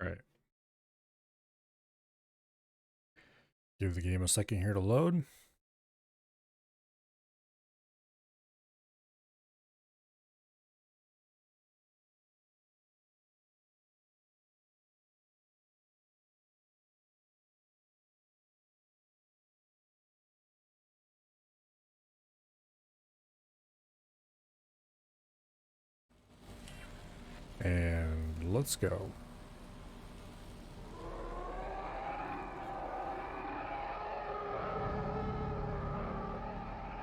All right. Give the game a second here to load. And let's go.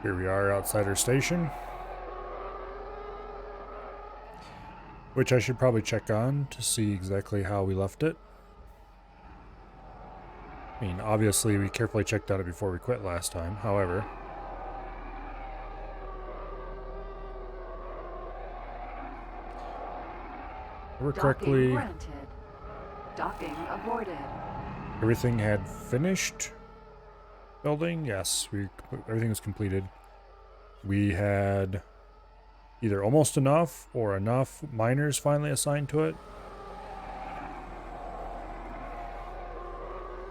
Here we are outside our station, which I should probably check on to see exactly how we left it. I mean, obviously we carefully checked on it before we quit last time. However, we're correctly. Granted. Docking aborted. Everything had finished building. Yes, everything was completed. We had either almost enough or enough miners finally assigned to it.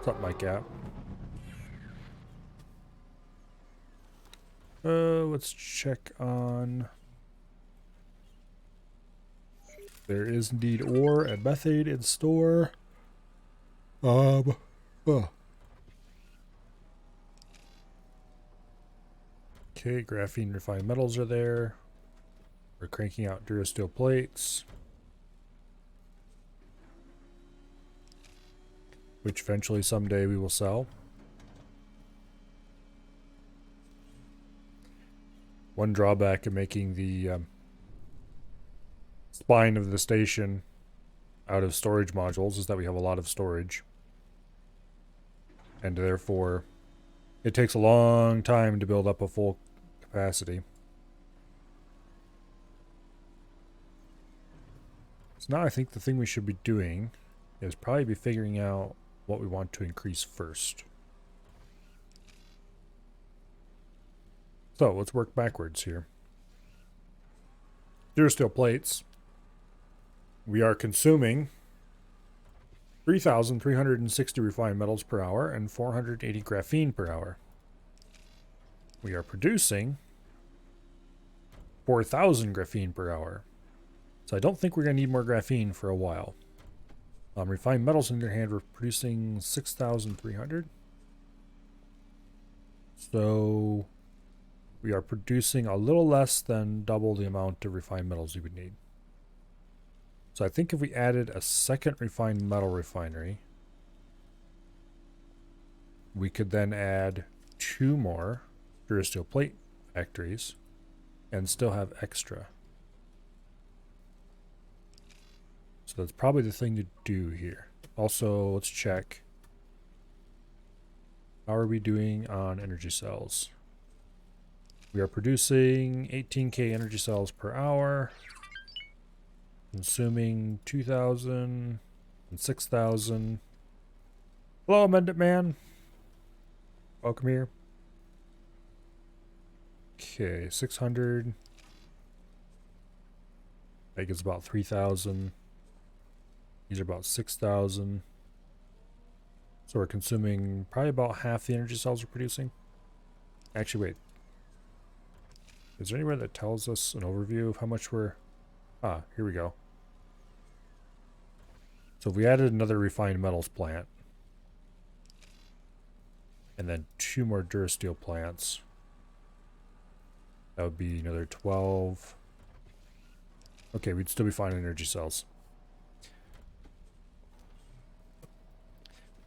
Something like that. Let's check on. There is indeed ore and methane in store. Okay, graphene refined metals are there. We're cranking out durasteel plates, which eventually someday we will sell. One drawback of making the spine of the station out of storage modules is that we have a lot of storage. And therefore, it takes a long time to build up a full capacity. So now I think the thing we should be doing is probably be figuring out what we want to increase first. So let's work backwards here. Durasteel plates. We are consuming 3,360 refined metals per hour and 480 graphene per hour. We are producing 4,000 graphene per hour. So I don't think we're going to need more graphene for a while. Refined metals, on the other hand, we're producing 6,300. So we are producing a little less than double the amount of refined metals we would need. So I think if we added a second refined metal refinery, we could then add 2 more durasteel plate factories and still have extra. So that's probably the thing to do here. Also, let's check. How are we doing on energy cells? We are producing 18k energy cells per hour, consuming 2,000 and 6,000. Hello, Amendment Man. Welcome here. Okay, 600. That gives about 3,000. These are about 6,000. So we're consuming probably about half the energy cells we're producing. Actually, wait. Is there anywhere that tells us an overview of how much we're... Ah, here we go. So if we added another refined metals plant, and then 2 more durasteel plants, that would be another 12. Okay, we'd still be fine in energy cells.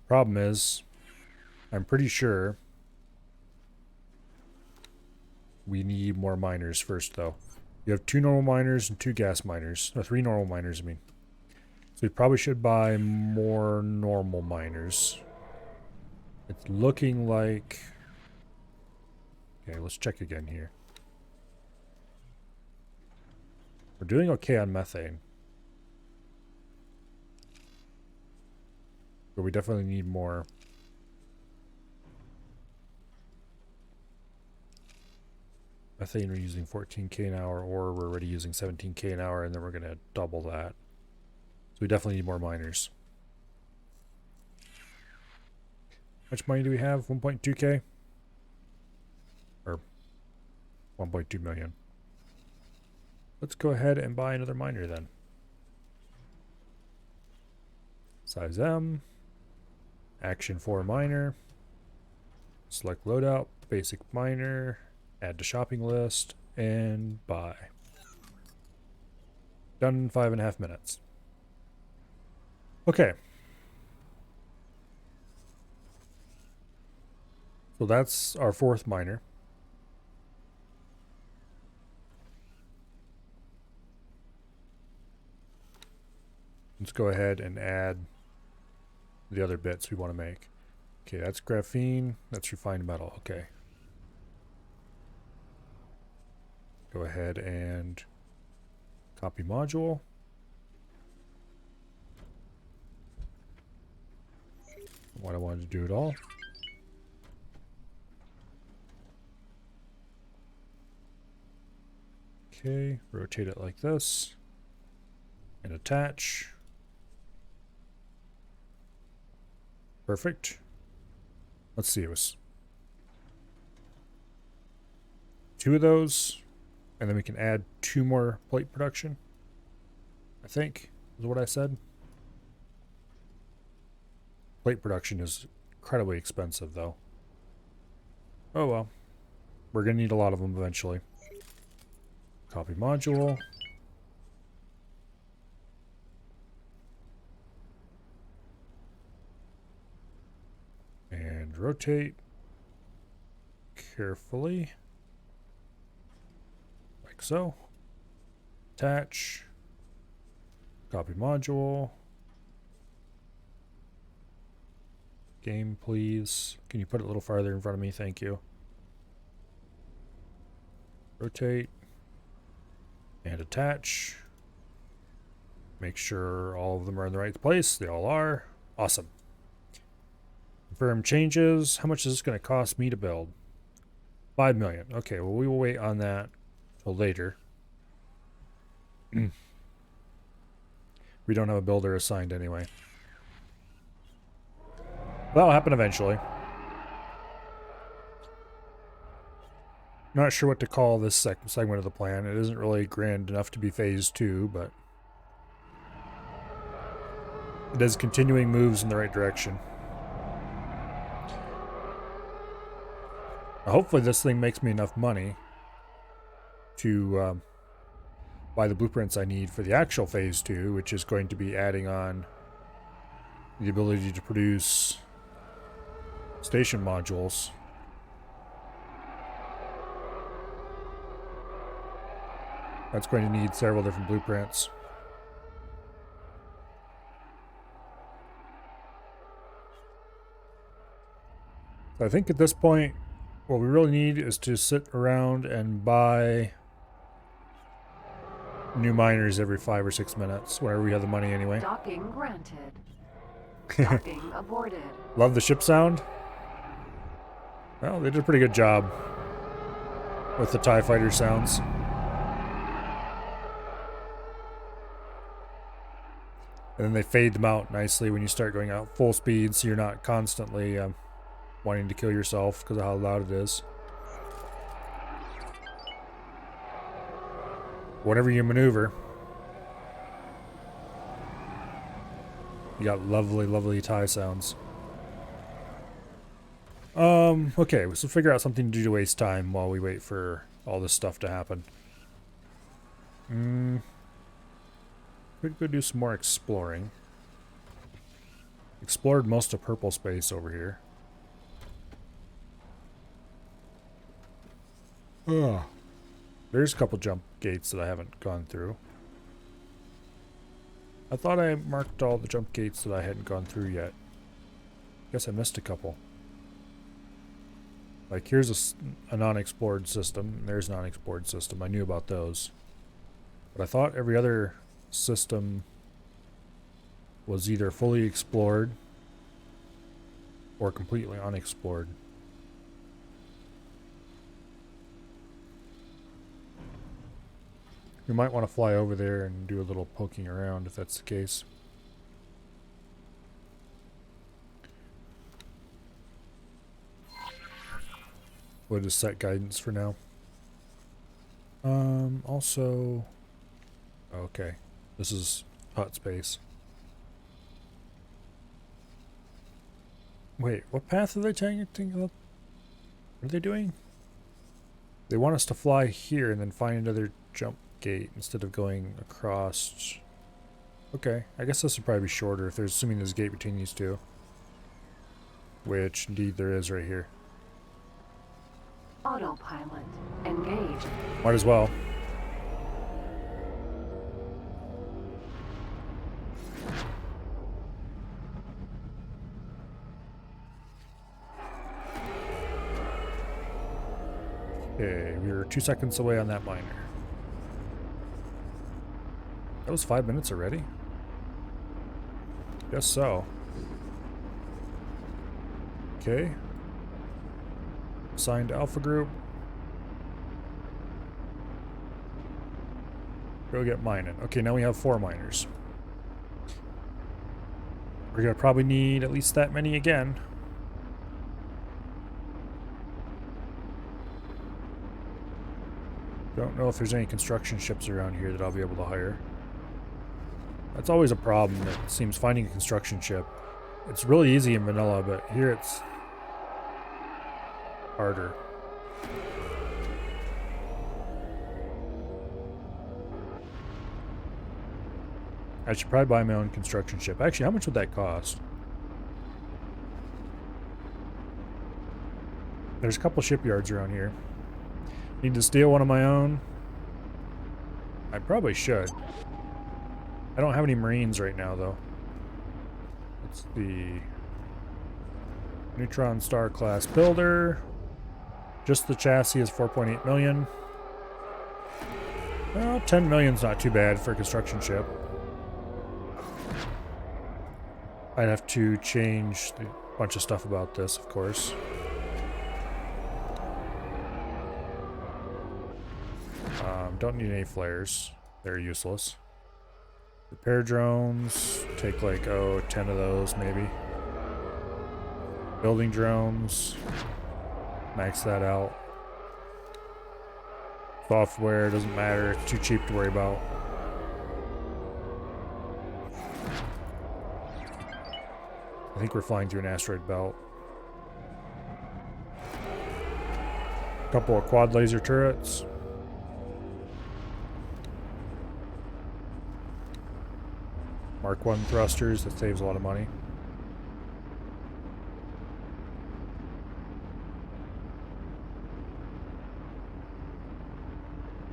Problem is, I'm pretty sure we need more miners first, though. You have 2 normal miners and 2 gas miners. No, 3 normal miners, I mean. So we probably should buy more normal miners. It's looking like... Okay, let's check again here. We're doing okay on methane. But we definitely need more. Methane we're using 14k an hour, or we're already using 17k an hour, and then we're going to double that. So we definitely need more miners. much money do we have? 1.2k? Or 1.2 million. Let's go ahead and buy another miner then. Size M. Action 4 miner. Select loadout. Basic miner. Add to shopping list. And buy. Done in 5.5 minutes. Okay. So that's our 4th miner. Let's go ahead and add the other bits we want to make. Okay, that's graphene. That's refined metal. Okay. Go ahead and copy module. What I wanted to do it all. Okay, rotate it like this. And attach. Perfect. Let's see, it was 2 of those. And then we can add 2 more plate production. I think is what I said. Plate production is incredibly expensive though. Oh well. We're going to need a lot of them eventually. Copy module. And rotate carefully. Like so. Attach. Copy module. Game, please. Can you put it a little farther in front of me? Thank you. Rotate. And attach. Make sure all of them are in the right place. They all are. Awesome. Confirm changes. How much is this going to cost me to build? 5 million. Okay, well, we will wait on that till later. We don't have a builder assigned anyway. That'll happen eventually. Not sure what to call this segment of the plan. It isn't really grand enough to be phase 2, but it is continuing moves in the right direction. Now, hopefully this thing makes me enough money to buy the blueprints I need for the actual phase 2, which is going to be adding on the ability to produce station modules. That's going to need several different blueprints. So I think at this point, what we really need is to sit around and buy new miners every 5 or 6 minutes, whenever we have the money anyway. Docking granted. Docking aborted. Love the ship sound. Well, they did a pretty good job with the TIE fighter sounds. And then they fade them out nicely when you start going out full speed, so you're not constantly wanting to kill yourself because of how loud it is. Whenever you maneuver, you got lovely, lovely TIE sounds. Okay, so figure out something to do to waste time while we wait for all this stuff to happen. Could go do some more exploring. Explored most of purple space over here. Ugh. There's a couple jump gates that I haven't gone through. I thought I marked all the jump gates that I hadn't gone through yet. Guess I missed a couple. Like here's a non-explored system. There's a non-explored system. I knew about those. But I thought every other system was either fully explored or completely unexplored. We might want to fly over there and do a little poking around if that's the case. We'll just set guidance for now. Also, okay, this is hut space. Wait, what path are they taking? What are they doing? They want us to fly here and then find another jump gate instead of going across. Okay, I guess this would probably be shorter if there's assuming there's a gate between these two. Which indeed there is right here. Autopilot engaged. Might as well. Okay, we were 2 seconds away on that miner. That was 5 minutes already? Guess so. Okay. Assigned Alpha Group. Go get mining. Okay, now we have 4 miners. We're gonna probably need at least that many again. Don't know if there's any construction ships around here that I'll be able to hire. That's always a problem, it seems, finding a construction ship. It's really easy in vanilla, but here it's harder. I should probably buy my own construction ship. Actually, how much would that cost? There's a couple shipyards around here. Need to steal one of my own? I probably should. I don't have any Marines right now, though. It's the Neutron Star class builder. Just the chassis is 4.8 million. Well, 10 million's not too bad for a construction ship. I'd have to change a bunch of stuff about this, of course. Don't need any flares. They're useless. Repair drones. Take like, 10 of those maybe. Building drones. Max that out. Software, doesn't matter. Too cheap to worry about. I think we're flying through an asteroid belt. Couple of quad laser turrets. Mark 1 thrusters, that saves a lot of money.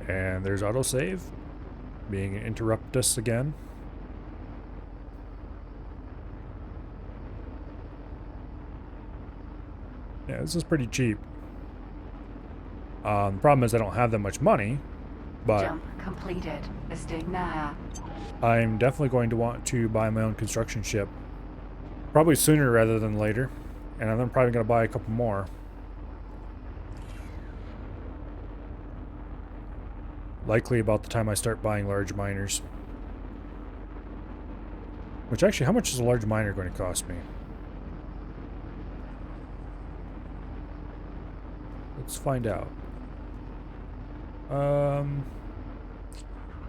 And there's autosave being interrupt us again. Yeah, this is pretty cheap. The problem is I don't have that much money, but Jump completed. Estignaia. I'm definitely going to want to buy my own construction ship. Probably sooner rather than later. And I'm probably going to buy a couple more. Likely about the time I start buying large miners. Which actually, how much is a large miner going to cost me? Let's find out.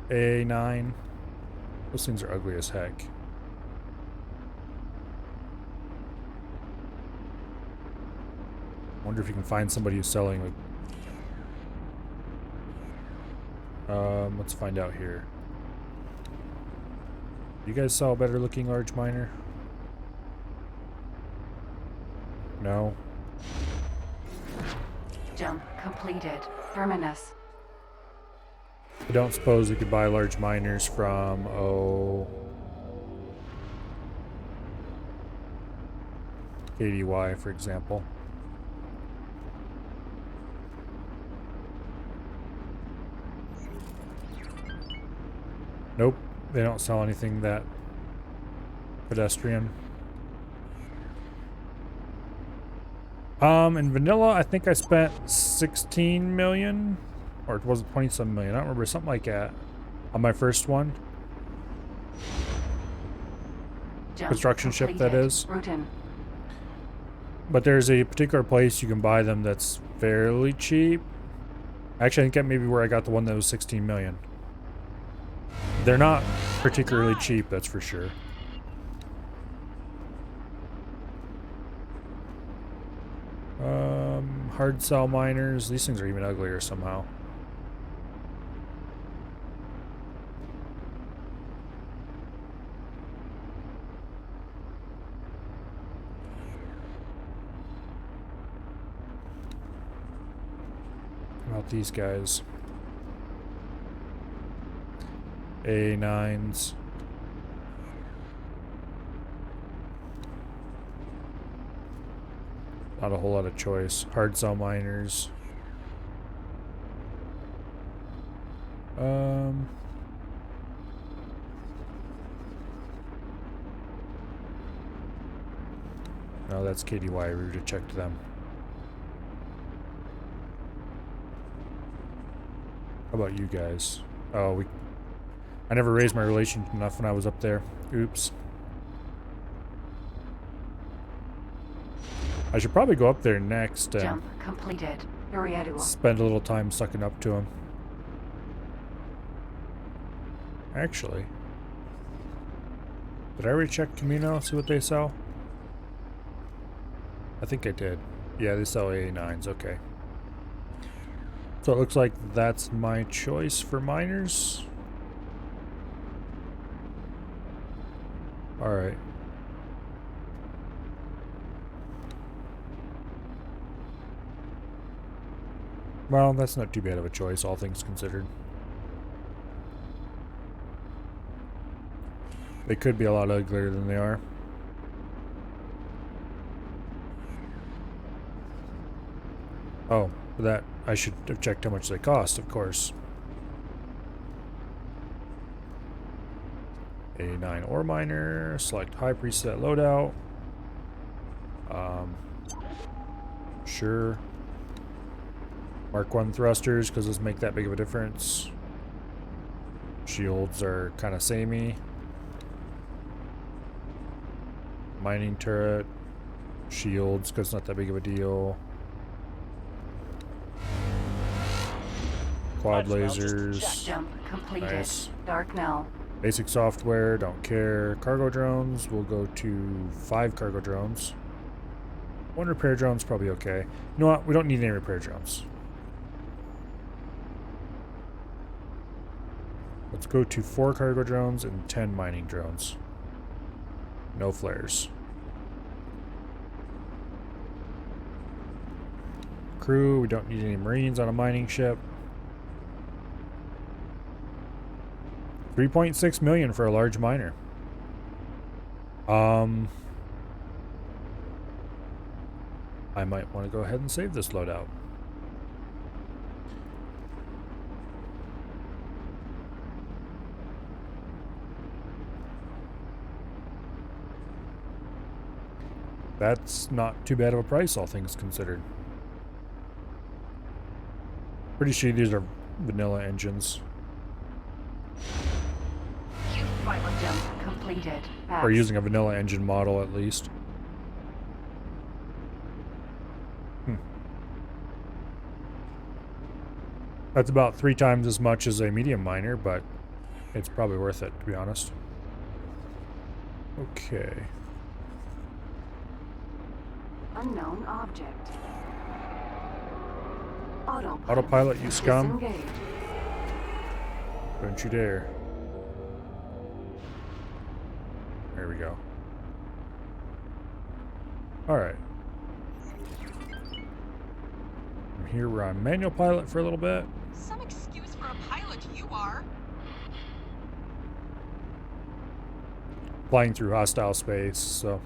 A9. Those things are ugly as heck. Wonder if you can find somebody who's selling like. Let's find out here. You guys sell a better looking large miner? No. Jump completed. Terminus. I don't suppose we could buy large miners from, KDY, for example. Nope, they don't sell anything that pedestrian. In vanilla, I think I spent 16 million, or it was 27 million. I don't remember, something like that, on my first one. Jump Construction ship, that completed. is. Routen. But there's a particular place you can buy them that's fairly cheap. Actually, I think that may be where I got the one that was 16 million. They're not particularly cheap, that's for sure. Hard cell miners. These things are even uglier somehow. How about these guys? A9s. Not a whole lot of choice. Hard cell miners. No, that's KDY. We would have checked them. How about you guys? Oh, I never raised my relation enough when I was up there. Oops. I should probably go up there next and Jump completed. Uriadu. spend a little time sucking up to him. Actually, did I already check Camino, see what they sell? I think I did. Yeah, they sell AA9s, okay. So it looks like that's my choice for miners. Alright. Well, that's not too bad of a choice, all things considered. They could be a lot uglier than they are. Oh, for that, I should have checked how much they cost, of course. A9 ore miner, select high preset loadout. Sure. Mark 1 thrusters, because those make that big of a difference. Shields are kind of samey. Mining turret. Shields, because it's not that big of a deal. Quad lasers. Jump completed. Nice. Dark Knell. Basic software, don't care. Cargo drones, we'll go to 5 cargo drones. 1 repair drone's probably okay. You know what? We don't need any repair drones. Let's go to 4 cargo drones and 10 mining drones. No flares. Crew, we don't need any marines on a mining ship. 3.6 million for a large miner. I might want to go ahead and save this loadout. That's not too bad of a price, all things considered. Pretty sure these are vanilla engines. Jump completed. Pass. Or using a vanilla engine model at least. That's about 3 times as much as a medium miner, but it's probably worth it, to be honest. Okay. Unknown object. Autopilot, you scum. Disengaged. Don't you dare. There we go. Alright. From here we're on manual pilot for a little bit. Some excuse for a pilot, you are. Flying through hostile space, so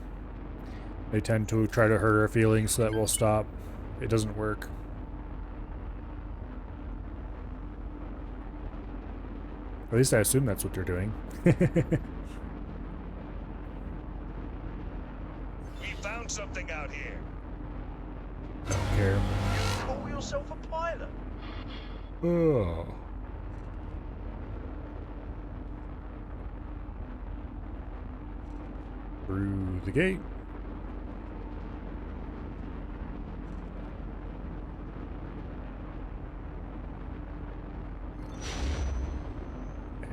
they tend to try to hurt our feelings so that we'll stop. It doesn't work. At least I assume that's what they're doing. We found something out here. Don't care. You call yourself a pilot? Oh. Through the gate.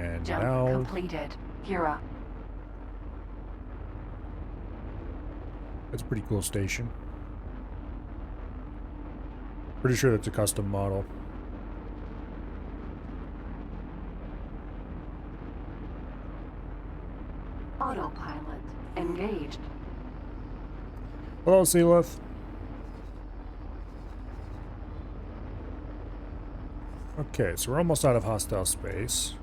And Jump now completed. Hira. that's a pretty cool station. Pretty sure that's a custom model. Autopilot engaged. Hello, Sealith. Okay, so we're almost out of hostile space.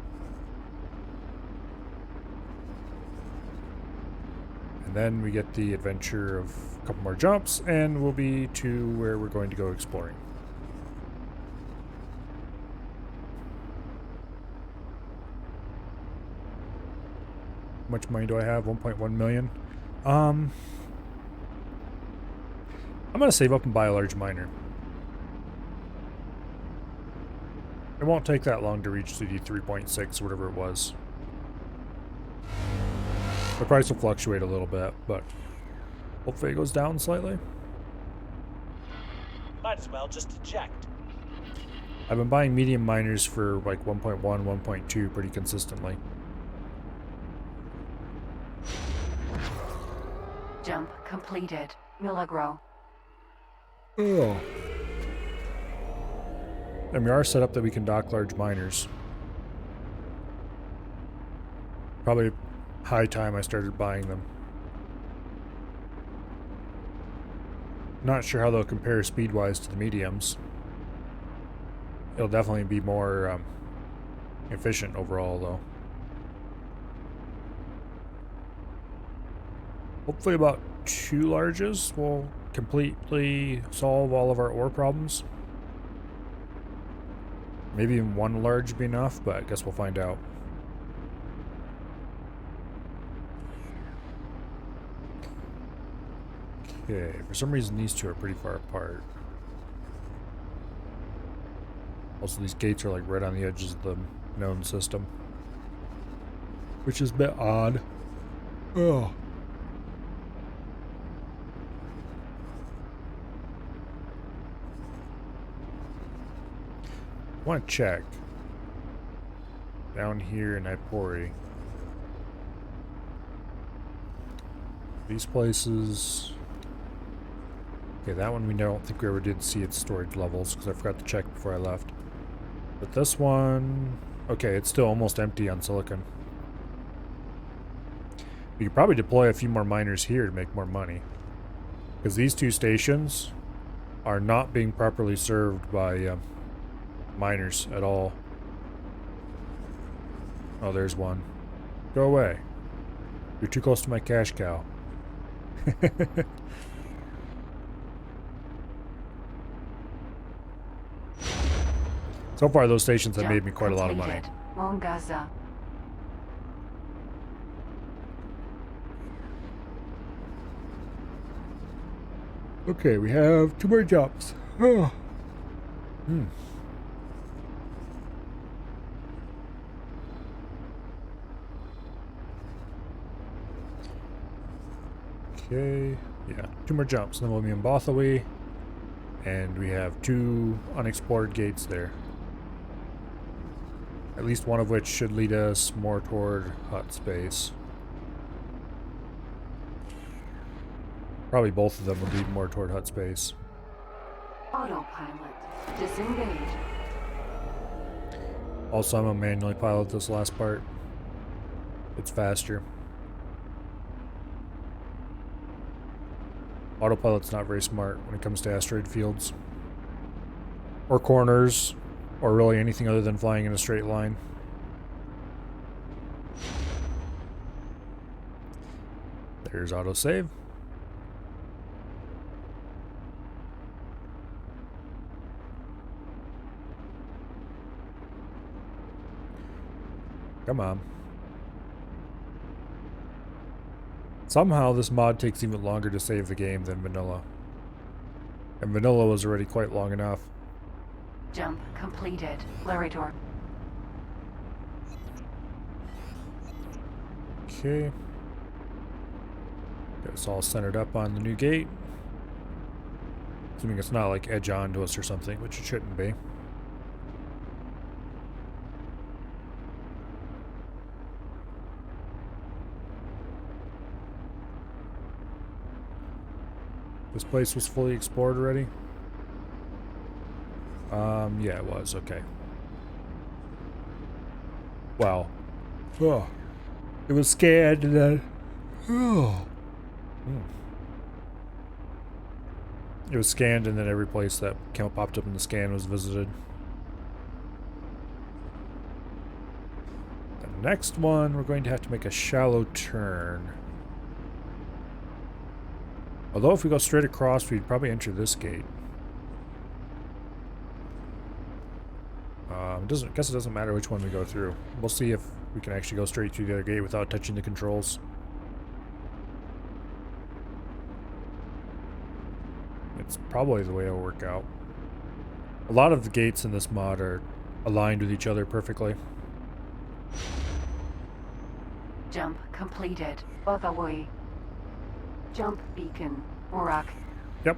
And then we get the adventure of a couple more jumps, and we'll be to where we're going to go exploring. How much money do I have? 1.1 million. I'm gonna save up and buy a large miner. It won't take that long to reach CD 3.6 or whatever it was. The price will fluctuate a little bit, but hopefully it goes down slightly. Might as well just eject. I've been buying medium miners for like 1.1, 1.2 pretty consistently. Jump completed. Milagro. Oh. And we are set up that we can dock large miners. Probably high time I started buying them. Not sure how they'll compare speed-wise to the mediums. It'll definitely be more efficient overall, though. Hopefully about 2 larges will completely solve all of our ore problems. Maybe even 1 large would be enough, but I guess we'll find out. Okay, for some reason these two are pretty far apart. Also, these gates are like right on the edges of the known system, which is a bit odd. Oh. I want to check down here in Ipori. These places. Okay, that one we don't think we ever did see its storage levels because I forgot to check before I left. But this one, okay, it's still almost empty on silicon. We could probably deploy a few more miners here to make more money, because these 2 stations are not being properly served by miners at all. Oh, there's one. Go away. You're too close to my cash cow. So far, those stations have made me quite a lot of money. Mongaza. Okay, we have 2 more jumps. Oh. Okay, yeah, 2 more jumps, and then we'll be in Bothawi, and we have 2 unexplored gates there. At least one of which should lead us more toward hut space. Probably both of them would lead more toward hut space. Autopilot disengage. Also, I'm gonna manually pilot this last part. It's faster. Autopilot's not very smart when it comes to asteroid fields. Or corners. Or really anything other than flying in a straight line. There's autosave. Come on. Somehow this mod takes even longer to save the game than vanilla. And vanilla was already quite long enough. Jump completed. Laritor. Okay. Got us all centered up on the new gate. Assuming it's not like edge on to us or something, which it shouldn't be. This place was fully explored already? Yeah, it was. Okay. Wow. Oh. It was scanned and then... Oh. It was scanned and then every place that popped up in the scan was visited. The next one, we're going to have to make a shallow turn. Although if we go straight across, we'd probably enter this gate. Guess it doesn't matter which one we go through. We'll see if we can actually go straight through the other gate without touching the controls. It's probably the way it'll work out. A lot of the gates in this mod are aligned with each other perfectly. Jump completed. Other way. Jump beacon. Lorg. Yep.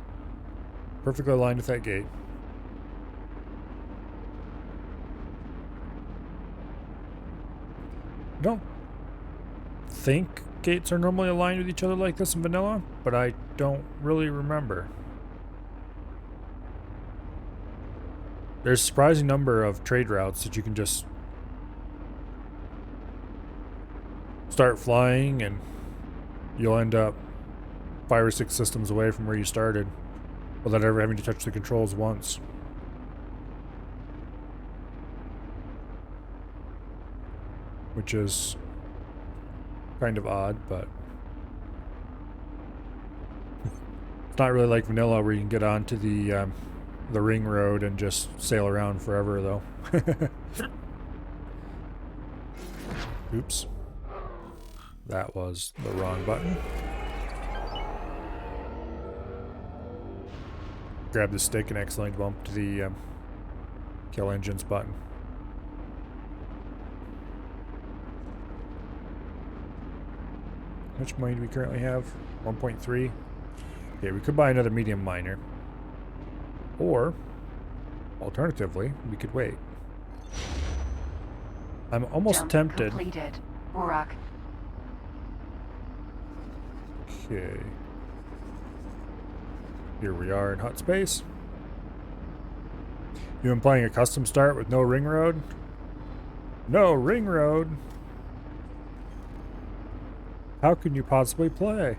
Perfectly aligned with that gate. I don't think gates are normally aligned with each other like this in vanilla, but I don't really remember. There's a surprising number of trade routes that you can just start flying and you'll end up 5 or 6 systems away from where you started without ever having to touch the controls once. Which is kind of odd, but it's not really like vanilla where you can get onto the ring road and just sail around forever, though. Oops. That was the wrong button. Grab the stick and accidentally bump to the kill engines button. How much money do we currently have? 1.3. Okay, we could buy another medium miner. Or, alternatively, we could wait. I'm almost Jump tempted. Completed. Lorg. Okay. Here we are in hot space. You been playing a custom start with no ring road? No ring road? How can you possibly play?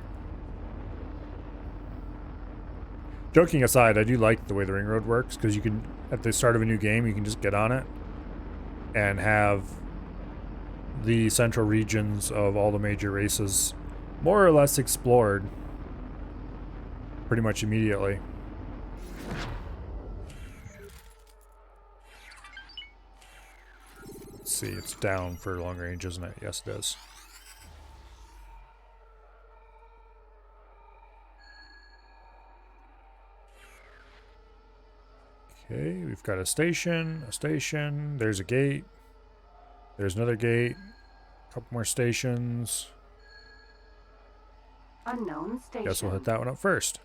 Joking aside, I do like the way the ring road works, because you can, at the start of a new game, you can just get on it and have the central regions of all the major races more or less explored pretty much immediately. Let's see, it's down for long range, isn't it? Yes, it is. Okay, we've got a station, there's a gate, there's another gate, a couple more stations. Unknown station. Guess we'll hit that one up first.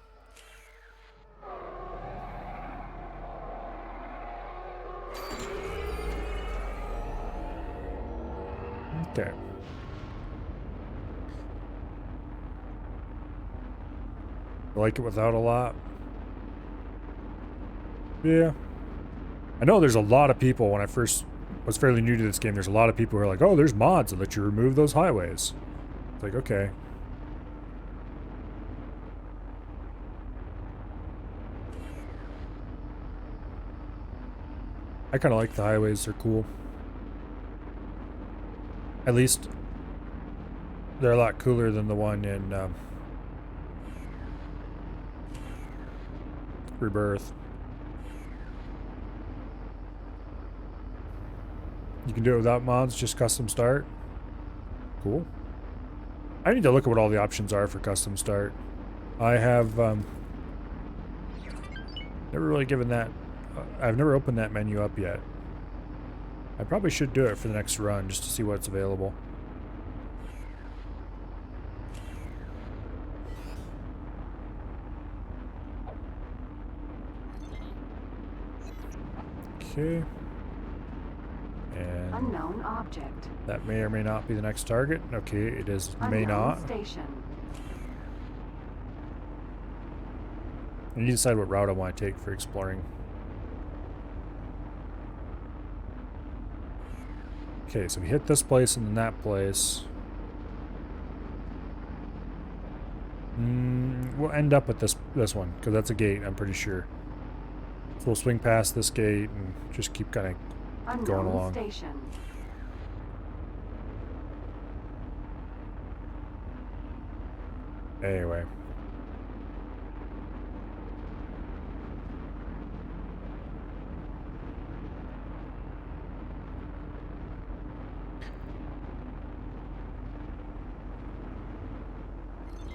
Okay. I like it without a lot. Yeah. I know there's a lot of people, when I first was fairly new to this game, there's a lot of people who are like, oh, there's mods that let you remove those highways. It's like, okay. I kind of like the highways, they're cool. At least they're a lot cooler than the one in Rebirth. You can do it without mods, just custom start. Cool. I need to look at what all the options are for custom start. I have never really given that... I've never opened that menu up yet. I probably should do it for the next run, just to see what's available. Okay. And Unknown object. that may or may not be the next target. Okay, it is. May Unknown not. Station. I need to decide what route I want to take for exploring. Okay, so we hit this place and then that place. We'll end up at this one, because that's a gate, I'm pretty sure. So we'll swing past this gate and just keep kind of going along. Station. Anyway.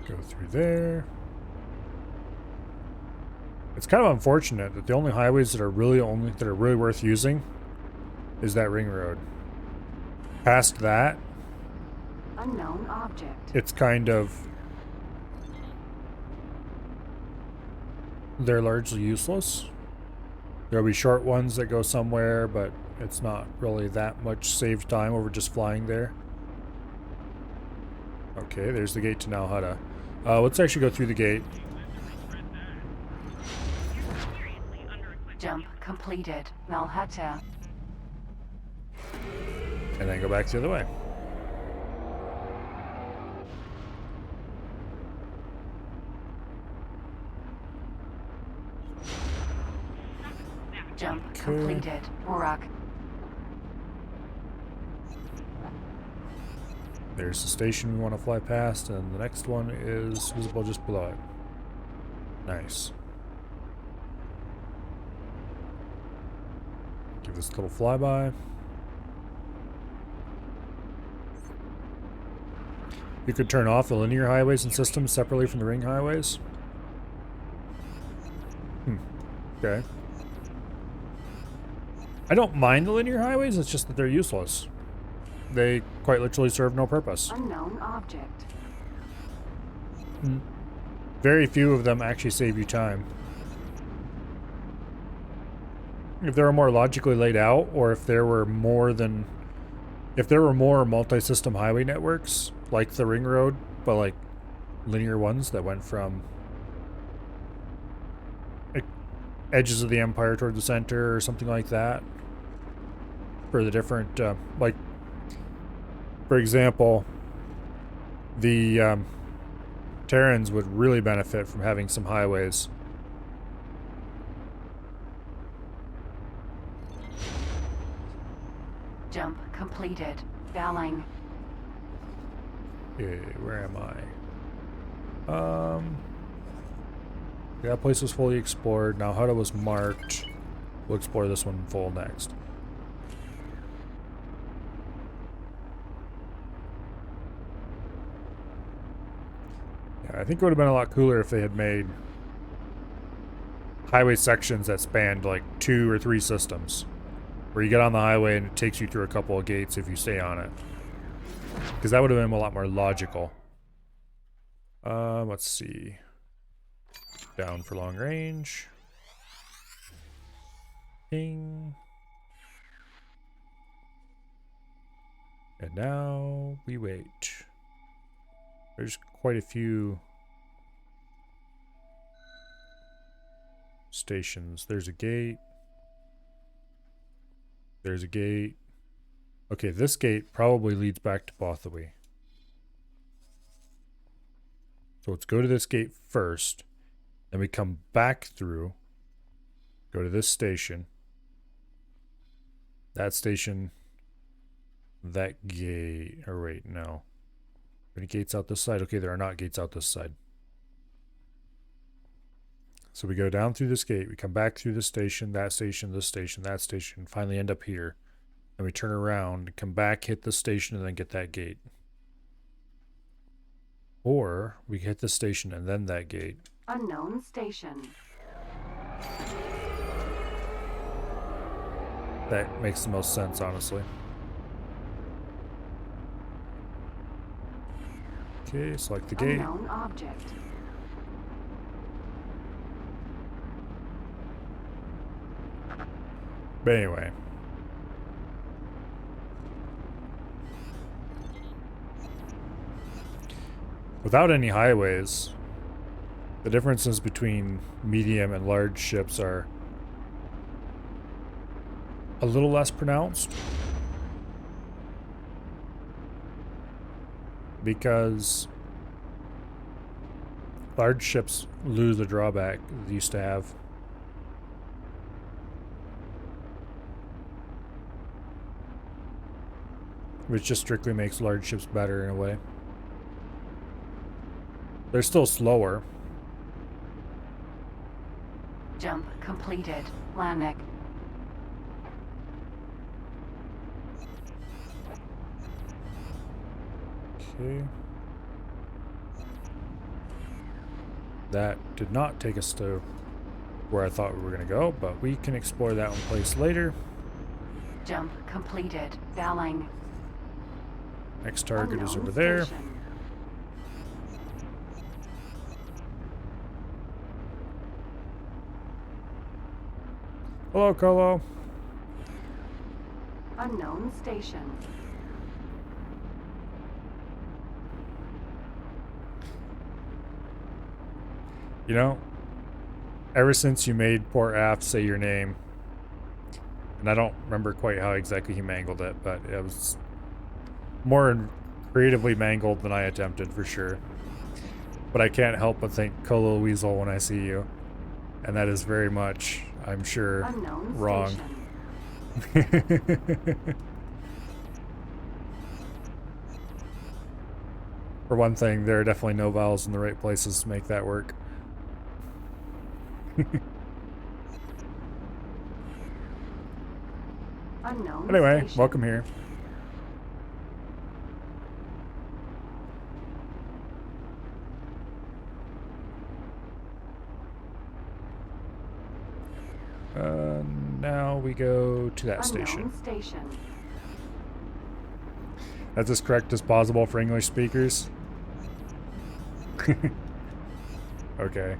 Go through there. It's kind of unfortunate that the only highways that are really worth using is that ring road. Past that, Unknown object. it's kind of, they're largely useless. There'll be short ones that go somewhere, but it's not really that much saved time over just flying there. Okay, there's the gate to Nalhada. Let's actually go through the gate. Jump completed. Nalhada. And then go back the other way. Jump completed. Lorg. There's the station we want to fly past, and the next one is visible just below it. Nice. Give this a little flyby. You could turn off the linear highways and systems separately from the ring highways. Okay. I don't mind the linear highways, it's just that they're useless. They quite literally serve no purpose. Unknown object. Very few of them actually save you time. If they were more logically laid out, or if there were more multi-system highway networks, like the ring road, but like linear ones that went from edges of the empire toward the center or something like that, for the different, like, for example, the Terrans would really benefit from having some highways. Jump completed. Bowling. Okay, where am I? Yeah, that place was fully explored. Now Hutta was marked. We'll explore this one full next. Yeah, I think it would have been a lot cooler if they had made highway sections that spanned like 2 or 3 systems, where you get on the highway and it takes you through a couple of gates if you stay on it. Because that would have been a lot more logical. Let's see. Down for long range. Ping. And now we wait. There's quite a few stations. There's a gate. There's a gate. Okay, this gate probably leads back to Bothawi. So let's go to this gate first. Then we come back through. Go to this station. That station. That gate. Or wait, no. Any gates out this side? Okay, there are not gates out this side. So we go down through this gate. We come back through this station, this station, that station. Finally end up here. And we turn around, come back, hit the station, and then get that gate. Or we hit the station and then that gate. Unknown station. That makes the most sense, honestly. Okay, select the gate. Unknown object. But anyway. Without any highways, The differences between medium and large ships are a little less pronounced because large ships lose the drawback they used to have. Which just strictly makes large ships better in a way. They're still slower. Jump completed. Landing. Okay. That did not take us to where I thought we were going to go, but we can explore that one place later. Jump completed. Bowing. Next target is Unknown over there. station. Hello, Colo. Unknown station. You know, ever since you made poor Aft say your name, and I don't remember quite how exactly he mangled it, but it was more creatively mangled than I attempted for sure. But I can't help but think Colo Weasel when I see you. And that is very much, I'm sure, Unknown wrong. station. For one thing, there are definitely no vowels in the right places to make that work. Unknown Anyway, station. welcome here. Now we go to that station. Unknown station. That's as correct as possible for English speakers. Okay.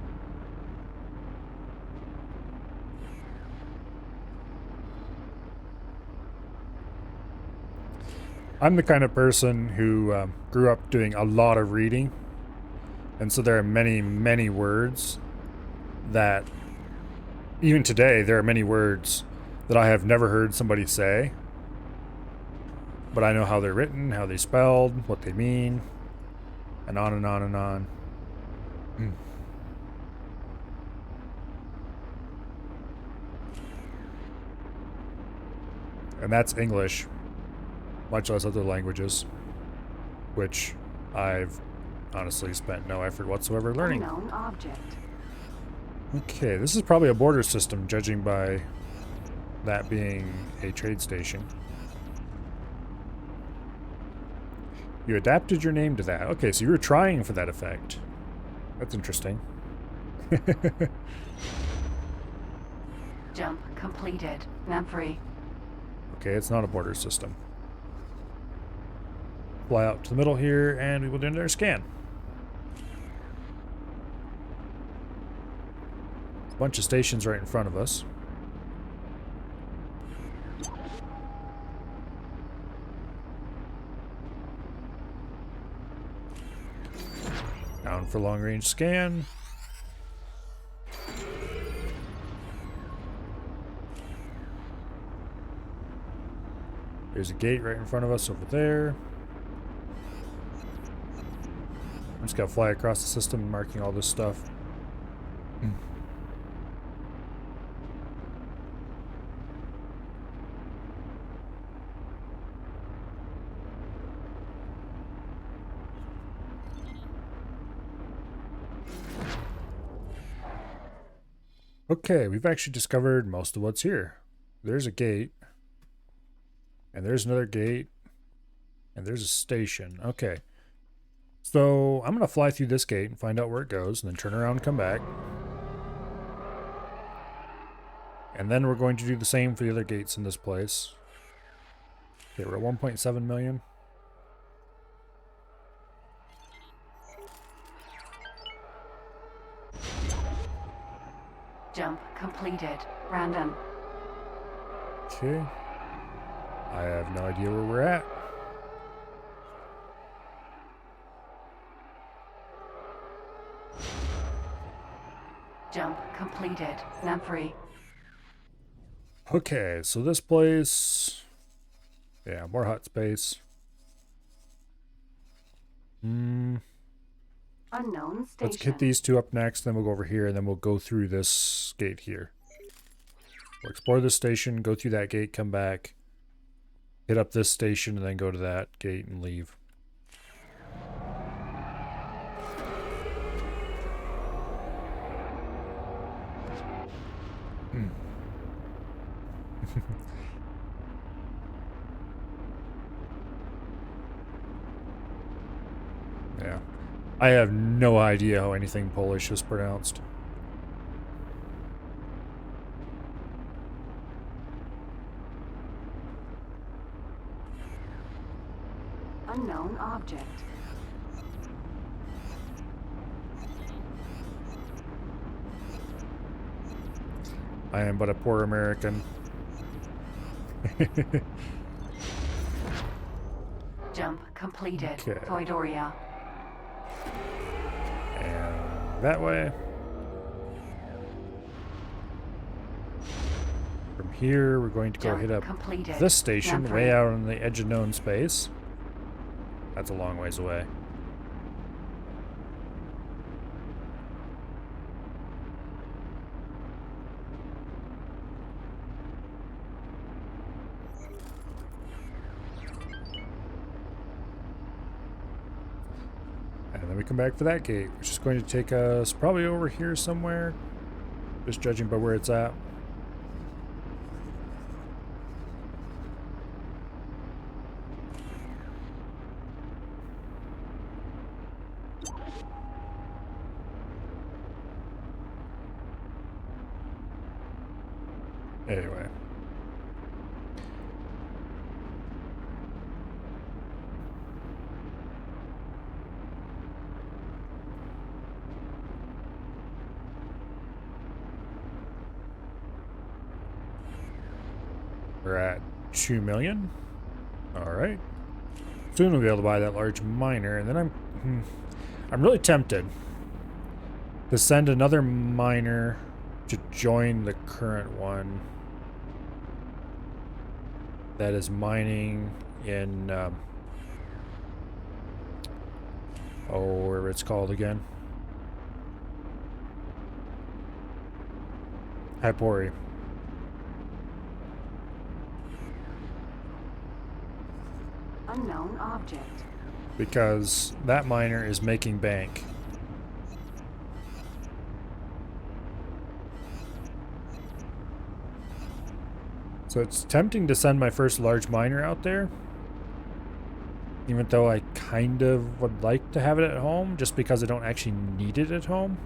I'm the kind of person who grew up doing a lot of reading, and so there are many, many words that, even today, there are many words that I have never heard somebody say, but I know how they're written, how they're spelled, what they mean, and on and on and on. And that's English, much less other languages, which I've honestly spent no effort whatsoever learning. Unknown object. Okay, this is probably a border system, judging by that being a trade station. You adapted your name to that. Okay, so you were trying for that effect. That's interesting. Jump completed. Free. Okay, it's not a border system. Fly out to the middle here, and we will do another scan. A bunch of stations right in front of us. Down for long range scan. There's a gate right in front of us over there. I'm just gonna fly across the system marking all this stuff. Okay, we've actually discovered most of what's here. There's a gate. And there's another gate. And there's a station. Okay. So I'm going to fly through this gate and find out where it goes, and then turn around and come back. And then we're going to do the same for the other gates in this place. Okay, we're at 1.7 million. Jump completed. Random. Okay. I have no idea where we're at. Jump completed. Nymphery. Okay, so this place... Yeah, more hut space. Unknown Let's station. hit these two up next, then we'll go over here, and then we'll go through this gate here. We'll explore this station, go through that gate, come back, hit up this station, and then go to that gate and leave. Yeah. I have no idea how anything Polish is pronounced. Unknown object. I am but a poor American. Jump completed. Okay. Toidoria. And that way. From here, we're going to go Jump hit up completed. this station Nymphery. way out on the edge of known space. That's a long ways away. And then we come back for that gate, which is going to take us probably over here somewhere. Just judging by where it's at. Anyway. We're at 2 million. Alright. Soon we'll be able to buy that large miner, and then I'm really tempted to send another miner to join the current one that is mining in whatever it's called again. Hypori. Unknown object. Because that miner is making bank. So it's tempting to send my first large miner out there. Even though I kind of would like to have it at home, just because I don't actually need it at home.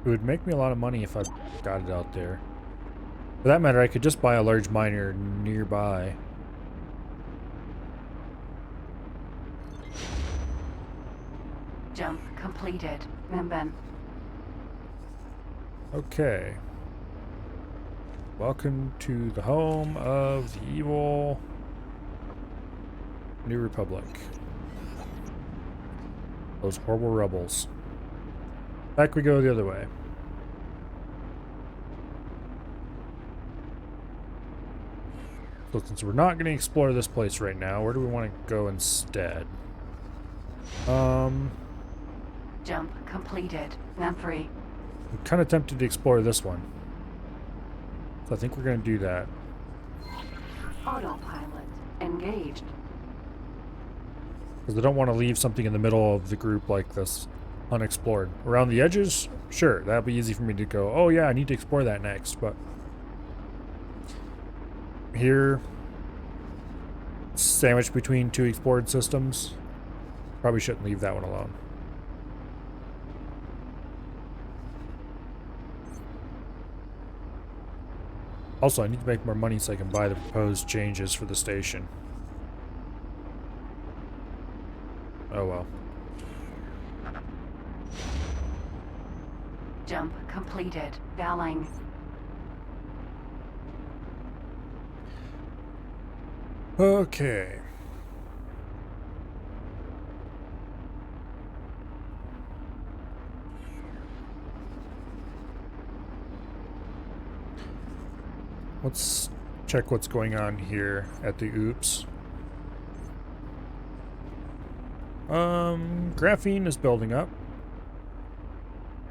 It would make me a lot of money if I got it out there. For that matter, I could just buy a large miner nearby. Jump completed. Memben. Okay. Welcome to the home of the evil New Republic. Those horrible rebels. Back we go the other way. So since we're not going to explore this place right now, where do we want to go instead? Jump completed. Nymphery. I'm kind of tempted to explore this one. So I think we're going to do that. Autopilot. Engaged. Because I don't want to leave something in the middle of the group like this unexplored. Around the edges, sure, that'll be easy for me to go, oh yeah, I need to explore that next, but here, sandwiched between two explored systems, probably shouldn't leave that one alone. Also, I need to make more money so I can buy the proposed changes for the station. Oh well. Jump completed. Valing. Okay. Let's check what's going on here at the oops. Graphene is building up.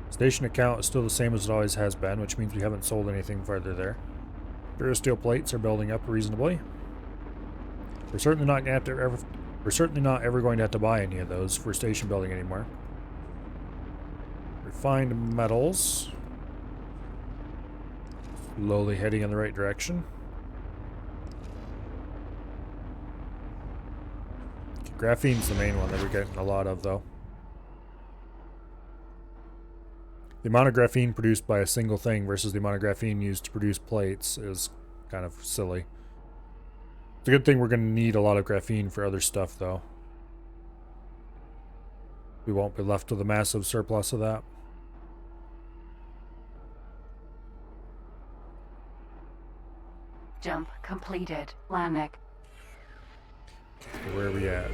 Station account is still the same as it always has been, which means we haven't sold anything further there. Durasteel plates are building up reasonably. We're certainly not ever going to have to buy any of those for station building anymore. Refined metals. Slowly heading in the right direction. Graphene's the main one that we're getting a lot of, though. The amount of graphene produced by a single thing versus the amount of graphene used to produce plates is kind of silly. It's a good thing we're going to need a lot of graphene for other stuff, though. We won't be left with a massive surplus of that. Jump completed. Landing. Where are we at?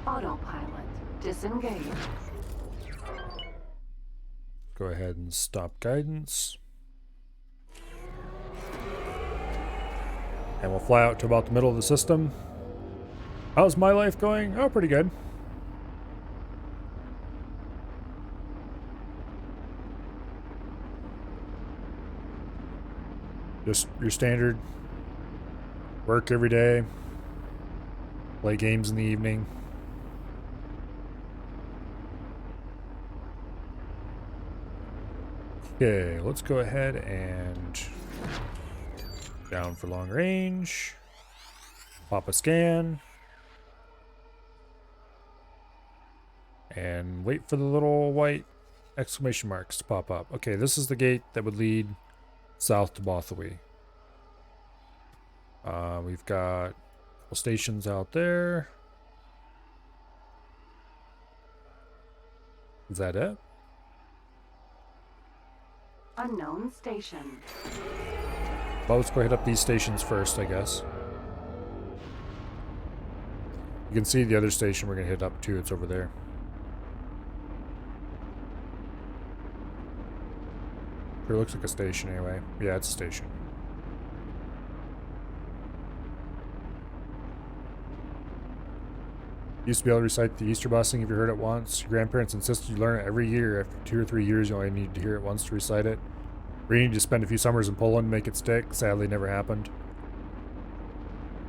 Autopilot. Disengage. Go ahead and stop guidance. And we'll fly out to about the middle of the system. How's my life going? Oh, pretty good. Just your standard work every day, play games in the evening. Okay, let's go ahead and down for long range. Pop a scan. And wait for the little white exclamation marks to pop up. Okay, this is the gate that would lead south to Bothawui. We've got a couple stations out there. Is that it? Unknown station. Well, let's go hit up these stations first, I guess. You can see the other station we're going to hit up too. It's over there. Sure looks like a station anyway. Yeah, it's a station. Used to be able to recite the Easter blessing if you heard it once. Your grandparents insisted you learn it every year. After 2 or 3 years, you only need to hear it once to recite it. We need to spend a few summers in Poland to make it stick. Sadly, never happened.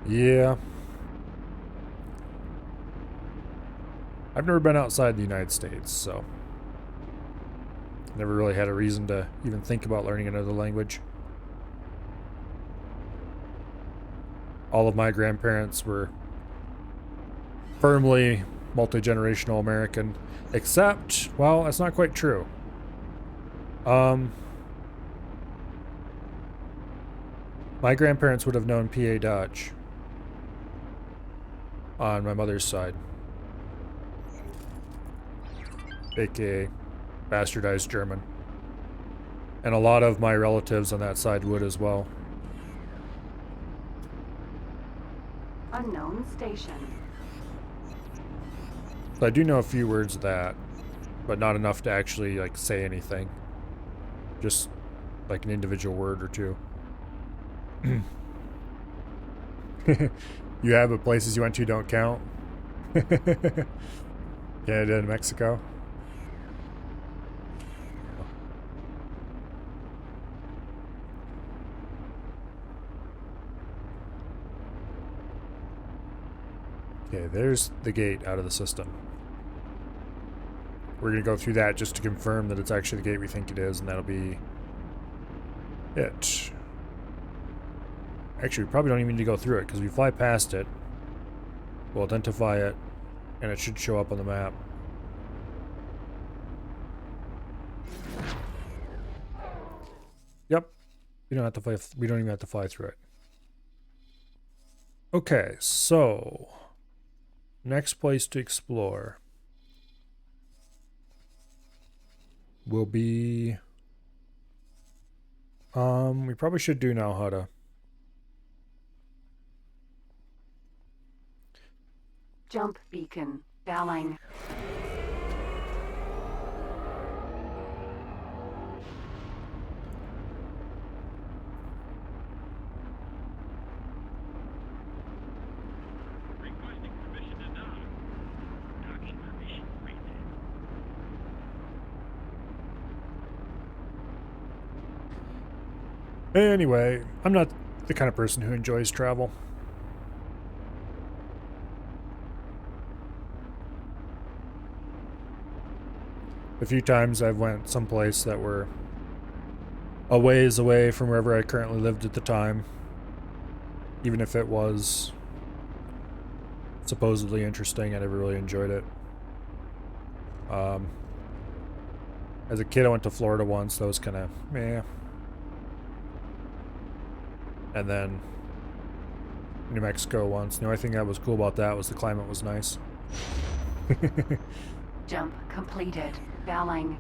Yeah. I've never been outside the United States, so never really had a reason to even think about learning another language. All of my grandparents were firmly multi-generational American, except, well, that's not quite true. My grandparents would have known PA Dutch on my mother's side, aka bastardized German. And a lot of my relatives on that side would as well. Unknown station. So I do know a few words of that, but not enough to actually like say anything. Just like an individual word or two. You have, but places you went to don't count. Canada and Mexico. Okay, there's the gate out of the system. We're going to go through that just to confirm that it's actually the gate we think it is, and that'll be it. Actually, we probably don't even need to go through it, because we fly past it, we'll identify it, and it should show up on the map. Yep. We don't have to fly, we don't even have to fly through it. Okay, so next place to explore will be We probably should do now how to. Jump beacon. Bowling. Anyway, I'm not the kind of person who enjoys travel. The few times I've went someplace that were a ways away from wherever I currently lived at the time, even if it was supposedly interesting, I never really enjoyed it. As a kid, I went to Florida once. That was kind of meh. And then New Mexico once. The only thing that was cool about that was the climate was nice. Jump completed. Bowling.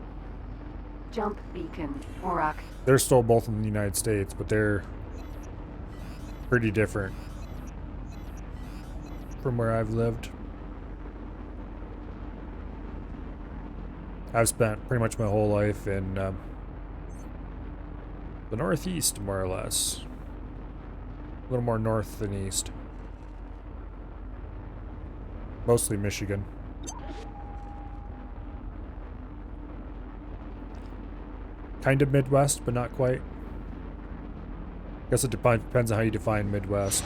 Jump beacon. Lorg. They're still both in the United States, but they're pretty different from where I've lived. I've spent pretty much my whole life in the Northeast, more or less. A little more north than east. Mostly Michigan. Kind of Midwest, but not quite. Guess it depends on how you define Midwest.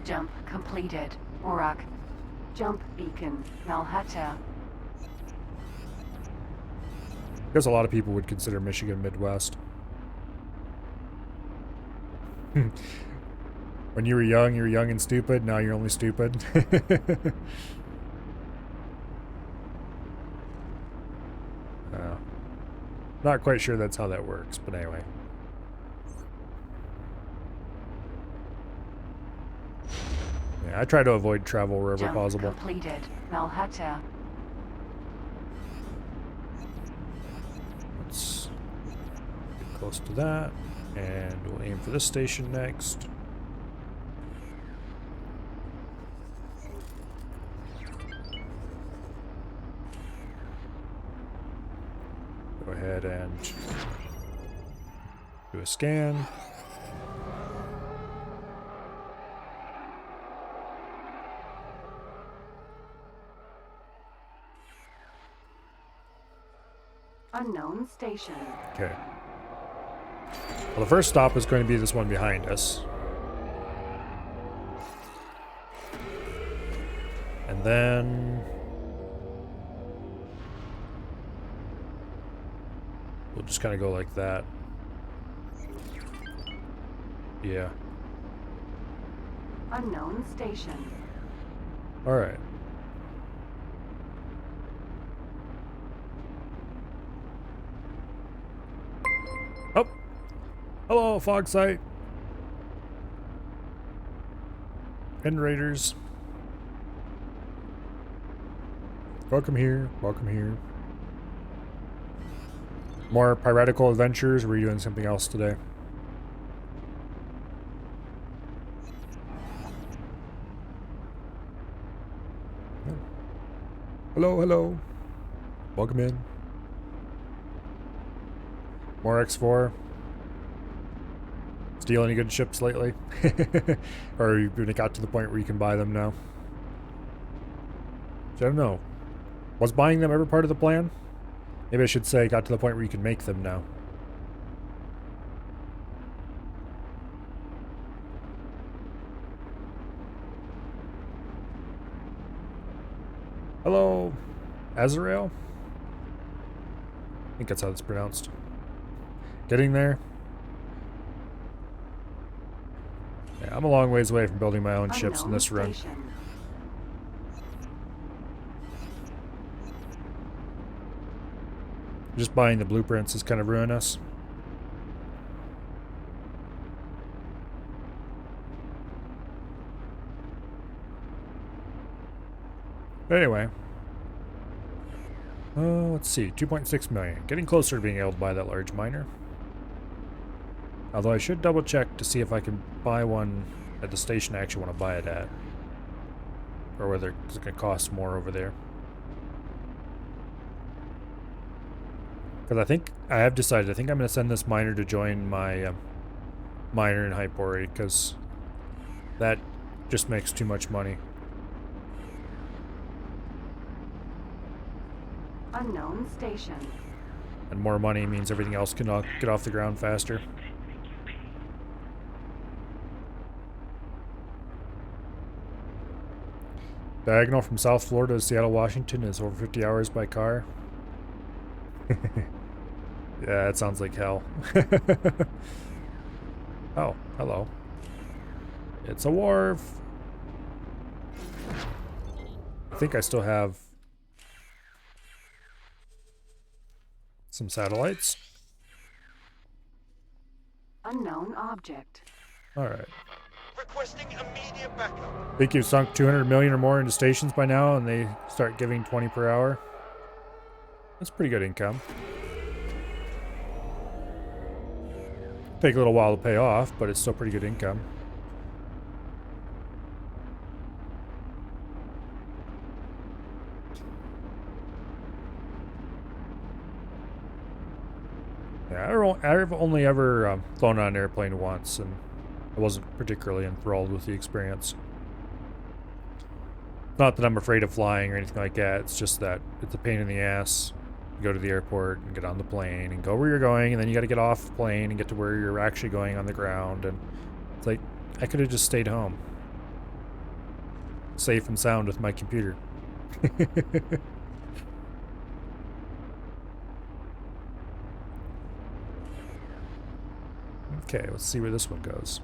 Jump completed. Lorg. Jump beacon. Malhata. Guess a lot of people would consider Michigan Midwest. When you were young and stupid. Now you're only stupid. Not quite sure that's how that works, but anyway. Yeah, I try to avoid travel wherever Jump possible. completed. Malhata. Let's get close to that, and we'll aim for this station next. Go ahead and do a scan. Unknown station. Okay. Well, the first stop is going to be this one behind us. And then we'll just kind of go like that. Yeah. Unknown station. All right. Oh. Hello, fog site. End raiders. Welcome here. Welcome here. More piratical adventures. Or were you doing something else today? Hello, hello. Welcome in. More X4. Steal any good ships lately? Or you got to the point where you can buy them now? I don't know. Was buying them ever part of the plan? Maybe I should say got to the point where you can make them now. Hello, Azrael? I think that's how it's pronounced. Getting there? Yeah, I'm a long ways away from building my own ships in this run. Station. Just buying the blueprints is kind of ruining us. Anyway. Let's see. 2.6 million. Getting closer to being able to buy that large miner. Although I should double check to see if I can buy one at the station I actually want to buy it at. Or whether it's going to cost more over there. Because I think, I have decided, I think I'm going to send this miner to join my miner in Hypori, because that just makes too much money. Unknown station. And more money means everything else can get off the ground faster. Diagonal from South Florida to Seattle, Washington is over 50 hours by car. Yeah, that sounds like hell. Oh, hello. It's a wharf. I think I still have some satellites. Unknown object. Alright. Requesting immediate backup. Think you've sunk 200 million or more into stations by now and they start giving 20 per hour? That's pretty good income. Take a little while to pay off, but it's still pretty good income. Yeah, I've only ever flown on an airplane once, and I wasn't particularly enthralled with the experience. Not that I'm afraid of flying or anything like that, it's just that it's a pain in the ass. You go to the airport and get on the plane and go where you're going, and then you gotta get off the plane and get to where you're actually going on the ground, and it's like, I could have just stayed home. Safe and sound with my computer. Okay, let's see where this one goes.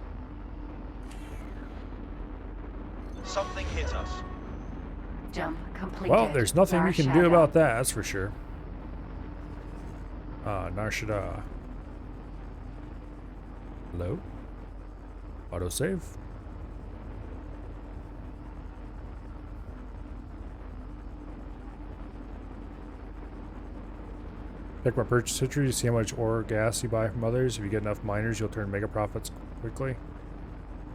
Something hit us. Jump completed. Well, there's nothing we can do Narshada. about that, that's for sure. Narshada. Hello? Autosave? Check my purchase history to see how much ore or gas you buy from others. If you get enough miners, you'll turn mega profits quickly.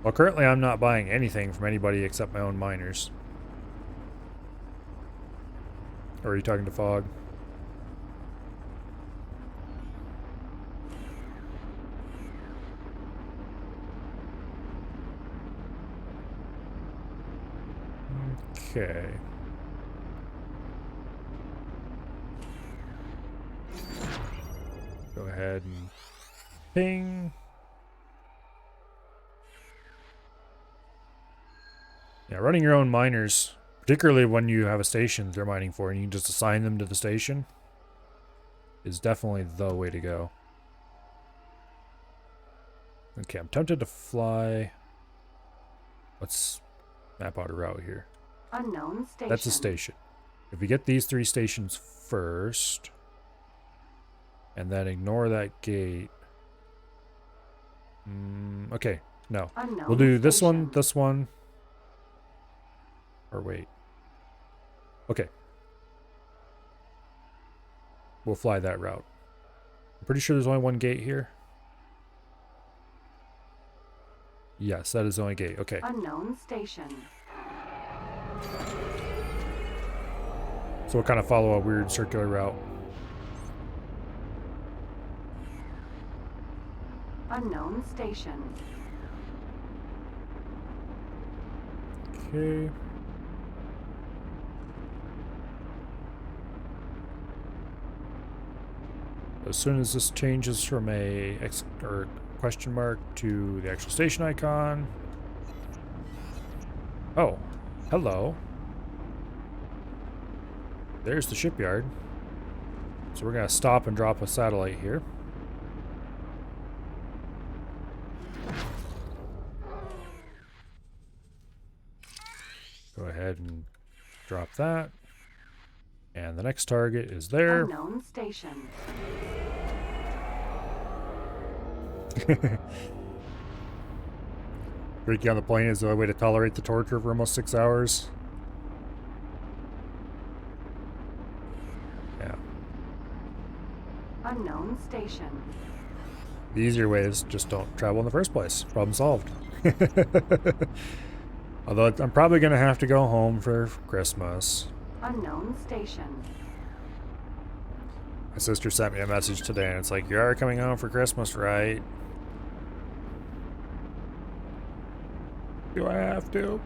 Well, currently I'm not buying anything from anybody except my own miners. Or are you talking to Fog? Okay. Go ahead and ping. Yeah, running your own miners, particularly when you have a station they're mining for and you can just assign them to the station, is definitely the way to go. Okay, I'm tempted to fly. Let's map out a route here. Unknown station. That's a station. If we get these 3 stations first, and then ignore that gate. Okay, no. Unknown We'll do this station. one. Or wait. Okay. We'll fly that route. I'm pretty sure there's only one gate here. Yes, that is the only gate. Okay. Unknown station. So we'll kind of follow a weird circular route. Unknown station. Okay. As soon as this changes from a X or question mark to the actual station icon. Oh, hello. There's the shipyard. So we're gonna stop and drop a satellite here. Go ahead and drop that. And the next target is there. Unknown station. Breaking on the plane is the only way to tolerate the torture for almost 6 hours. Yeah. Unknown station. The easier way is just don't travel in the first place. Problem solved. Although I'm probably going to have to go home for Christmas. Unknown station. My sister sent me a message today and it's like, you are coming home for Christmas, right? Do I have to?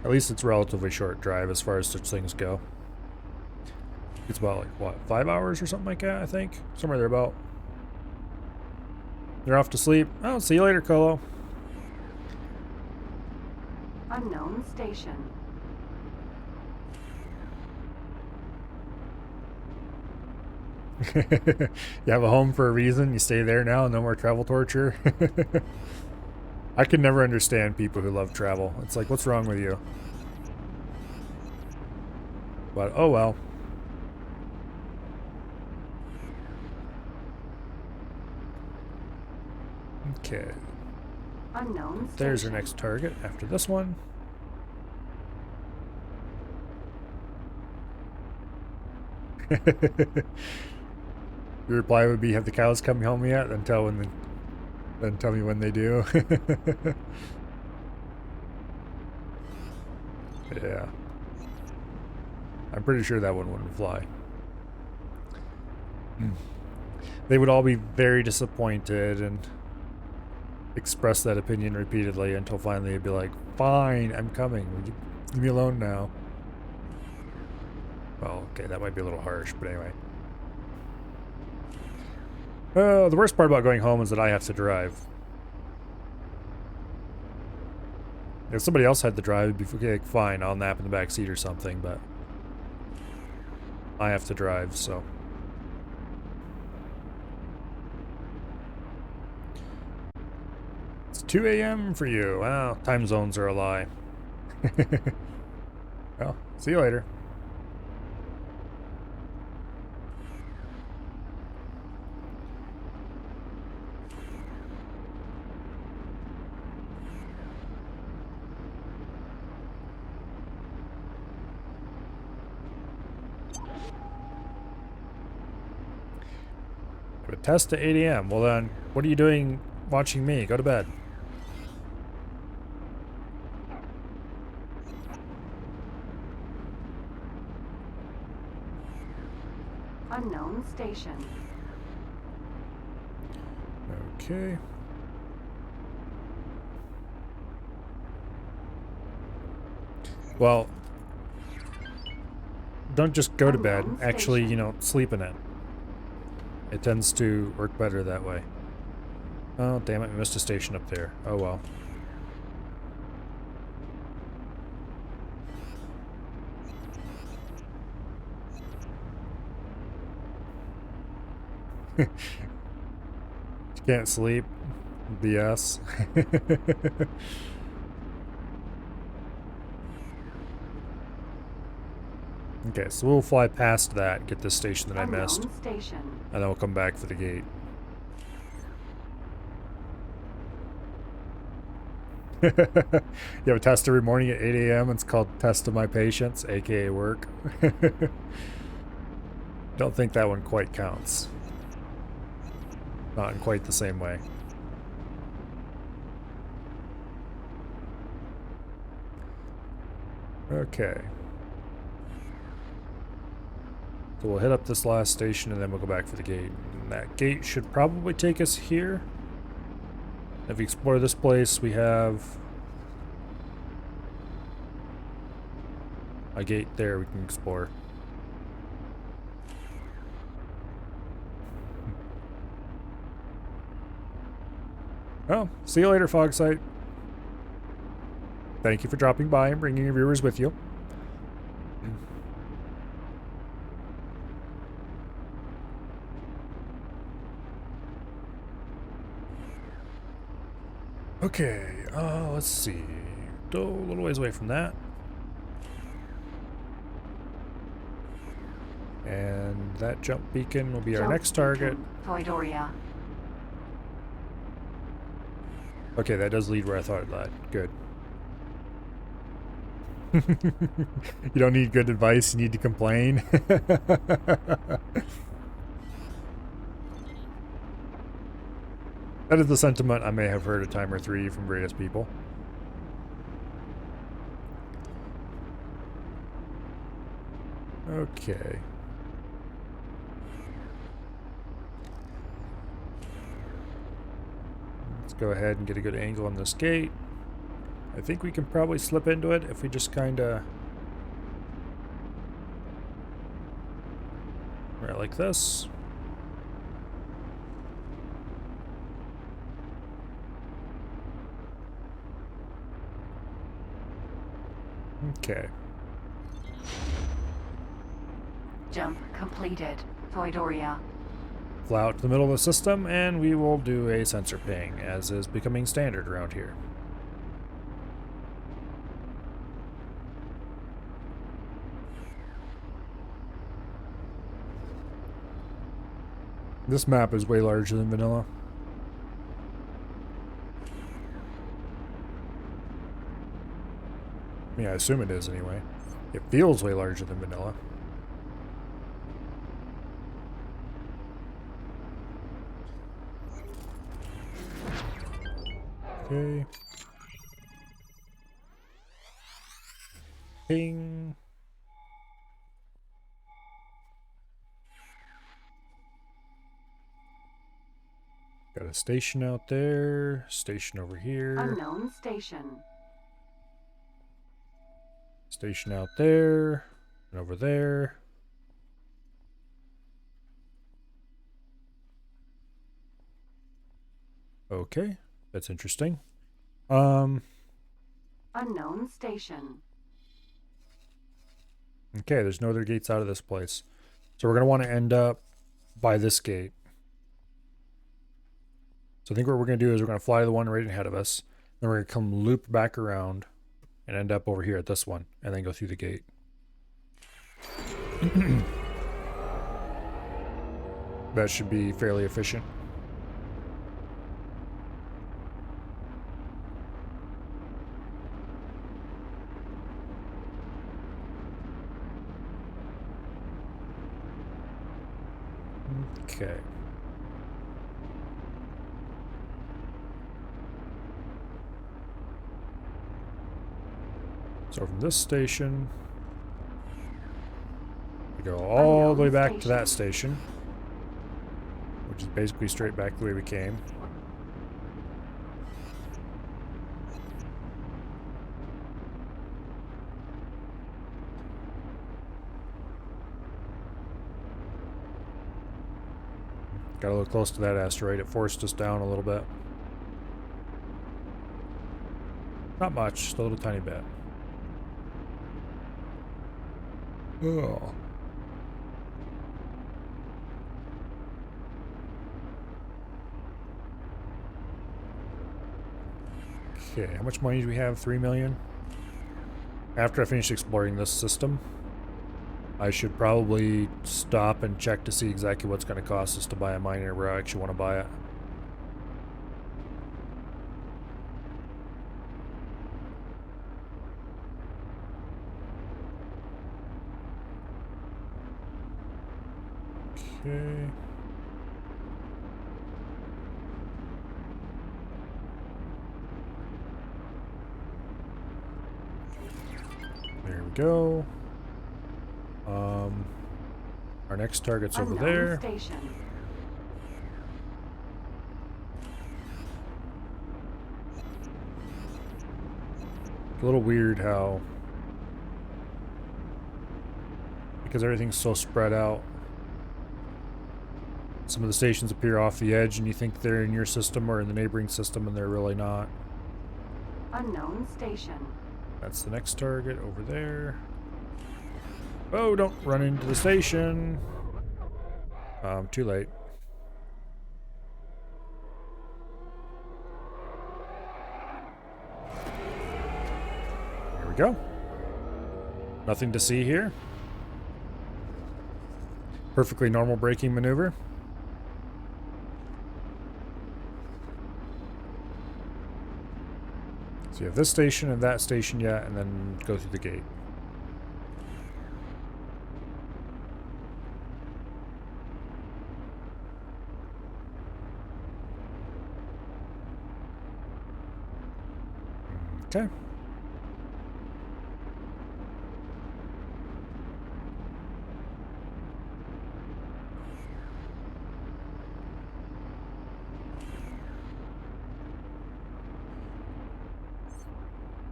At least it's a relatively short drive as far as such things go. It's about like, what, 5 hours or something like that, I think? Somewhere there about. You're off to sleep. Oh, see you later, Colo. Unknown station. You have a home for a reason. You stay there now. No more travel torture. I can never understand people who love travel. It's like, what's wrong with you? But, oh well. Okay. Unknown station. There's our next target after this one. Your reply would be, have the cows come home yet? Then tell me when they do. Yeah. I'm pretty sure that one wouldn't fly. They would all be very disappointed and express that opinion repeatedly until finally they'd be like, fine, I'm coming. Leave me alone now. Well, okay, that might be a little harsh, but anyway. The worst part about going home is that I have to drive. If somebody else had to drive, it'd be okay, fine, I'll nap in the back seat or something, but I have to drive, so. It's 2 a.m. for you. Well, time zones are a lie. Well, see you later. A test at 8 a.m. Well then, what are you doing watching me? Go to bed. Unknown station. Okay. Well, don't just go to bed. Unknown Actually, station. you know, sleep in it. It tends to work better that way. Oh, damn it, we missed a station up there. Oh well. You can't sleep. BS. Okay, so we'll fly past that, get this station that I missed, Unknown station. and then we'll come back for the gate. You have a test every morning at 8 a.m. It's called Test of My Patience, aka work. Don't think that one quite counts. Not in quite the same way. Okay. So we'll hit up this last station and then we'll go back for the gate. And that gate should probably take us here. If we explore this place, we have a gate there we can explore. Oh, see you later, Fogsight. Thank you for dropping by and bringing your viewers with you. Okay, let's see. Go a little ways away from that. And that jump beacon will be our Jump next target. beacon, Voidoria. Okay, that does lead where I thought it led. Good. You don't need good advice, you need to complain. That is the sentiment I may have heard a time or three from various people. Okay. Let's go ahead and get a good angle on this gate. I think we can probably slip into it if we just kind of... right like this. Okay. Jump completed. Voidoria. Fly out to the middle of the system, and we will do a sensor ping, as is becoming standard around here. This map is way larger than vanilla. I mean, I assume it is anyway. It feels way larger than vanilla. Okay. Ping. Got a station out there. Station over here. Unknown station. Station out there. And over there. Okay. That's interesting. Unknown station. Okay, there's no other gates out of this place. So we're going to want to end up by this gate. So I think what we're going to do is we're going to fly to the one right ahead of us. Then we're going to come loop back around and end up over here at this one. And then go through the gate. That should be fairly efficient. Okay. So from this station, we go all the way back to that station, which is basically straight back the way we came. Got a little close to that asteroid. It forced us down a little bit. Not much, just a little tiny bit. Oh. Okay, how much money do we have? 3 million? After I finish exploring this system, I should probably stop and check to see exactly what's going to cost us to buy a miner where I actually want to buy it. Okay. There we go. Our next target's over there. Station. A little weird how, because everything's so spread out, some of the stations appear off the edge and you think they're in your system or in the neighboring system, and they're really not. Unknown station. That's the next target over there. Oh, don't run into the station. Too late. Here we go. Nothing to see here. Perfectly normal braking maneuver. So you have this station and that station yet, and then go through the gate. Okay.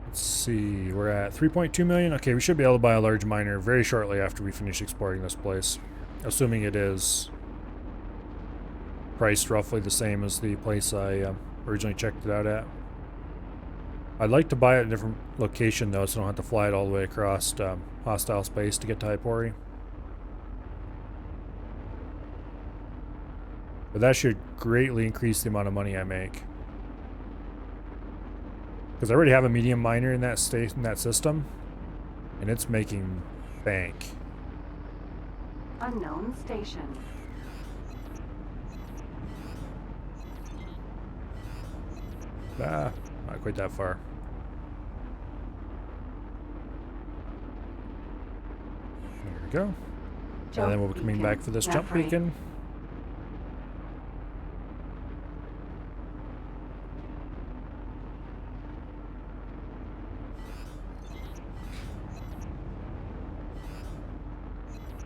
Let's see, we're at 3.2 million. Okay, we should be able to buy a large miner very shortly after we finish exploring this place. Assuming it is priced roughly the same as the place I originally checked it out at. I'd like to buy it at a different location though, so I don't have to fly it all the way across hostile space to get to Hypori. But that should greatly increase the amount of money I make. Because I already have a medium miner in that system, and it's making bank. Unknown station. Ah, not quite that far. There we go. And then we'll be coming back for this jump beacon.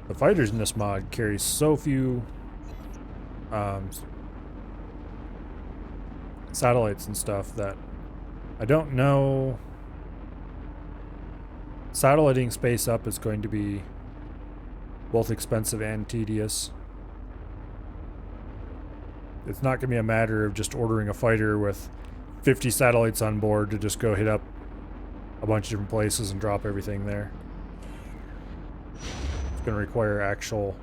The fighters in this mod carry so few satellites and stuff that I don't know. Satelliting space up is going to be both expensive and tedious. It's not going to be a matter of just ordering a fighter with 50 satellites on board to just go hit up a bunch of different places and drop everything there. It's going to require actual...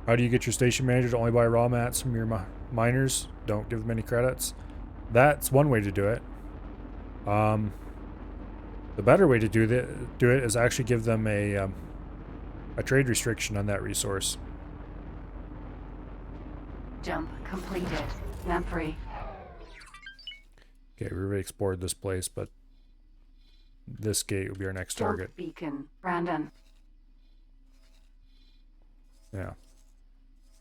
How do you get your station manager to only buy raw mats from your miners? Don't give them any credits. That's one way to do it. The better way to do it is actually give them a trade restriction on that resource. Jump completed. Lamprey. Okay, we already explored this place, but this gate will be our next target. Jump beacon. Brandon. Yeah.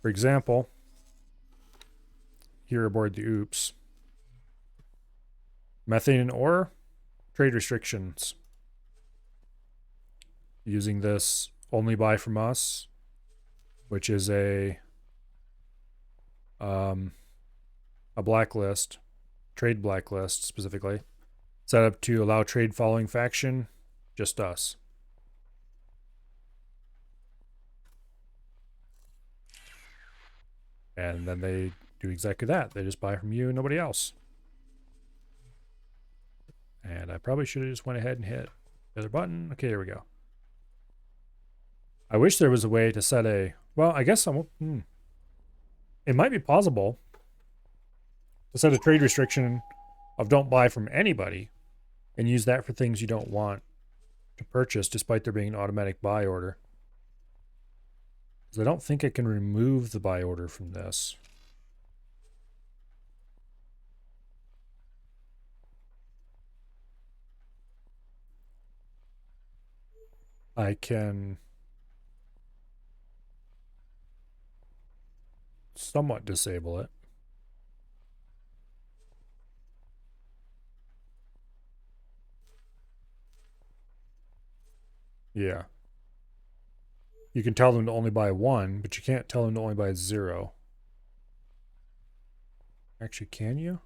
For example, here aboard the Oops, methane and ore, trade restrictions. Using this only buy from us, which is a blacklist, trade blacklist specifically, set up to allow trade following faction, just us. And then they do exactly that. They just buy from you and nobody else. And I probably should have just went ahead and hit the other button. Okay, here we go. I wish there was a way to set a... Well, I guess it might be possible to set a trade restriction of don't buy from anybody and use that for things you don't want to purchase despite there being an automatic buy order. I don't think I can remove the buy order from this. I can somewhat disable it. Yeah. You can tell them to only buy one, but you can't tell them to only buy 0. Actually, can you?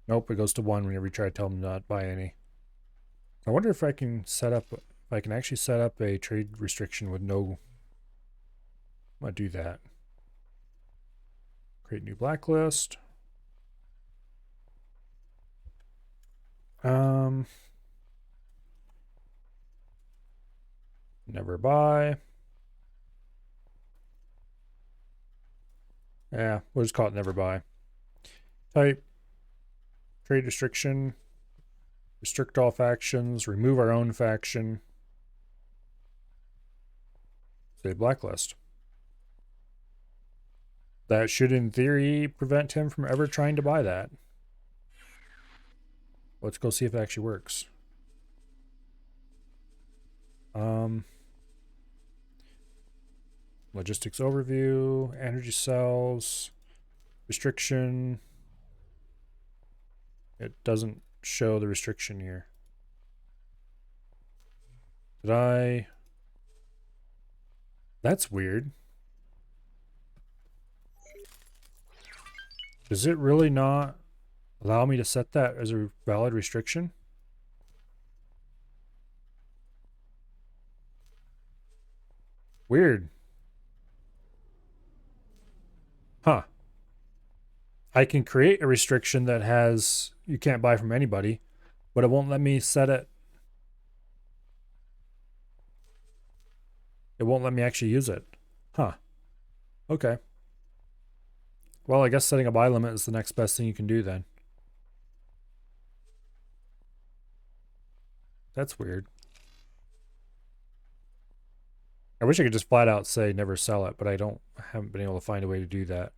Nope, it goes to 1 whenever you try to tell them not to buy any. I wonder if I can set up, if I can actually set up a trade restriction with no... I'm going to do that. Create new blacklist. Never buy. Yeah, we'll just call it never buy. Type trade restriction. Restrict all factions. Remove our own faction. Say blacklist. That should, in theory, prevent him from ever trying to buy that. Let's go see if it actually works. Logistics overview, energy cells, restriction. It doesn't show the restriction here. Did I? That's weird. Does it really not allow me to set that as a valid restriction? Weird. Huh. I can create a restriction that has you can't buy from anybody, but it won't let me set it. It won't let me actually use it. Huh. Okay. Well, I guess setting a buy limit is the next best thing you can do then. That's weird. I wish I could just flat out say never sell it, but I haven't been able to find a way to do that.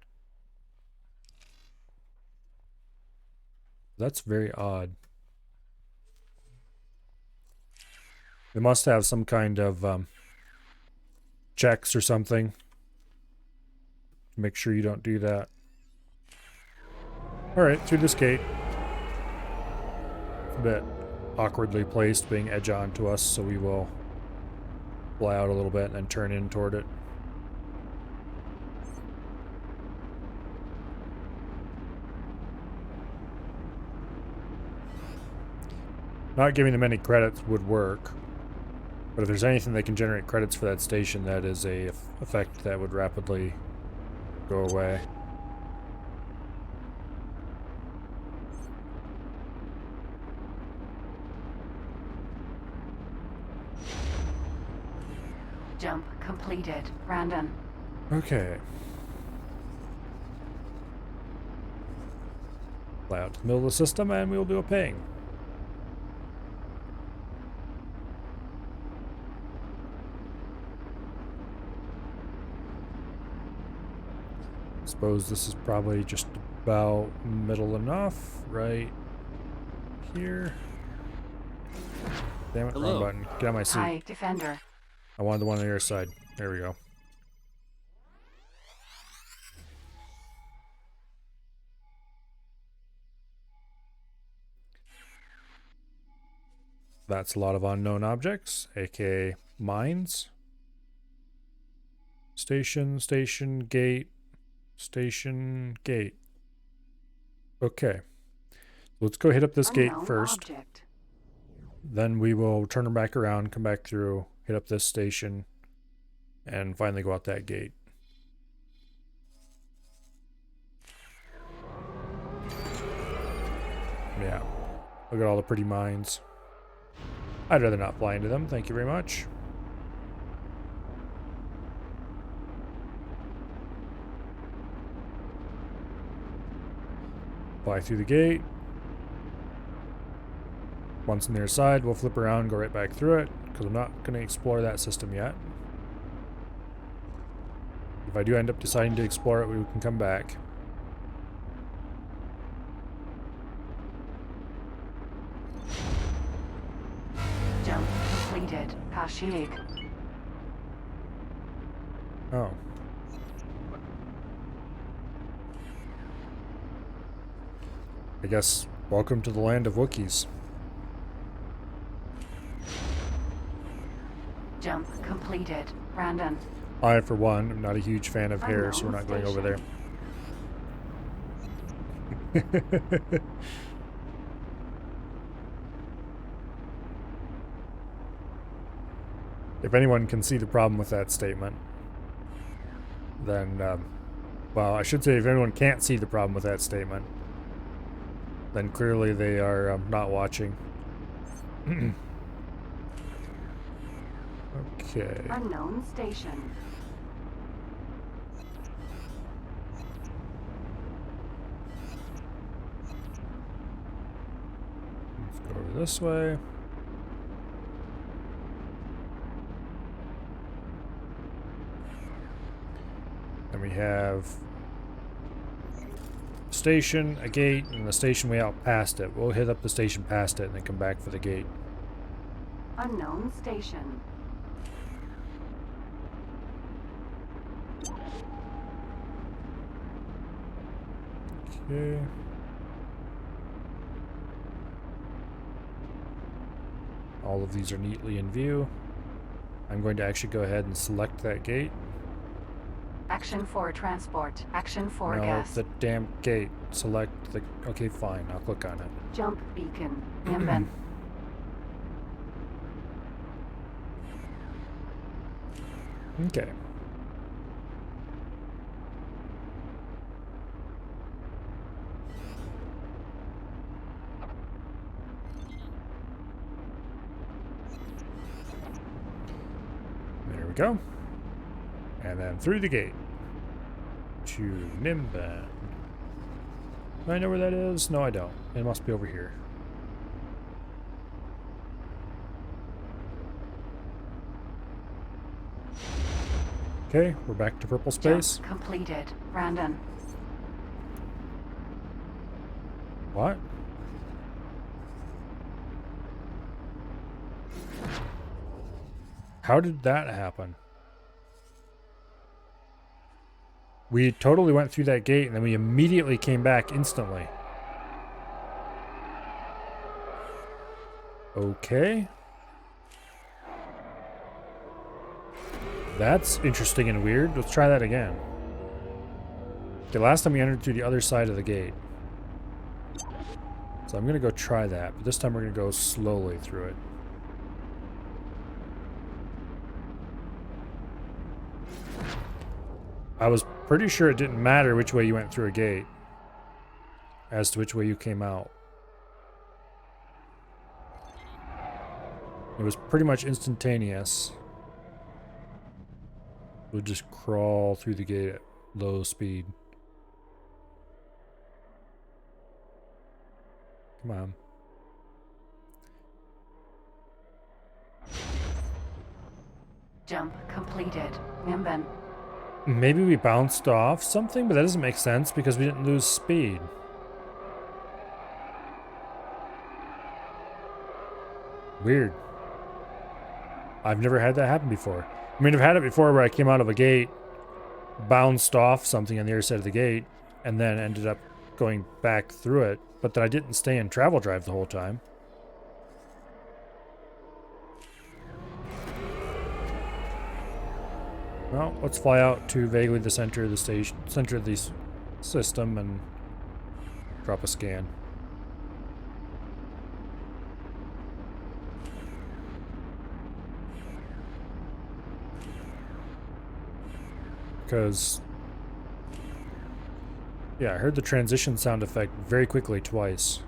That's very odd. They must have some kind of checks or something to make sure you don't do that. Alright, through this gate. It's a bit awkwardly placed, being edge on to us, so we will fly out a little bit and then turn in toward it. Not giving them any credits would work, but if there's anything that can generate credits for that station, that is a effect that would rapidly go away. Jump completed. Brandon. Okay. Fly out to the middle of the system and we'll do a ping. Suppose this is probably just about middle enough, right here. Damn it, wrong button. Get out of my seat. Hi, Defender. I wanted the one on your side. There we go. That's a lot of unknown objects, aka mines. Station, station, gate, station, gate. Okay. Let's go hit up this gate first. Object. Then we will turn back around, come back through, hit up this station, and finally go out that gate. Yeah. Look at all the pretty mines. I'd rather not fly into them, thank you very much. Fly through the gate. Once on the other side, we'll flip around, go right back through it, because I'm not going to explore that system yet. If I do end up deciding to explore it, we can come back. Jump completed. Kashyyyk. Oh. I guess, welcome to the land of Wookiees. Jump completed. Brandon. I, for one, am not a huge fan of hair, so we're not going over there. If anyone can see the problem with that statement, then, well, I should say if anyone can't see the problem with that statement, then clearly they are not watching. Okay. Unknown station. Let's go over this way. And we have a station, a gate, and the station way out past it. We'll hit up the station past it and then come back for the gate. Unknown station. Okay. All of these are neatly in view. I'm going to actually go ahead and select that gate. Action 4 transport. Action 4 No, gas. the damn gate. Select the... Okay, fine. I'll click on it. Jump beacon. Nimbin. Okay. There we go. And then through the gate. To Nimbin. Do I know where that is? No, I don't. It must be over here. Okay, we're back to purple space. Jump completed. Brandon. What? How did that happen? We totally went through that gate and then we immediately came back instantly. Okay. That's interesting and weird. Let's try that again. Okay, last time we entered through the other side of the gate. So I'm going to go try that, but this time we're going to go slowly through it. I was pretty sure it didn't matter which way you went through a gate as to which way you came out. It was pretty much instantaneous. We'll just crawl through the gate at low speed. Come on. Jump completed. Nimbin. Maybe we bounced off something, but that doesn't make sense because we didn't lose speed. Weird. I've never had that happen before. I mean, I've had it before where I came out of a gate, bounced off something on the other side of the gate, and then ended up going back through it, but then I didn't stay in travel drive the whole time. Well, let's fly out to vaguely the center of the station, center of the system, and drop a scan. Because, yeah, I heard the transition sound effect very quickly twice.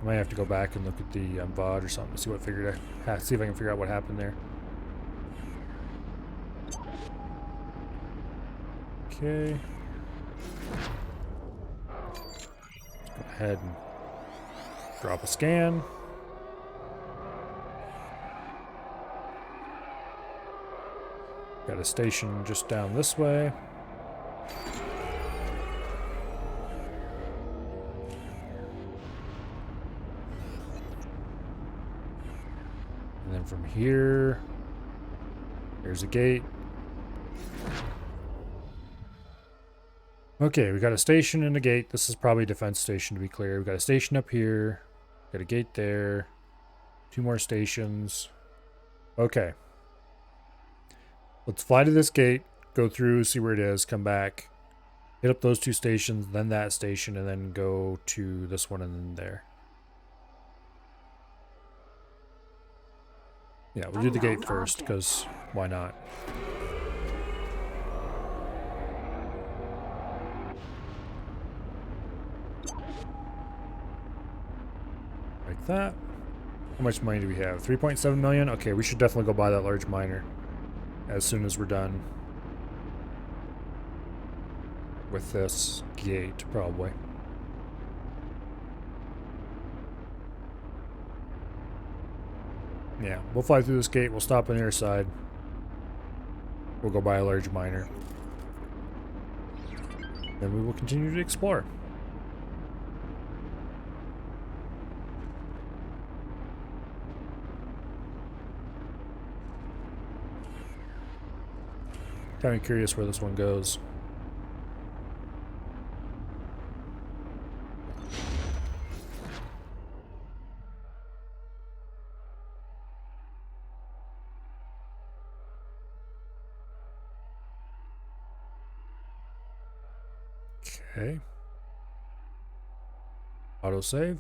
I might have to go back and look at the VOD or something to see what see if I can figure out what happened there. Okay. Go ahead and drop a scan. Got a station just down this way. And then from here, there's a gate. Okay, we got a station and a gate. This is probably a defense station to be clear. We got a station up here. Got a gate there. 2 more stations. Okay. Let's fly to this gate, go through, see where it is, come back, hit up those 2 stations, then that station, and then go to this one and then there. Yeah, we'll do the gate first, because why not? Like that. How much money do we have? 3.7 million? Okay, we should definitely go buy that large miner as soon as we're done with this gate, probably. Yeah, we'll fly through this gate, we'll stop on the other side. We'll go buy a large miner. Then we will continue to explore. Kind of curious where this one goes. Okay. Autosave.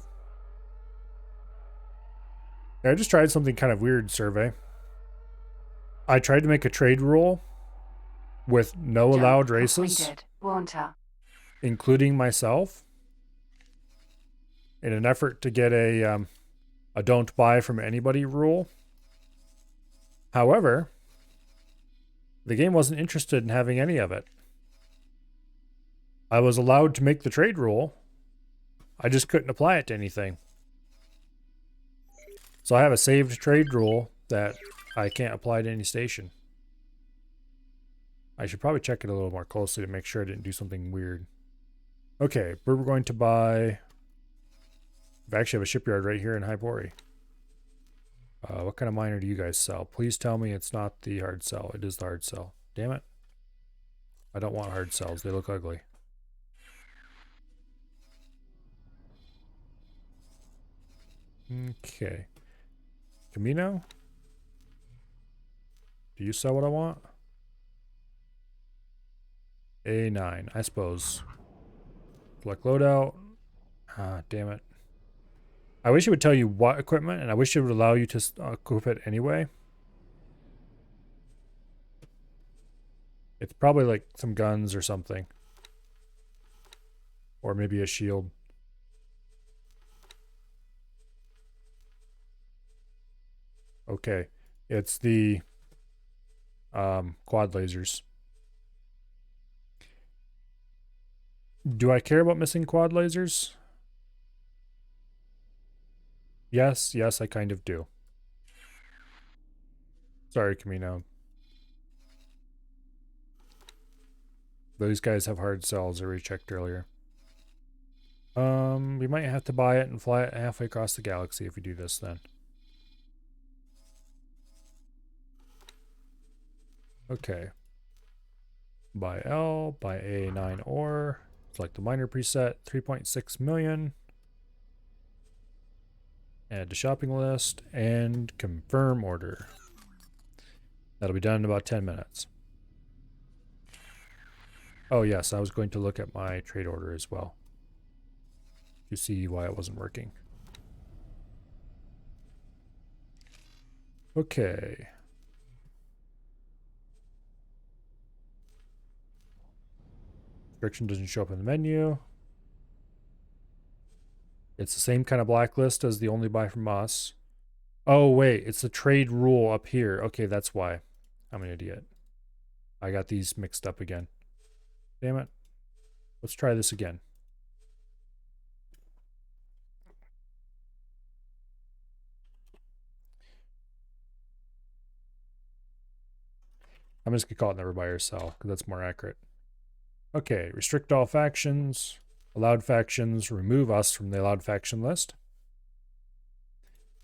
I just tried something kind of weird, survey. I tried to make a trade rule with no Jump allowed races, completed. Water. including myself, in an effort to get a don't buy from anybody rule. However, the game wasn't interested in having any of it. I was allowed to make the trade rule. I just couldn't apply it to anything. So I have a saved trade rule that I can't apply to any station. I should probably check it a little more closely to make sure I didn't do something weird. Okay, we're going to buy... I actually have a shipyard right here in Hybori. What kind of miner do you guys sell? Please tell me it's not the hard sell. It is the hard sell. Damn it. I don't want hard sells. They look ugly. Okay. Camino? Do you sell what I want? A9, I suppose. Select loadout. Ah, damn it. I wish it would tell you what equipment, and I wish it would allow you to equip it anyway. It's probably like some guns or something. Or maybe a shield. Okay. It's the quad lasers. Do I care about missing quad lasers? Yes, yes, I kind of do. Sorry, Camino. Those guys have hard cells, I rechecked earlier. We might have to buy it and fly it halfway across the galaxy if we do this then. Okay. Buy L, buy A9 ore. Select the miner preset, 3.6 million. Add to shopping list and confirm order. That'll be done in about 10 minutes. Oh yes, I was going to look at my trade order as well to see why it wasn't working. Okay. Restriction doesn't show up in the menu. It's the same kind of blacklist as the only buy from us. Oh wait, it's the trade rule up here. Okay, that's why. I'm an idiot. I got these mixed up again. Damn it. Let's try this again. I'm just gonna call it never buy or sell because that's more accurate. Okay, restrict all factions, allowed factions, remove us from the allowed faction list,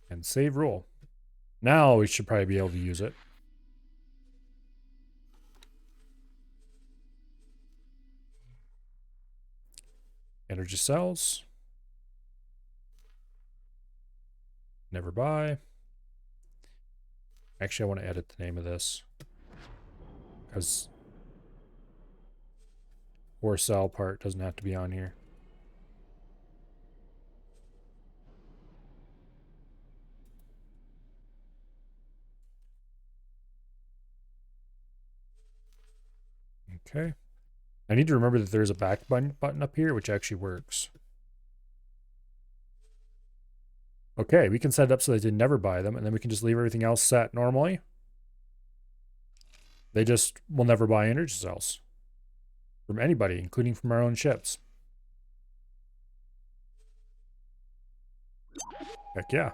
and save rule. Now we should probably be able to use it. Energy cells. Never buy. Actually, I want to edit the name of this because or sell part doesn't have to be on here. Okay. I need to remember that there's a back button up here, which actually works. Okay, we can set it up so they did never buy them, and then we can just leave everything else set normally. They just will never buy energy cells from anybody, including from our own ships. Heck yeah.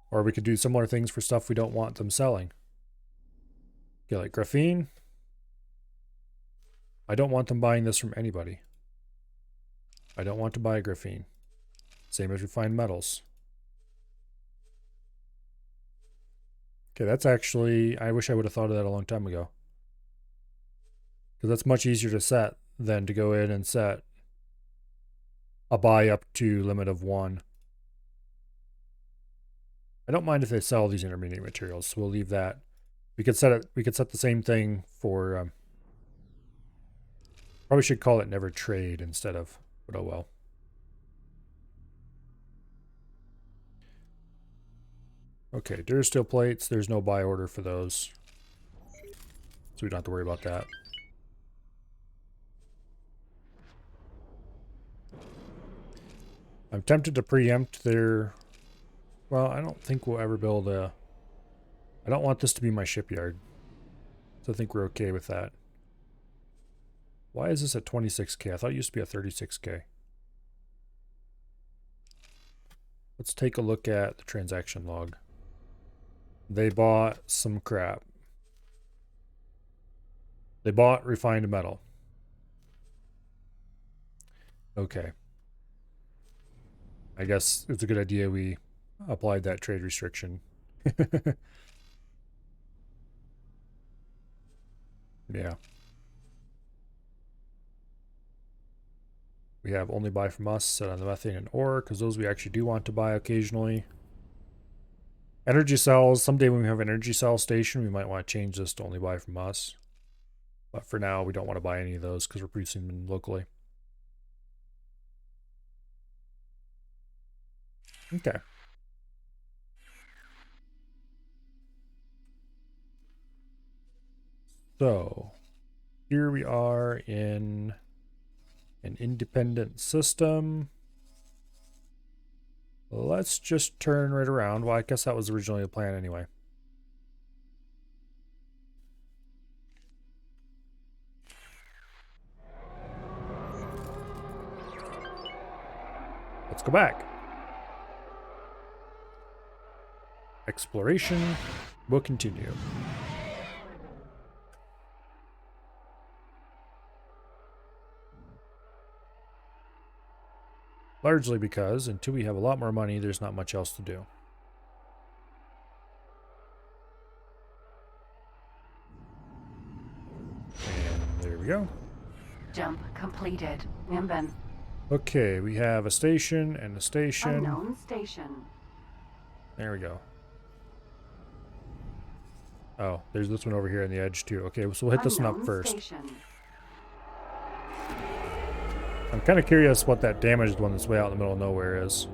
Or we could do similar things for stuff we don't want them selling. Okay, like graphene. I don't want them buying this from anybody. I don't want to buy graphene. Same as refined metals. Okay, that's actually... I wish I would have thought of that a long time ago. Because that's much easier to set than to go in and set a buy up to limit of 1. I don't mind if they sell these intermediate materials, so we'll leave that. We could set it. We could set the same thing for. Probably should call it never trade instead of. But oh well. Okay, durasteel plates. There's no buy order for those, so we don't have to worry about that. I'm tempted to preempt their. Well, I don't think we'll ever build a. I don't want this to be my shipyard, so I think we're okay with that. Why is this at 26k? I thought it used to be at 36k. Let's take a look at the transaction log. They bought some crap. They bought refined metal. Okay. I guess it's a good idea we applied that trade restriction. Yeah. We have only buy from us set on the methane and ore, because those we actually do want to buy occasionally. Energy cells, someday when we have an energy cell station, we might want to change this to only buy from us. But for now, we don't want to buy any of those because we're producing them locally. Okay. So, here we are in an independent system. Let's just turn right around. Well, I guess that was originally the plan anyway. Let's go back. Exploration will continue. Largely because until we have a lot more money, there's not much else to do. And there we go. Jump completed. Nimbin. Okay, we have a station and a station. Unknown station. There we go. Oh, there's this one over here on the edge too. Okay, so we'll hit this one up first. Station. I'm kind of curious what that damaged one that's way out in the middle of nowhere is.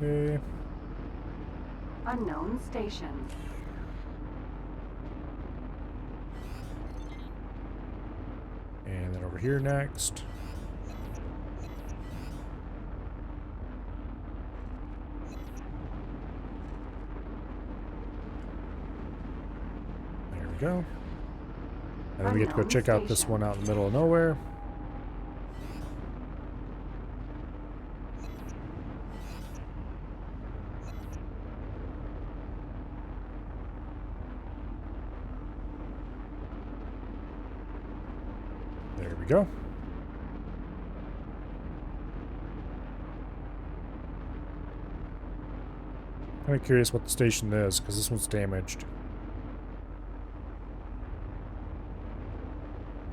Okay. Unknown station. And then over here next. There we go. And then we get to go check out this one out in the middle of nowhere. There we go. I'm curious what the station is, because this one's damaged.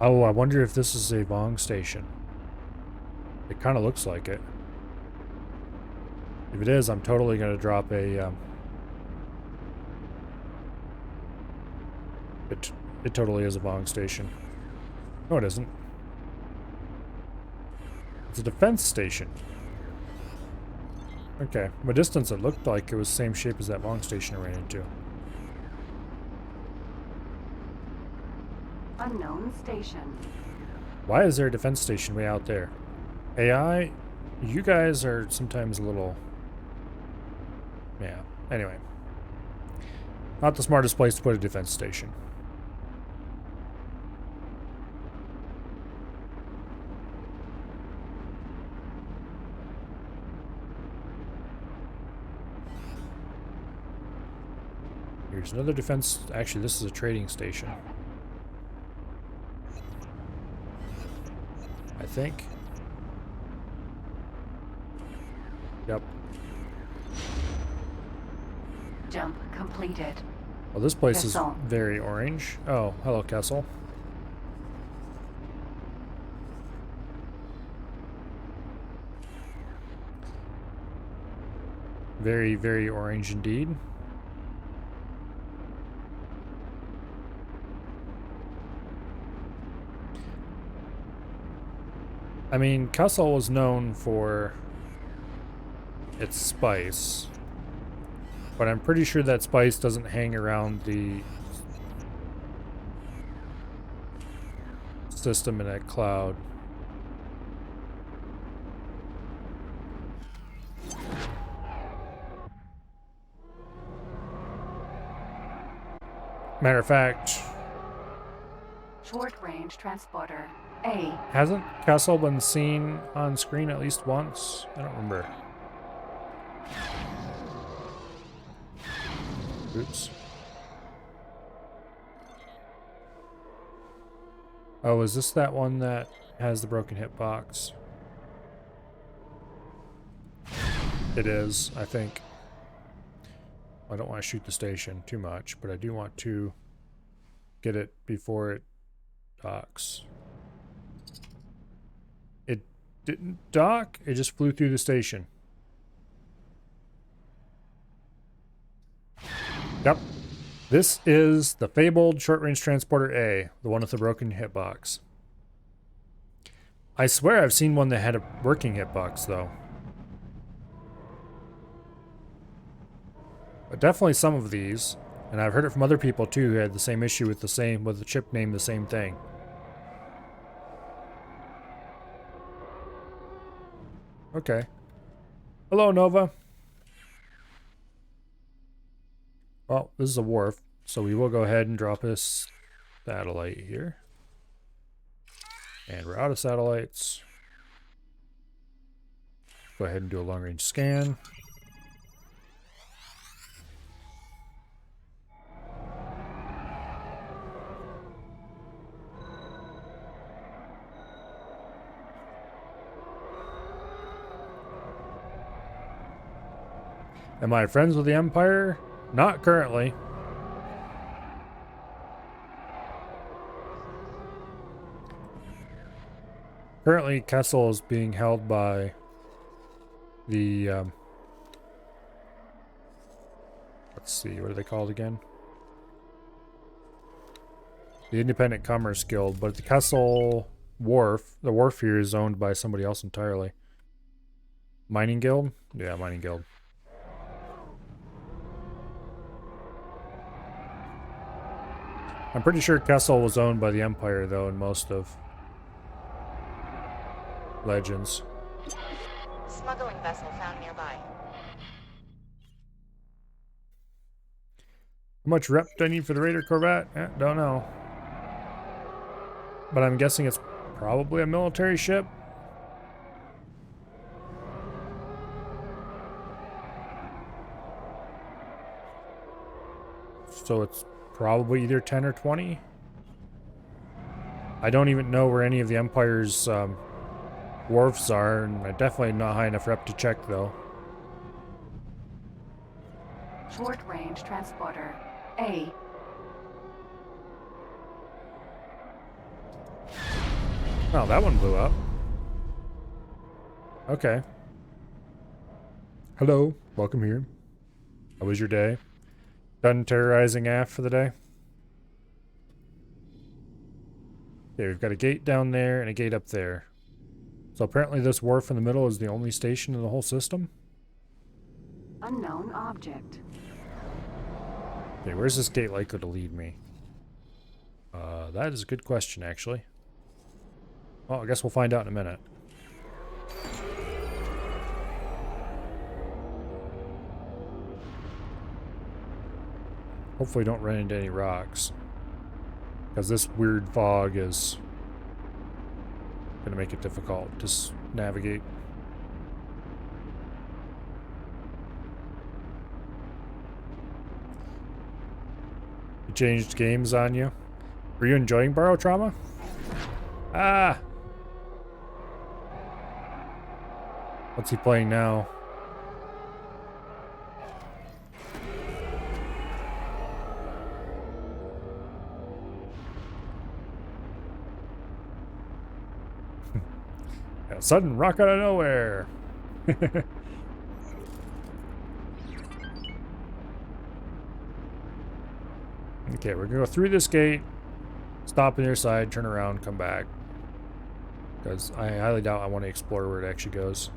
Oh, I wonder if this is a Vong station. It kind of looks like it. If it is, I'm totally going to drop a... It totally is a Vong station. No, it isn't. It's a defense station. Okay. From a distance, it looked like it was the same shape as that Vong station I ran into. Unknown station. Why is there a defense station way out there? AI, you guys are sometimes a little... Yeah. Anyway. Not the smartest place to put a defense station. Here's another defense... Actually, this is a trading station. I think. Yep. Jump completed. Well, this place is Kessel. very orange. Oh, hello, Kessel. Very, very orange indeed. I mean, Kessel was known for its spice, but I'm pretty sure that spice doesn't hang around the system in that cloud. Matter of fact, Short range transporter. A. hasn't Kessel been seen on screen at least once? I don't remember. Oops. Oh, is this that one that has the broken hitbox? It is, I think. I don't want to shoot the station too much, but I do want to get it before it docks. It didn't dock, it just flew through the station. Yep. This is the fabled short-range transporter A, the one with the broken hitbox. I swear I've seen one that had a working hitbox, though. But definitely some of these, and I've heard it from other people too who had the same issue with the chip named the same thing. Okay. Hello, Nova. Well, this is a wharf, so we will go ahead and drop this satellite here. And we're out of satellites. Go ahead and do a long-range scan. Am I friends with the Empire? Not currently. Currently, Kessel is being held by the, let's see, what are they called again? The Independent Commerce Guild, but the Kessel Wharf, the wharf here is owned by somebody else entirely. Mining Guild? Yeah, Mining Guild. I'm pretty sure Kessel was owned by the Empire, though, in most of Legends. Smuggling vessel found nearby. How much rep do I need for the Raider Corvette? Don't know. But I'm guessing it's probably a military ship. So it's probably either 10 or 20. I don't even know where any of the Empire's wharfs are, and I'm definitely not high enough rep to check, though. Short range transporter. A. Oh, that one blew up. Okay. Hello, welcome here. How was your day? Done terrorizing AF for the day? Okay, we've got a gate down there and a gate up there. So apparently this wharf in the middle is the only station in the whole system? Unknown object. Okay, where's this gate likely to lead me? That is a good question, actually. Well, I guess we'll find out in a minute. Hopefully don't run into any rocks. Because this weird fog is going to make it difficult to navigate. You changed games on you? Were you enjoying Borrow Trauma? Ah! What's he playing now? A sudden rock out of nowhere. Okay, we're gonna go through this gate, stop on your side, turn around, come back. Because I highly doubt I want to explore where it actually goes.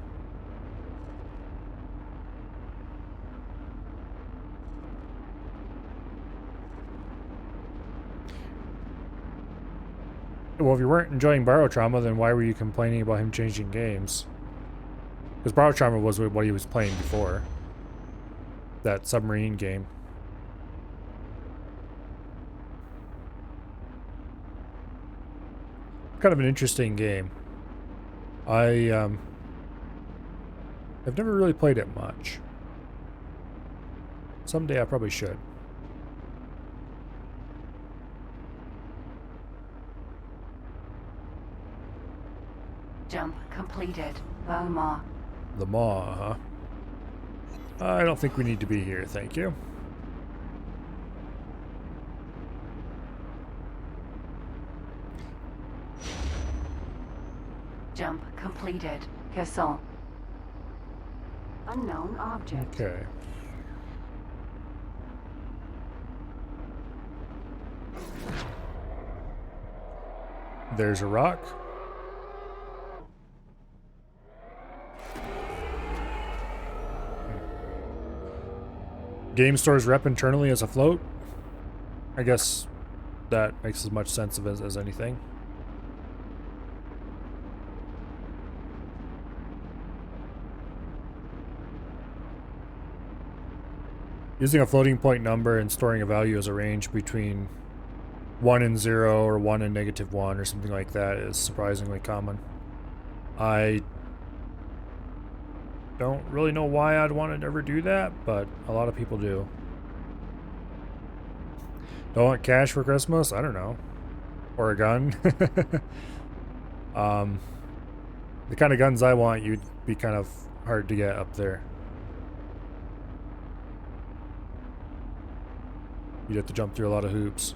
Well, if you weren't enjoying Borrow Trauma, then why were you complaining about him changing games? Because Borrow Trauma was what he was playing before. That submarine game. Kind of an interesting game. I've never really played it much. Someday I probably should. Jump completed. Loma. The Maw, huh? I don't think we need to be here, thank you. Jump completed. Kessel. Unknown object. Okay. There's a rock. Game store's rep internally as a float. I guess that makes as much sense of it as anything. Using a floating point number and storing a value as a range between 1 and 0 or 1 and -1 or something like that is surprisingly common. I don't really know why I'd want to ever do that, but a lot of people do. Don't want cash for Christmas? I don't know. Or a gun. The kind of guns I want, you'd be kind of hard to get up there. You'd have to jump through a lot of hoops.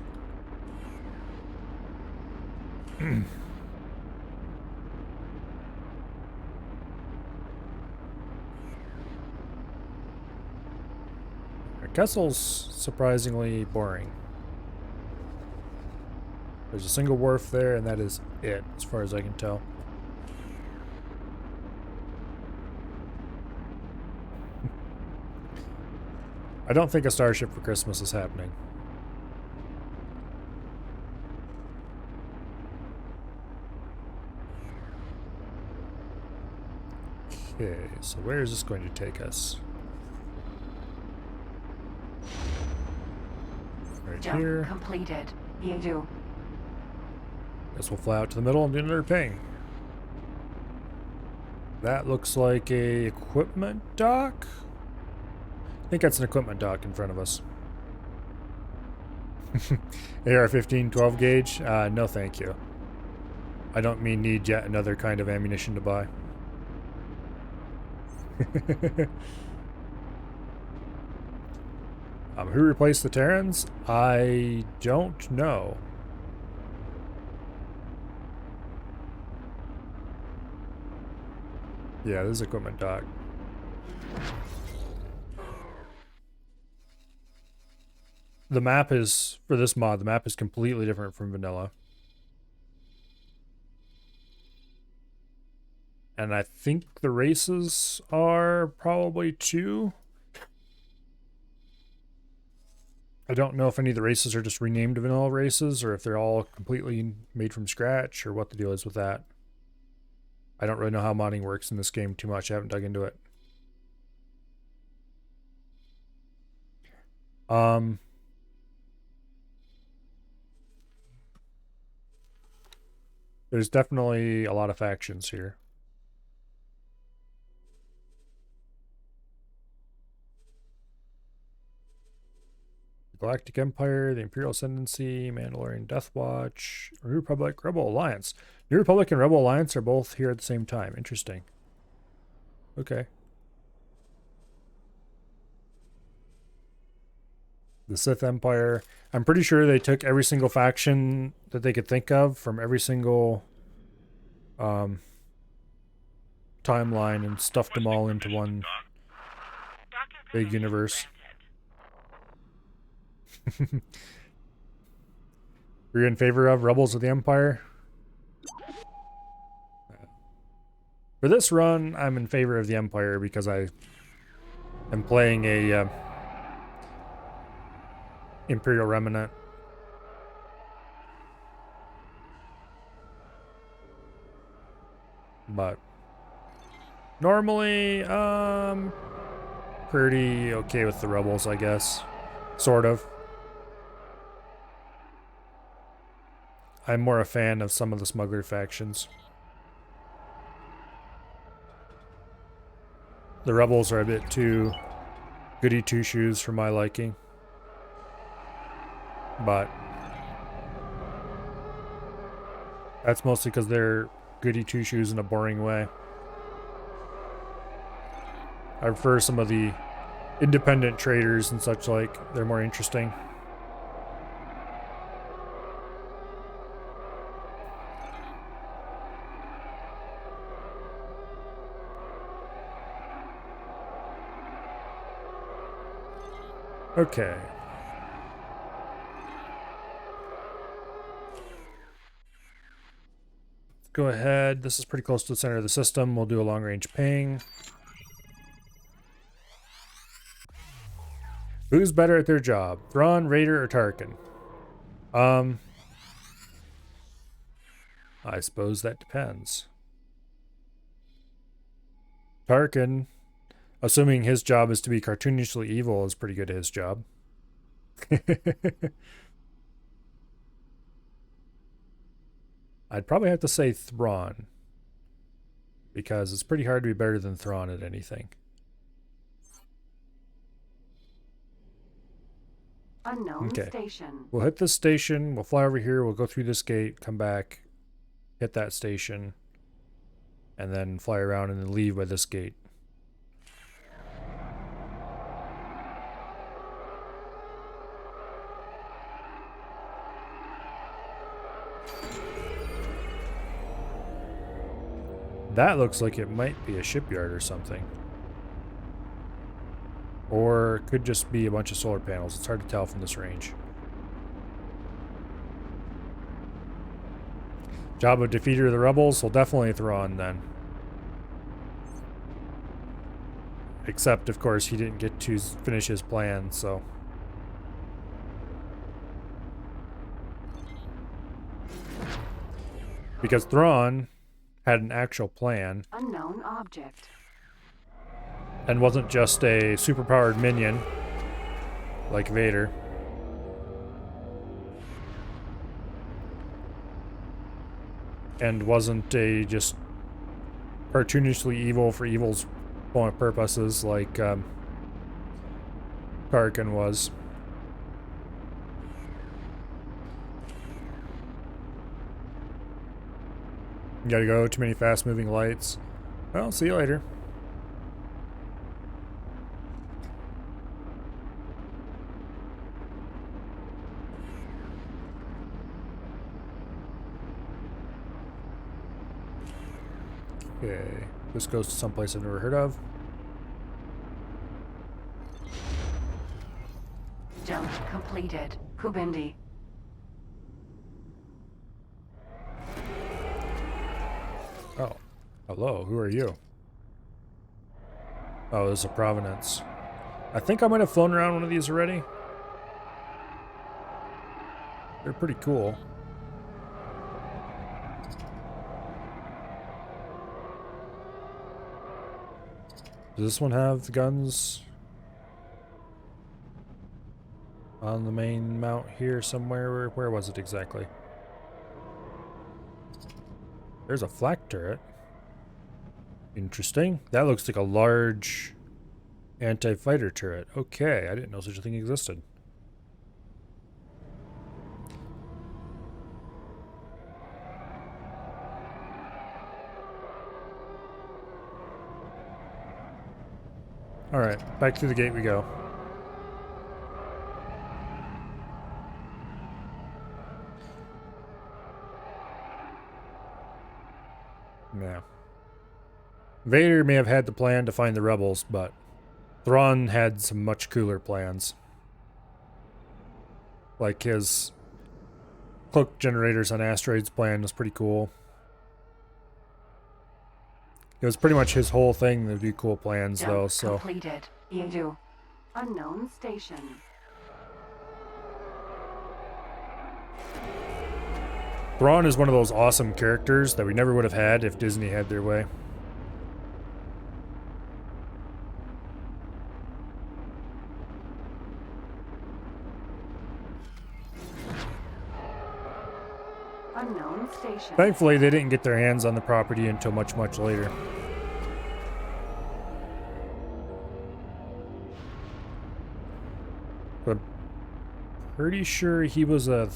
Kessel's surprisingly boring. There's a single wharf there, and that is it, as far as I can tell. I don't think a starship for Christmas is happening. Okay, so where is this going to take us? Right Jump here. completed. You do. Guess we'll fly out to the middle and do another ping. That looks like a equipment dock. I think that's an equipment dock in front of us. AR-15 12 gauge? No thank you. I don't need yet another kind of ammunition to buy. Who replaced the Terrans? I don't know. Yeah, this is equipment dock. The map is, for this mod, the map is completely different from vanilla. And I think the races are probably 2. I don't know if any of the races are just renamed vanilla races or if they're all completely made from scratch or what the deal is with that. I don't really know how modding works in this game too much. I haven't dug into it. There's definitely a lot of factions here. Galactic Empire, the Imperial Ascendancy, Mandalorian Death Watch, New Republic, Rebel Alliance. New Republic and Rebel Alliance are both here at the same time. Interesting. Okay. The Sith Empire. I'm pretty sure they took every single faction that they could think of from every single timeline and stuffed them all into one big universe. Are you in favor of Rebels of the Empire? For this run, I'm in favor of the Empire because I am playing a Imperial Remnant. But normally, pretty okay with the Rebels, I guess. Sort of. I'm more a fan of some of the smuggler factions. The Rebels are a bit too goody two-shoes for my liking. But that's mostly because they're goody two-shoes in a boring way. I prefer some of the independent traders and such like. They're more interesting. Okay. Let's go ahead. This is pretty close to the center of the system. We'll do a long-range ping. Who's better at their job? Thrawn, Raider, or Tarkin? I suppose that depends. Tarkin, assuming his job is to be cartoonishly evil, is pretty good at his job. I'd probably have to say Thrawn, because it's pretty hard to be better than Thrawn at anything. Unknown Okay. station. We'll hit this station, we'll fly over here, we'll go through this gate, come back, hit that station, and then fly around and then leave by this gate. That looks like it might be a shipyard or something. Or it could just be a bunch of solar panels. It's hard to tell from this range. Job of defeater of the rebels? Well, definitely Thrawn then. Except, of course, he didn't get to finish his plan, so... Because Thrawn had an actual plan. Unknown object. And wasn't just a superpowered minion like Vader. And wasn't a just cartoonishly evil for evil's purposes like Tarkin was. You gotta go, too many fast moving lights. Well, see you later. Okay, this goes to someplace I've never heard of. Jump completed. Kubindi. Oh, hello, who are you? Oh, this is a Provenance. I think I might have flown around one of these already. They're pretty cool. Does this one have the guns on the main mount here somewhere? Where was it exactly? There's a flak turret. Interesting. That looks like a large anti-fighter turret. Okay, I didn't know such a thing existed. Alright, back through the gate we go. Yeah. Vader may have had the plan to find the rebels, but Thrawn had some much cooler plans. Like his cloak generators on asteroids plan was pretty cool. It was pretty much his whole thing to do cool plans, Jump though, so... completed. Edu. Unknown station. Thrawn is one of those awesome characters that we never would have had if Disney had their way. Unknown station. Thankfully, they didn't get their hands on the property until much, much later. But I'm pretty sure he was a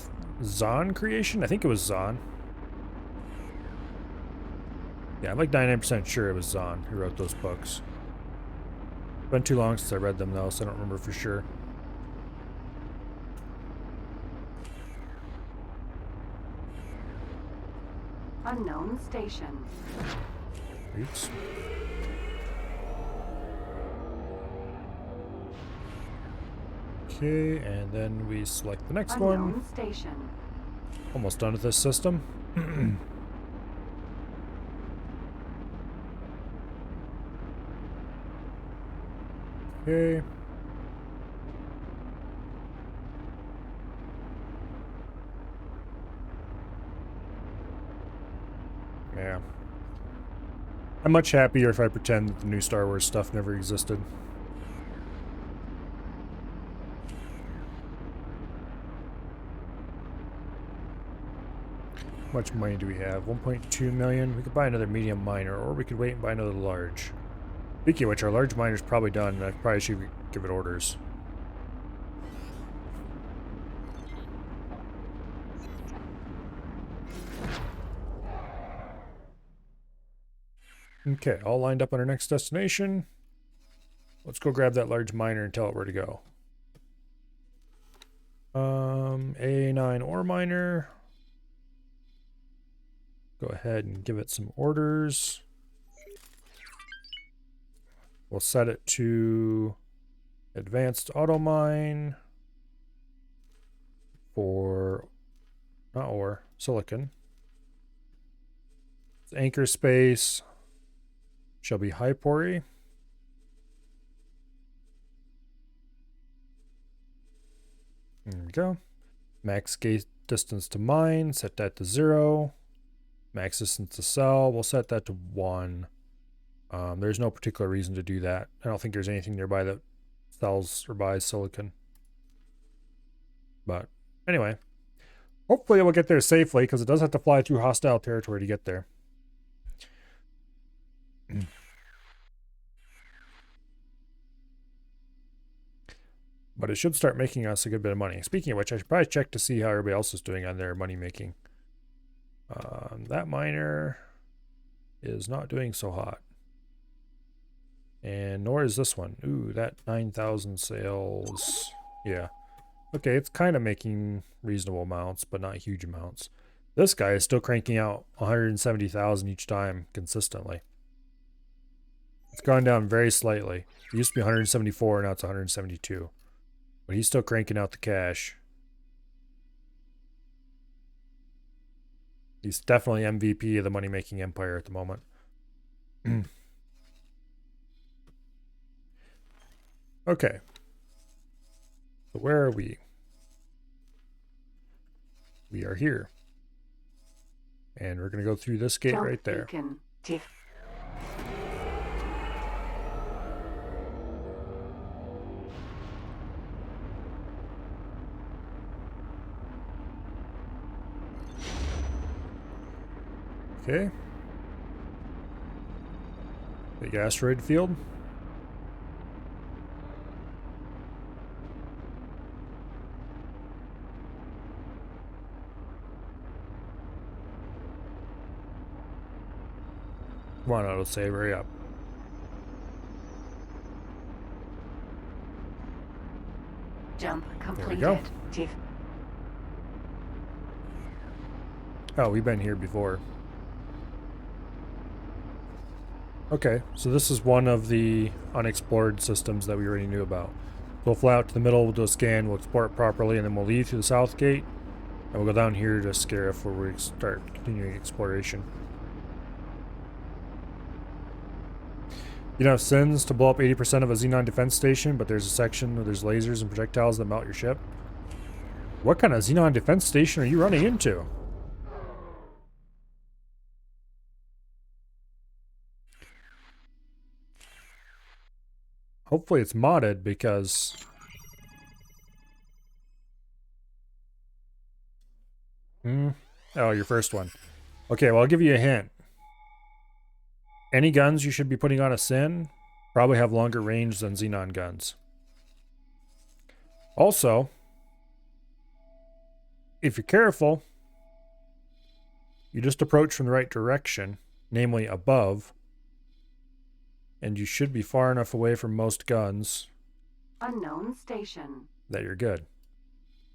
Zahn creation? I think it was Zahn. Yeah, I'm like 99% sure it was Zahn who wrote those books. It's been too long since I read them, though, so I don't remember for sure. Unknown station. Oops. Okay, and then we select the next one. Unknown station. Almost done with this system. Okay. Yeah. I'm much happier if I pretend that the new Star Wars stuff never existed. How much money do we have? 1.2 million. We could buy another medium miner, or we could wait and buy another large. Speaking of which, our large miner's probably done, and I probably should give it orders. Okay, all lined up on our next destination. Let's go grab that large miner and tell it where to go. A9 ore miner. Go ahead and give it some orders. We'll set it to advanced auto mine for, not ore, silicon. Its anchor space shall be high pori. There we go. Max gate distance to mine, set that to 0. Max distance to sell, we'll set that to 1. There's no particular reason to do that. I don't think there's anything nearby that sells or buys silicon. But anyway, hopefully it will get there safely because it does have to fly through hostile territory to get there. But it should start making us a good bit of money. Speaking of which, I should probably check to see how everybody else is doing on their money making. That miner is not doing so hot. And nor is this one. Ooh, that 9,000 sales. Yeah. Okay, it's kind of making reasonable amounts, but not huge amounts. This guy is still cranking out 170,000 each time consistently. It's gone down very slightly. It used to be 174, now it's 172. But he's still cranking out the cash. He's definitely MVP of the money-making empire at the moment. Okay. So where are we? We are here. And we're going to go through this gate Jump right there. beacon. Tiff. Okay. Big asteroid field. Come on, autosave, hurry up. Jump completed. go. Tiff. Oh, we've been here before. Okay, so this is one of the unexplored systems that we already knew about. We'll fly out to the middle, we'll do a scan, we'll explore it properly, and then we'll leave through the south gate. And we'll go down here to Scarif where we start continuing exploration. You don't have sins to blow up 80% of a Xenon defense station, but there's a section where there's lasers and projectiles that melt your ship. What kind of Xenon defense station are you running into? Hopefully it's modded because... Oh, your first one. Okay, well, I'll give you a hint. Any guns you should be putting on a Sin probably have longer range than Xenon guns. Also, if you're careful, you just approach from the right direction, namely above, and you should be far enough away from most guns Unknown station. that you're good.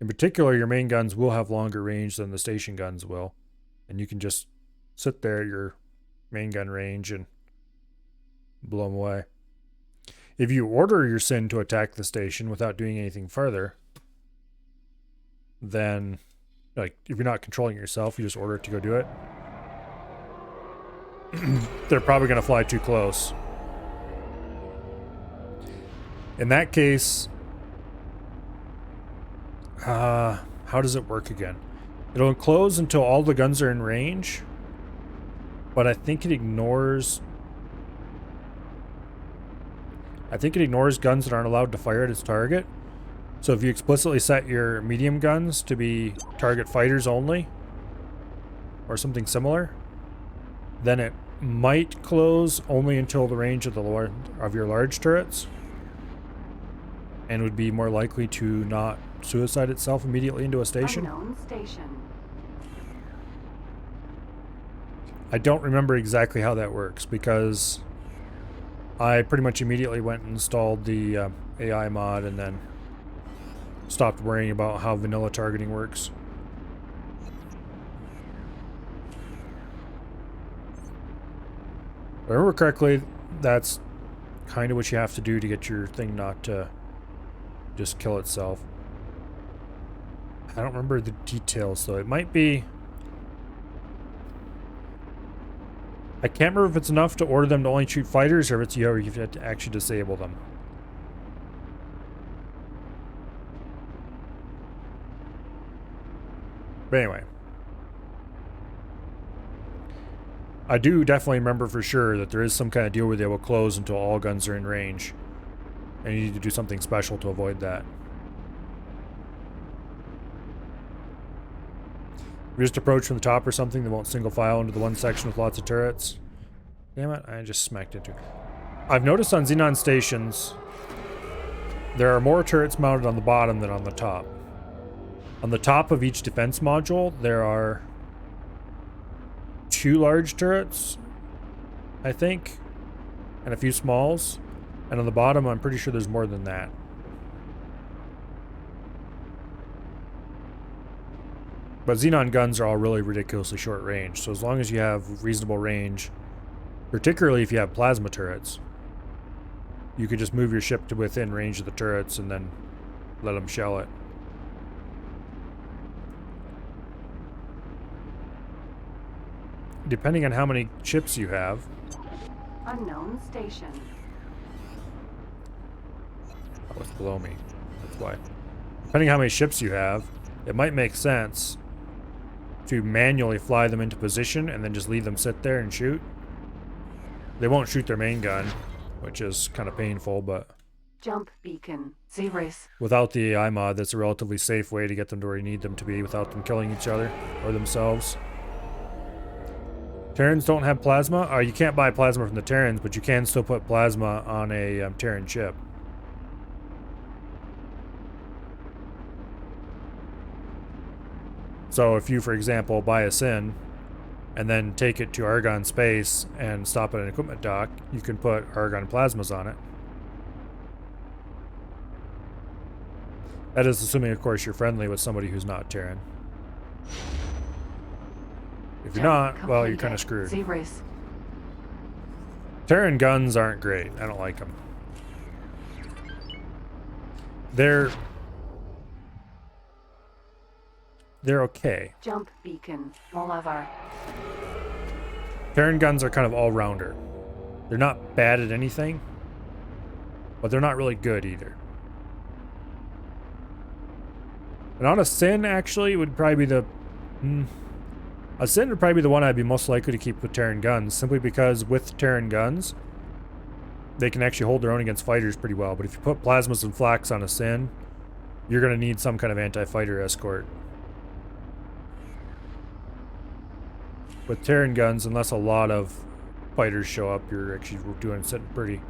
In particular, your main guns will have longer range than the station guns will, and you can just sit there at your main gun range and blow them away. If you order your Sin to attack the station without doing anything further, then, like, if you're not controlling it yourself, you just order it to go do it, they're probably going to fly too close. In that case, how does it work again? It'll enclose until all the guns are in range, but I think it ignores guns that aren't allowed to fire at its target. So if you explicitly set your medium guns to be target fighters only, or something similar, then it might close only until the range of your large turrets, and would be more likely to not suicide itself immediately into a station. Unknown station. I don't remember exactly how that works because I pretty much immediately went and installed the AI mod and then stopped worrying about how vanilla targeting works. If I remember correctly, that's kind of what you have to do to get your thing not to just kill itself. I don't remember the details though. It might be... I can't remember if it's enough to order them to only shoot fighters or if it's you have to actually disable them. But anyway. I do definitely remember for sure that there is some kind of deal where they will close until all guns are in range. And you need to do something special to avoid that. If you just approach from the top or something, they won't single file into the one section with lots of turrets. Damn it, I just smacked into it. I've noticed on Xenon stations, there are more turrets mounted on the bottom than on the top. On the top of each defense module, there are 2 large turrets, I think, and a few smalls. And on the bottom, I'm pretty sure there's more than that. But Xenon guns are all really ridiculously short range, so as long as you have reasonable range, particularly if you have plasma turrets, you could just move your ship to within range of the turrets and then let them shell it. Depending on how many ships you have. Unknown station. Oh, it's below me. That's why. Depending on how many ships you have, it might make sense to manually fly them into position and then just leave them sit there and shoot. They won't shoot their main gun, which is kind of painful, but Jump beacon. Zeros. without the AI mod, that's a relatively safe way to get them to where you need them to be without them killing each other or themselves. Terrans don't have plasma. You can't buy plasma from the Terrans, but you can still put plasma on a Terran ship. So if you, for example, buy a Sin and then take it to Argon Space and stop at an equipment dock, you can put Argon plasmas on it. That is assuming, of course, you're friendly with somebody who's not Terran. If you're not, well, you're kind of screwed. Zeros. Terran guns aren't great. I don't like them. They're okay. Jump beacon. Oliver. Terran guns are kind of all-rounder. They're not bad at anything, but they're not really good either. And on a Sin, actually, would probably be the... a Sin would probably be the one I'd be most likely to keep with Terran guns, simply because with Terran guns, they can actually hold their own against fighters pretty well. But if you put plasmas and flaks on a Sin, you're going to need some kind of anti-fighter escort. With Terran guns, unless a lot of fighters show up, you're actually doing sitting pretty.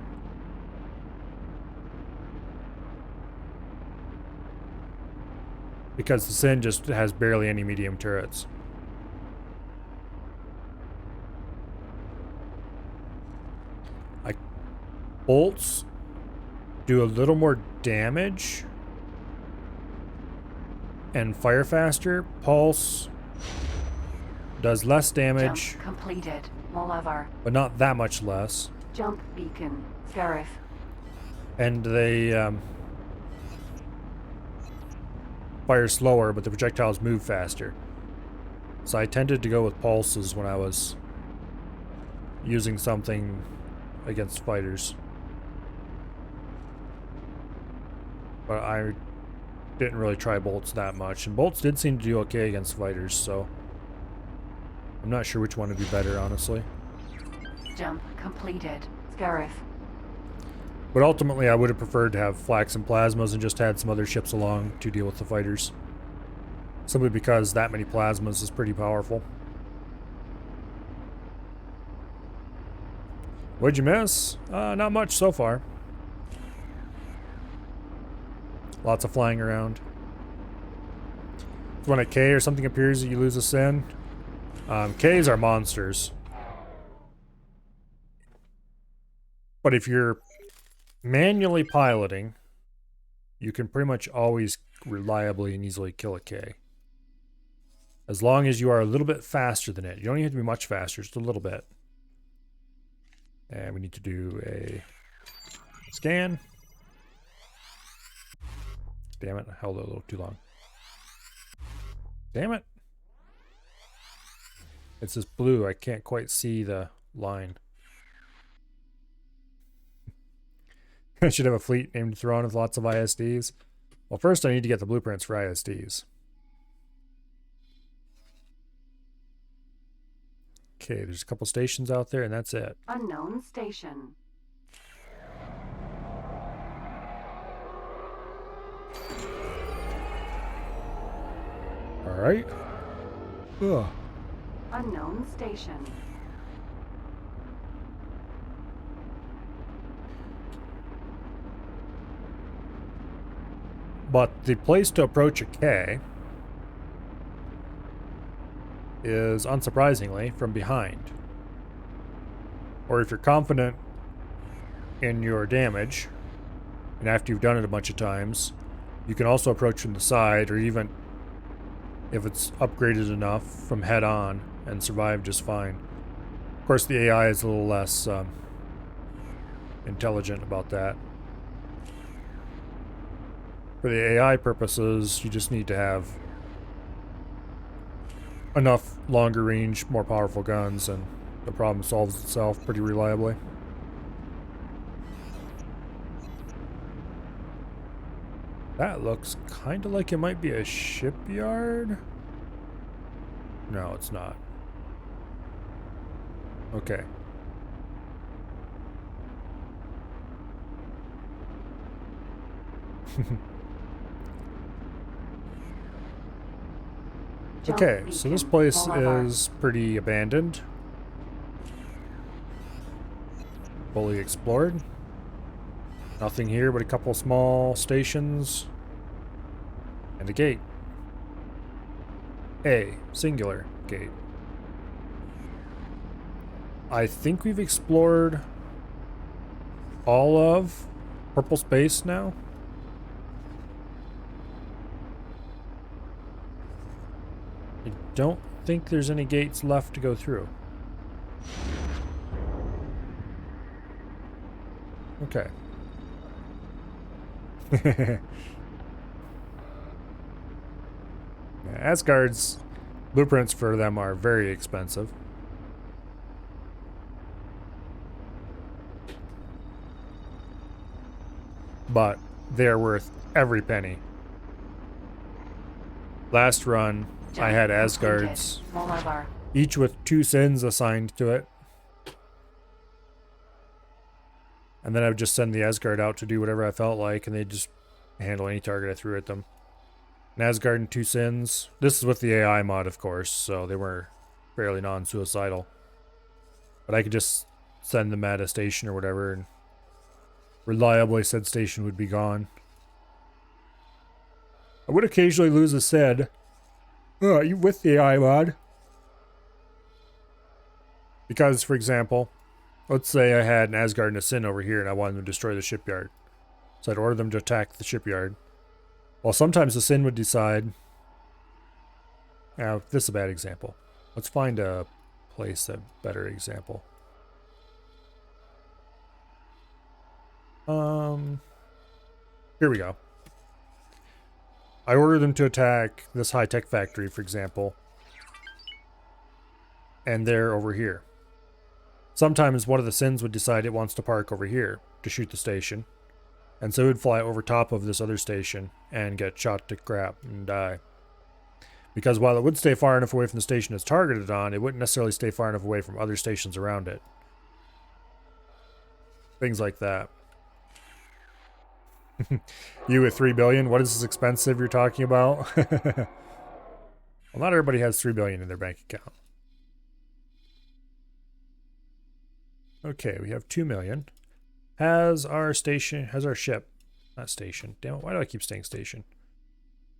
Because the Sin just has barely any medium turrets. Like, bolts do a little more damage and fire faster. Pulse does less damage. Jump completed. Oliver. But not that much less. Jump beacon. Scarif. And they fire slower, but the projectiles move faster. So I tended to go with pulses when I was using something against fighters. But I didn't really try bolts that much. And bolts did seem to do okay against fighters, so I'm not sure which one would be better, honestly. Jump completed. Scarif. But ultimately, I would have preferred to have flaks and plasmas and just had some other ships along to deal with the fighters. Simply because that many plasmas is pretty powerful. What'd you miss? Not much so far. Lots of flying around. When a K or something appears, you lose a Sin. Ks are monsters. But if you're manually piloting, you can pretty much always reliably and easily kill a K. As long as you are a little bit faster than it. You don't even have to be much faster, just a little bit. And we need to do a scan. Damn it, I held it a little too long. Damn it. It's this blue, I can't quite see the line. I should have a fleet named Thrawn with lots of ISDs. Well, first I need to get the blueprints for ISDs. Okay, there's a couple stations out there, and that's it. Unknown station. Alright. Ugh. Unknown station. But the place to approach a K is, unsurprisingly, from behind. Or if you're confident in your damage, and after you've done it a bunch of times, you can also approach from the side, or even, if it's upgraded enough, from head on, and survive just fine. Of course, the AI is a little less intelligent about that. For the AI purposes, you just need to have enough longer range, more powerful guns, and the problem solves itself pretty reliably. That looks kind of like it might be a shipyard. No, it's not. Okay. Okay, so this place is pretty abandoned. Fully explored. Nothing here but a couple small stations and a gate. A singular gate. I think we've explored all of purple space now. I don't think there's any gates left to go through. Okay. Asgard's blueprints for them are very expensive. But they are worth every penny. Last run, I had Asgard's, each with 2 sins assigned to it. And then I would just send the Asgard out to do whatever I felt like, and they'd just handle any target I threw at them. An Asgard and 2 sins. This is with the AI mod, of course, so they were fairly non-suicidal. But I could just send them at a station or whatever, and reliably said station would be gone. I would occasionally lose a Sed. Oh, you with the AI mod? Because, for example, let's say I had an Asgard and a Sin over here and I wanted them to destroy the shipyard. So I'd order them to attack the shipyard. Well, sometimes the Sin would decide... Now, this is a bad example. Let's find a place, a better example. Here we go. I ordered them to attack this high-tech factory, for example. And they're over here. Sometimes one of the Sins would decide it wants to park over here to shoot the station. And so it would fly over top of this other station and get shot to crap and die. Because while it would stay far enough away from the station it's targeted on, it wouldn't necessarily stay far enough away from other stations around it. Things like that. You with 3 billion? What is this expensive you're talking about? Well, not everybody has 3 billion in their bank account. Okay, we have 2 million. Has our ship, not station. Damn it, why do I keep saying station?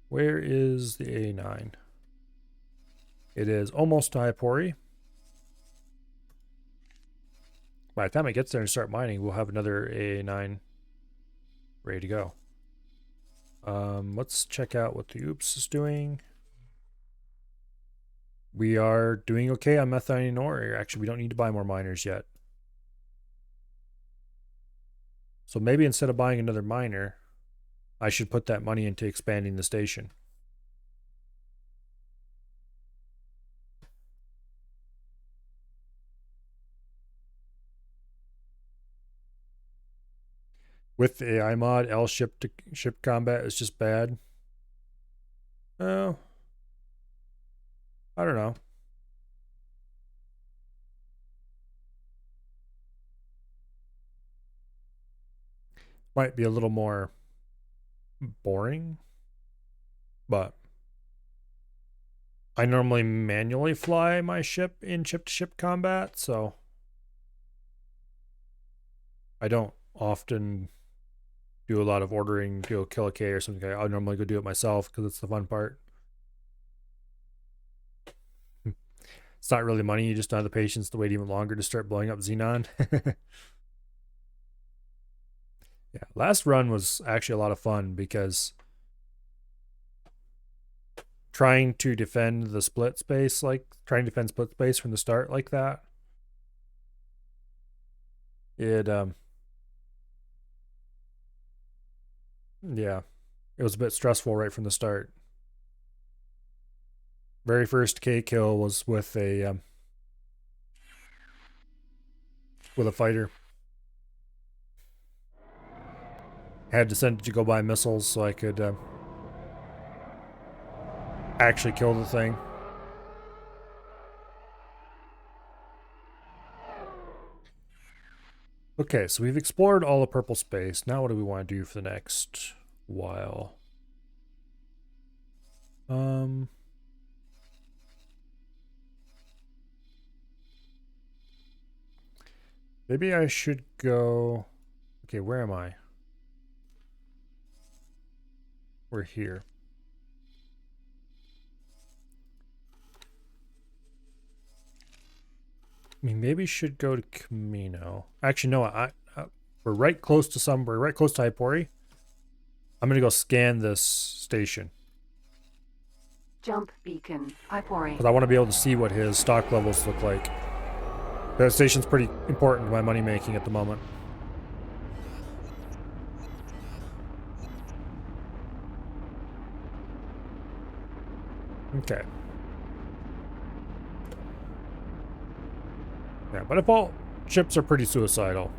Where is the A9? It is almost to Hypori. By the time it gets there and start mining, we'll have another A9 ready to go. Let's check out what the Oops is doing. We are doing okay on methionine ore. Actually, we don't need to buy more miners yet. So maybe instead of buying another miner, I should put that money into expanding the station. With the AI mod, L ship to ship combat is just bad. Oh, I don't know. Might be a little more boring, but I normally manually fly my ship in ship-to-ship combat, so I don't often do a lot of ordering to go kill a K or something. I normally go do it myself because it's the fun part. It's not really money, you just don't have the patience to wait even longer to start blowing up Xenon. Yeah, last run was actually a lot of fun because trying to defend the split space, trying to defend split space from the start like that, yeah, it was a bit stressful right from the start. Very first K kill was with a fighter. Had to send it to go buy missiles so I could actually kill the thing. Okay, so we've explored all the purple space. Now what do we want to do for the next while? Maybe I should go... Okay, where am I? We're here. I mean, maybe should go to Camino. Actually, no, we're right close to Hypori. I'm gonna go scan this station. Jump beacon, Hypori. Because I want to be able to see what his stock levels look like. That station's pretty important to my money making at the moment. Okay. Yeah, by default, ships are pretty suicidal.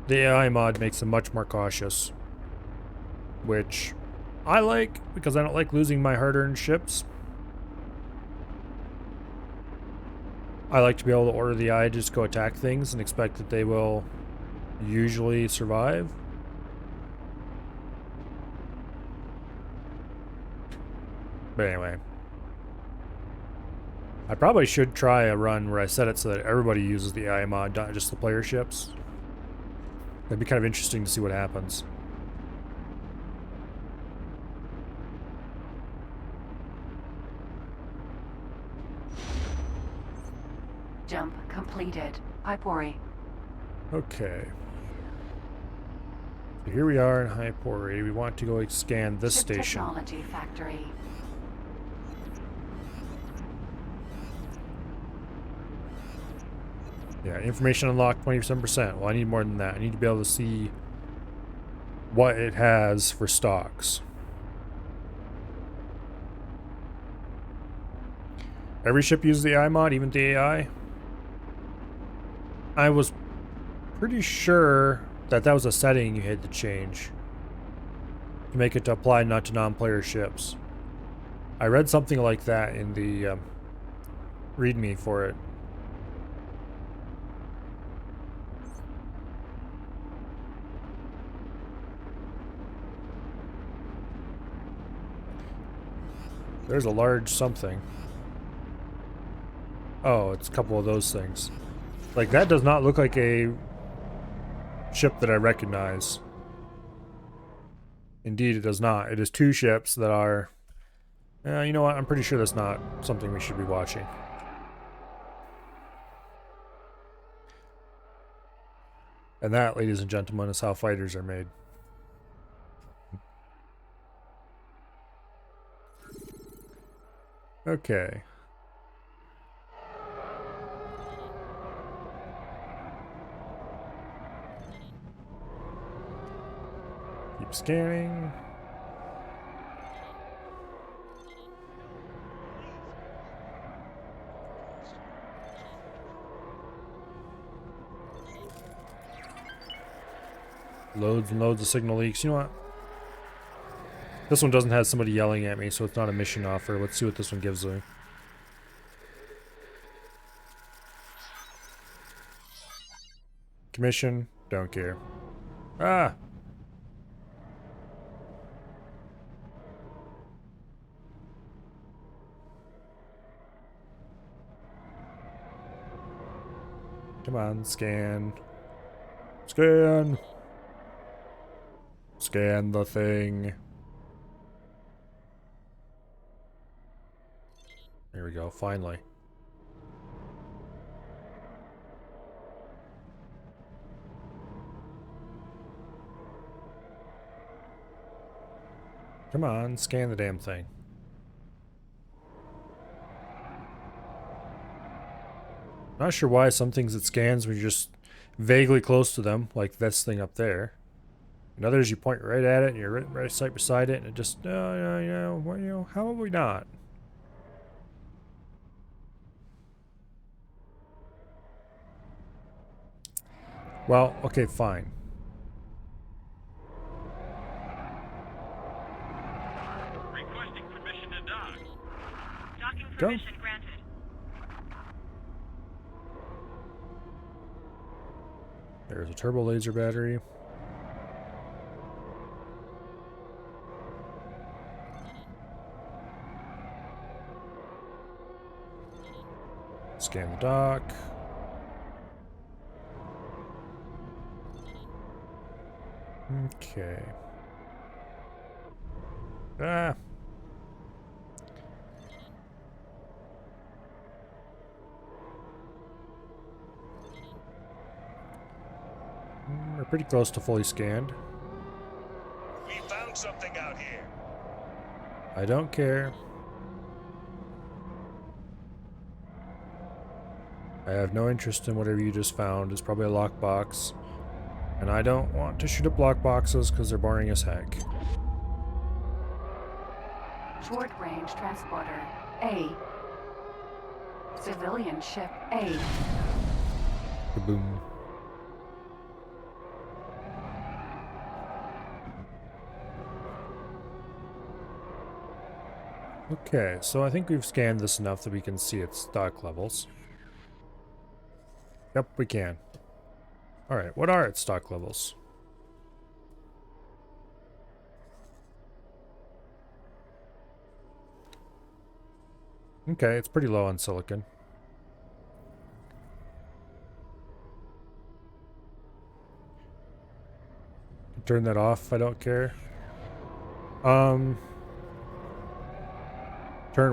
The AI mod makes them much more cautious, which I like because I don't like losing my hard-earned ships. I like to be able to order the AI to just go attack things and expect that they will usually survive. But anyway, I probably should try a run where I set it so that everybody uses the AI mod, not just the player ships. That'd be kind of interesting to see what happens. Jump completed. Hypori. Okay. So here we are in Hypori. We want to go scan this Ship station. Technology Factory. Yeah, information unlocked 27%. Well, I need more than that. I need to be able to see what it has for stocks. Every ship uses the AI mod, even the AI. I was pretty sure that that was a setting you had to change to make it to apply not to non-player ships. I read something like that in the README for it. There's a large something. Oh, it's a couple of those things. Like, that does not look like a ship that I recognize. Indeed, it does not. It is two ships that are... you know what? I'm pretty sure that's not something we should be watching. And that, ladies and gentlemen, is how fighters are made. Okay. Keep scanning. Loads and loads of signal leaks. You know what? This one doesn't have somebody yelling at me, so it's not a mission offer. Let's see what this one gives me. Commission. Don't care. Ah! Come on, scan. Scan! Scan the thing. There we go, finally. Come on, scan the damn thing. Not sure why some things it scans when you're just vaguely close to them, like this thing up there. And others you point right at it and you're right beside it and it just, how about we not? Well, okay, fine. Requesting permission to dock. Docking Go. permission granted. There's a turbo laser battery. Scan the dock. Okay. Ah. We're pretty close to fully scanned. We found something out here. I don't care. I have no interest in whatever you just found. It's probably a lockbox. And I don't want to shoot up lockboxes because they're boring as heck. Short-range transporter A. Civilian ship A. Kaboom. Okay, so I think we've scanned this enough that we can see its stock levels. Yep, we can. Alright, what are its stock levels? Okay, it's pretty low on silicon. Turn that off, I don't care. Turn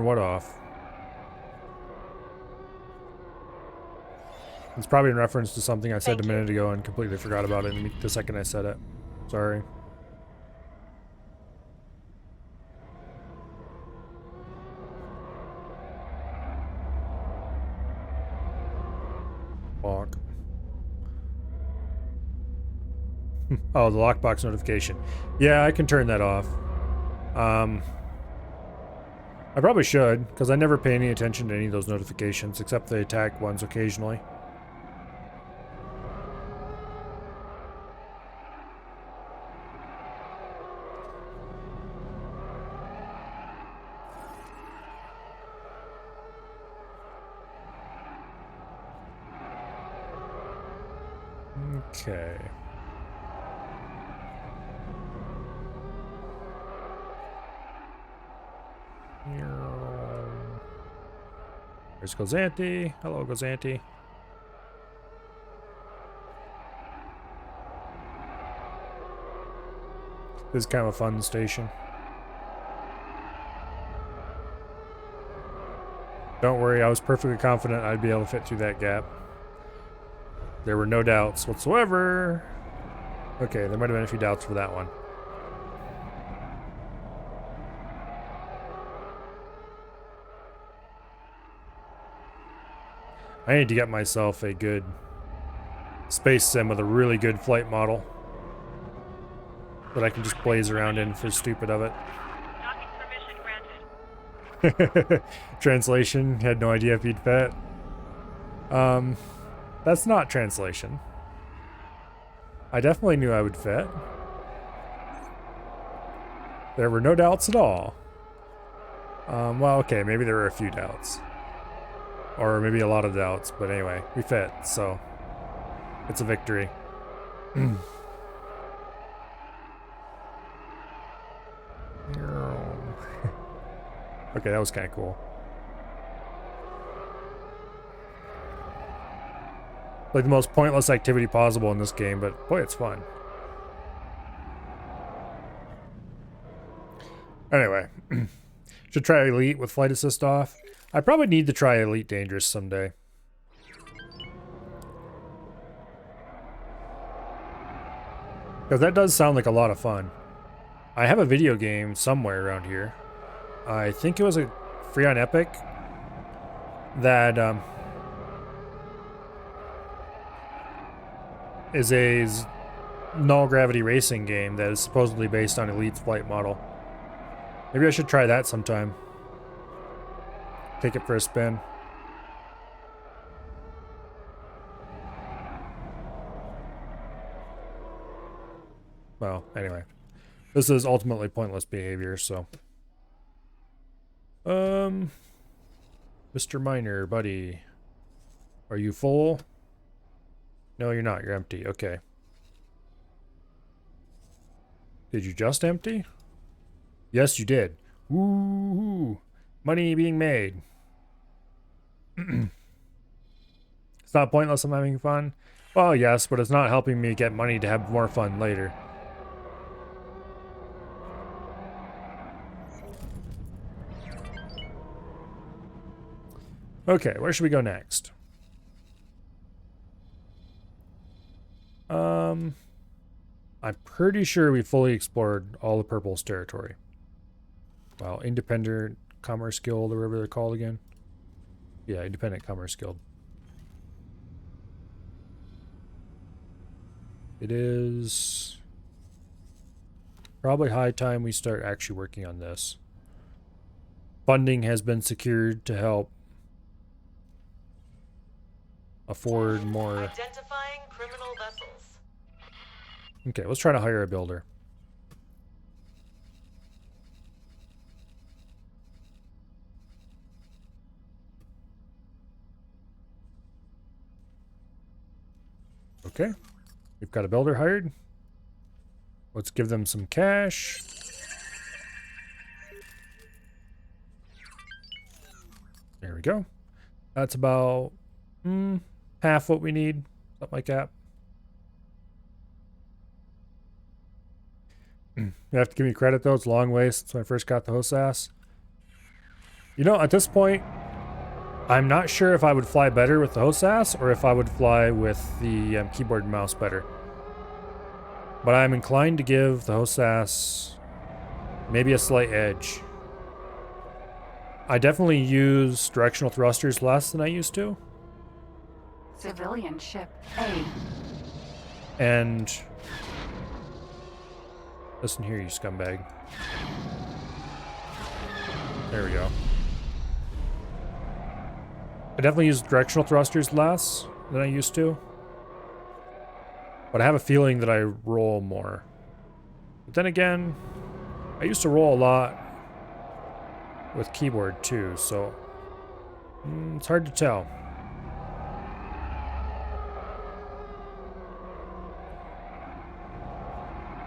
what off? It's probably in reference to something I said a minute ago and completely forgot about it the second I said it. Sorry. Bonk. Oh, the lockbox notification. Yeah, I can turn that off. I probably should, because I never pay any attention to any of those notifications, except the attack ones occasionally. Okay. There's Gozanti. Hello, Gozanti. This is kind of a fun station. Don't worry, I was perfectly confident I'd be able to fit through that gap. There were no doubts whatsoever. Okay, there might have been a few doubts for that one. I need to get myself a good space sim with a really good flight model that I can just blaze around in for stupid of it. Docking permission granted. Translation, had no idea if you'd fit. That's not translation. I definitely knew I would fit. There were no doubts at all. Well, okay, maybe there were a few doubts. Or maybe a lot of doubts, but anyway, we fit, so it's a victory. Okay, that was kind of cool. Like the most pointless activity possible in this game, but boy, it's fun. Anyway, should try Elite with Flight Assist off. I probably need to try Elite Dangerous someday. Because that does sound like a lot of fun. I have a video game somewhere around here. I think it was a free on Epic that is a null gravity racing game that is supposedly based on Elite's flight model. Maybe I should try that sometime. Take it for a spin. Well, anyway. This is ultimately pointless behavior, so. Mr. Miner, buddy. Are you full? No, you're not. You're empty. Okay. Did you just empty? Yes, you did. Woo-hoo. Money being made. It's not pointless I'm having fun? Well, yes, but it's not helping me get money to have more fun later. Okay, where should we go next? I'm pretty sure we fully explored all the Purple's territory. Well, Independent Commerce Guild, or whatever they're called again. Yeah, Independent Commerce Guild. It is probably high time we start actually working on this. funding has been secured to help afford more. Identifying criminal vessels. Okay, let's try to hire a builder. Okay, we've got a builder hired. Let's give them some cash. There we go. That's about half what we need, something like that. You have to give me credit though, it's a long way since I first got the HOSAS. You know, at this point, I'm not sure if I would fly better with the HOSAS or if I would fly with the keyboard and mouse better. But I'm inclined to give the HOSAS maybe a slight edge. I definitely use directional thrusters less than I used to. Civilian ship A. And listen here, you scumbag. There we go. I definitely use directional thrusters less than I used to. But I have a feeling that I roll more. But then again, I used to roll a lot with keyboard too, so it's hard to tell.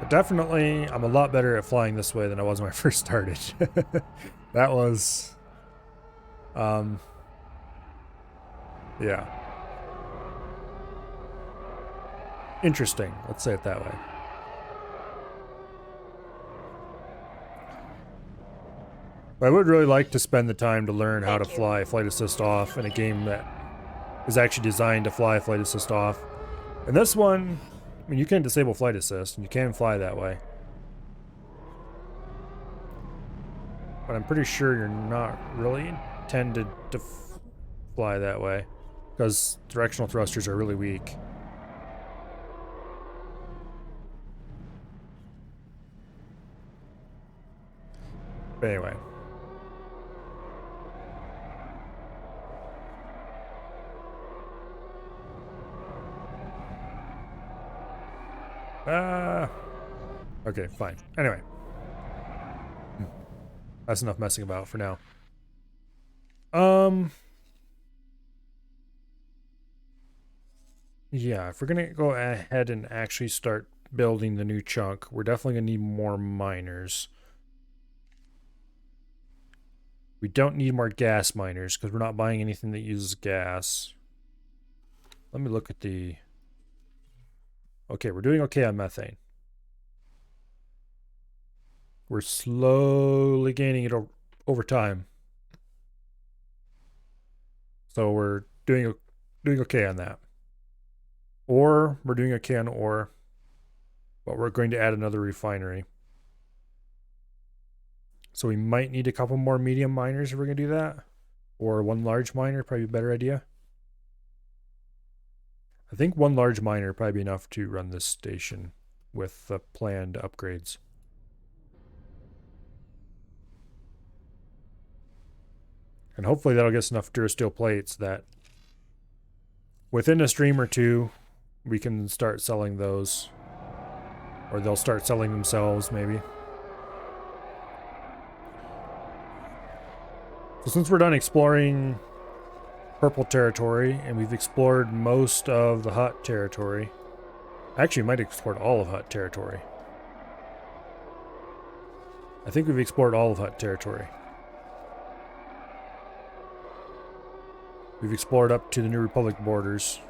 But definitely, I'm a lot better at flying this way than I was when I first started. That was, yeah. Interesting, let's say it that way. But I would really like to spend the time to learn how to fly Flight Assist off in a game that is actually designed to fly Flight Assist off. And this one, I mean, you can disable Flight Assist, and you can fly that way. But I'm pretty sure you're not really intended to fly that way, because directional thrusters are really weak. But anyway. Okay, fine. Anyway. That's enough messing about for now. Yeah, if we're gonna go ahead and actually start building the new chunk, we're definitely gonna need more miners. We don't need more gas miners because we're not buying anything that uses gas. Let me look at the... Okay, we're doing okay on methane. We're slowly gaining it over time. So we're doing okay on that. Ore, we're doing okay on ore. But we're going to add another refinery. So we might need a couple more medium miners if we're going to do that. Or one large miner, probably a better idea. I think one large miner would probably be enough to run this station with the planned upgrades. And hopefully that'll get us enough durasteel plates that within a stream or two, we can start selling those. Or they'll start selling themselves, maybe. So since we're done exploring purple territory, and we've explored most of the hut territory. Actually, we might have explored all of hut territory. I think we've explored all of hut territory. We've explored up to the New Republic borders.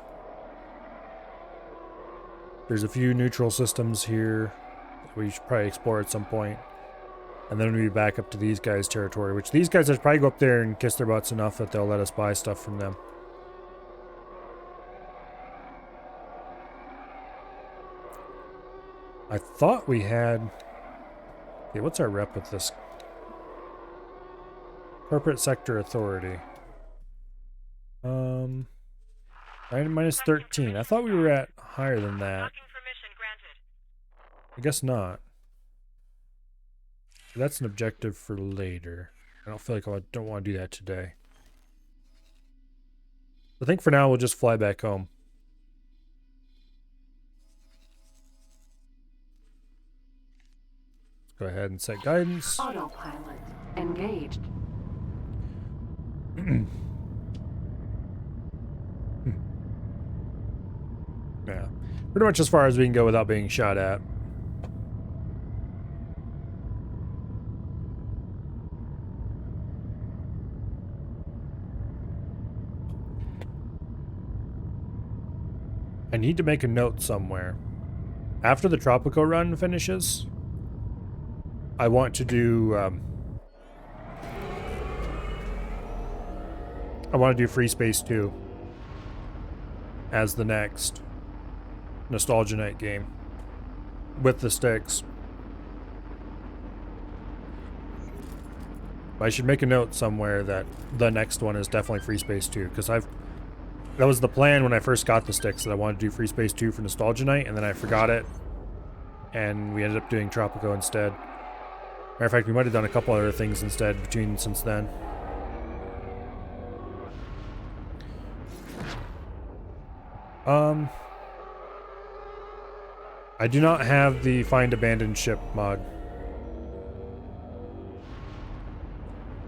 There's a few neutral systems here that we should probably explore at some point. And then we'll be back up to these guys' territory, which these guys will probably go up there and kiss their butts enough that they'll let us buy stuff from them. I thought we had... Okay, what's our rep with this? Corporate Sector Authority. Minus 13. I thought we were at higher than that. Docking permission granted. I guess not. That's an objective for later. I don't feel like I don't want to do that today. I think for now we'll just fly back home. Let's go ahead and set guidance. Autopilot engaged. Yeah, pretty much as far as we can go without being shot at. I need to make a note somewhere. After the Tropico run finishes, I want to do Free Space 2 as the next Nostalgia Night game with the sticks. I should make a note somewhere that the next one is definitely Free Space 2, because that was the plan when I first got the sticks, that I wanted to do Free Space 2 for Nostalgia Night, and then I forgot it, and we ended up doing Tropico instead. Matter of fact, we might have done a couple other things instead since then. I do not have the Find Abandoned Ship mod.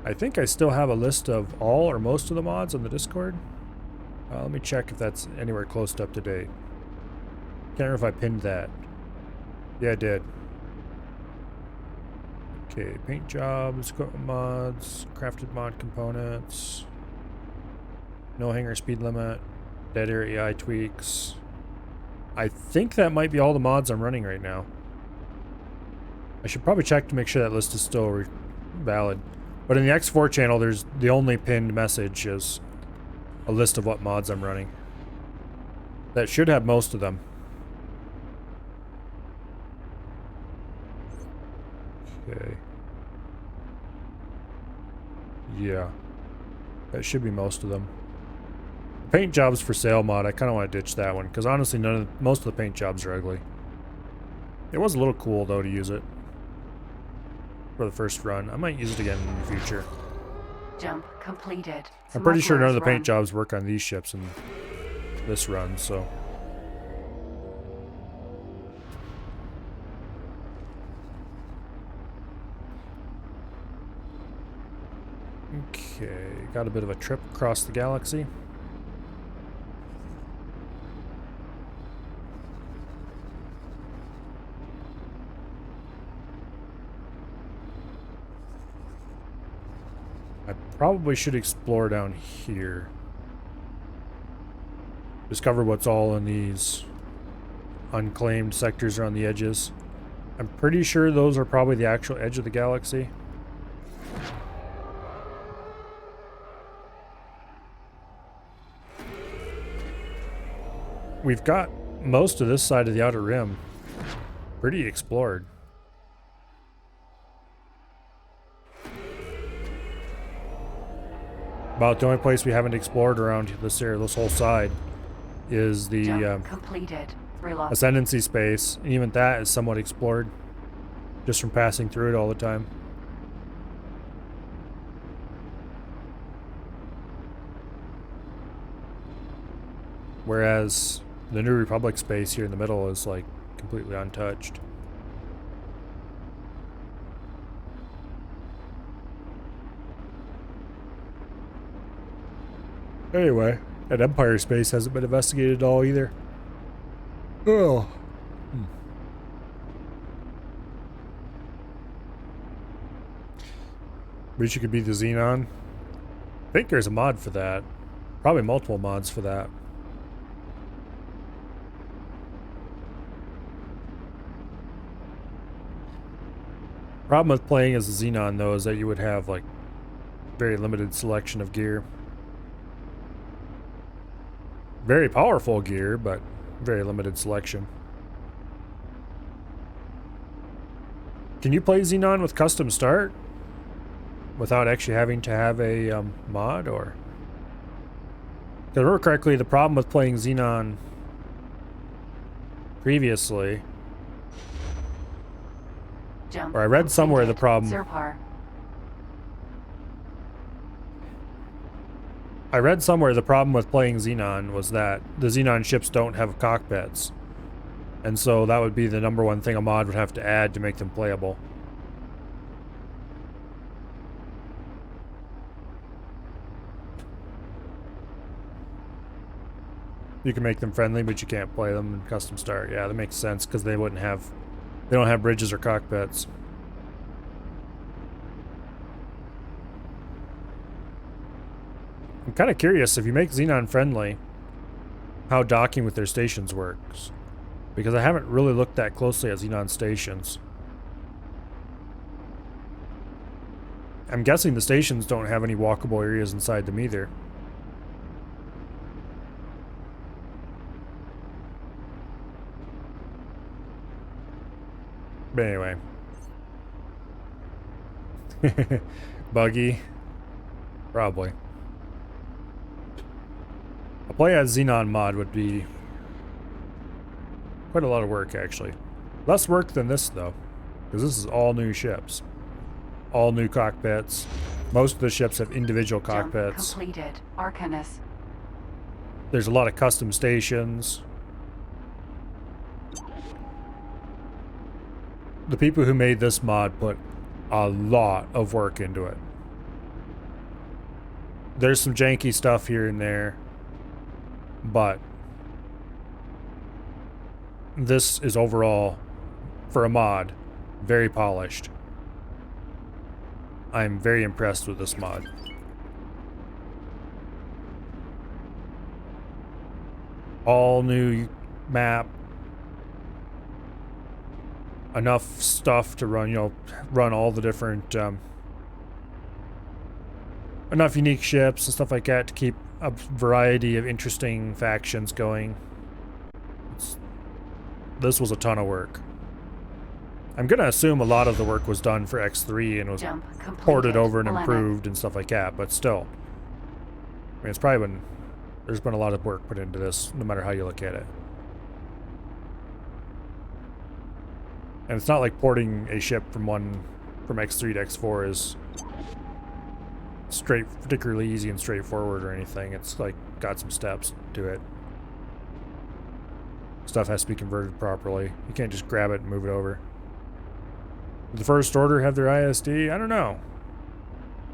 I think I still have a list of all or most of the mods on the Discord. Let me check if that's anywhere close to up to date. Can't remember if I pinned that. Yeah, I did. Okay, paint jobs, equipment mods, crafted mod components, no hanger speed limit, dead area AI tweaks. I think that might be all the mods I'm running right now. I should probably check to make sure that list is still valid. But in the X4 channel, there's the only pinned message is a list of what mods I'm running. That should have most of them. Okay. Yeah. That should be most of them. Paint jobs for sale mod, I kind of want to ditch that one, because honestly most of the paint jobs are ugly. It was a little cool though to use it for the first run. I might use it again in the future. Jump completed. I'm pretty sure none of the Smuggler's paint jobs work on these ships in this run, so. Okay, got a bit of a trip across the galaxy. I probably should explore down here. Discover what's all in these unclaimed sectors around the edges. I'm pretty sure those are probably the actual edge of the galaxy. We've got most of this side of the Outer Rim pretty explored. About the only place we haven't explored around this area, this whole side, is the completed. Ascendancy space. And even that is somewhat explored, just from passing through it all the time. Whereas the New Republic space here in the middle is like completely untouched. Anyway, that Empire space hasn't been investigated at all either. Oh. Wish you could be the Xenon. I think there's a mod for that. Probably multiple mods for that. Problem with playing as a Xenon though is that you would have like very limited selection of gear. Very powerful gear, but very limited selection. Can you play Xenon with custom start without actually having to have a mod, or? If I remember correctly, the problem with playing Xenon previously, Jump or I read somewhere the problem. Zerpar. I read somewhere the problem with playing Xenon was that the Xenon ships don't have cockpits. And so that would be the number one thing a mod would have to add to make them playable. You can make them friendly, but you can't play them in custom start. Yeah, that makes sense because they don't have bridges or cockpits. I'm kind of curious if you make Xenon friendly, how docking with their stations works. Because I haven't really looked that closely at Xenon stations. I'm guessing the stations don't have any walkable areas inside them either. But anyway. Buggy. Probably. A play as Xenon mod would be quite a lot of work, actually. Less work than this, though. Because this is all new ships. All new cockpits. Most of the ships have individual cockpits. Jump completed. Arcanus. There's a lot of custom stations. The people who made this mod put a lot of work into it. There's some janky stuff here and there, but this is overall, for a mod, very polished. I'm very impressed with this mod. All new map. Enough stuff to run, run all the different, enough unique ships and stuff like that to keep a variety of interesting factions going. This was a ton of work. I'm gonna assume a lot of the work was done for X3 and was ported over and improved and stuff like that, but still. I mean, there's been a lot of work put into this, no matter how you look at it. And it's not like porting a ship from X3 to X4 is particularly easy and straightforward or anything. It's like got some steps to it. Stuff has to be converted properly. You can't just grab it and move it over. Did the First Order have their ISD? I don't know.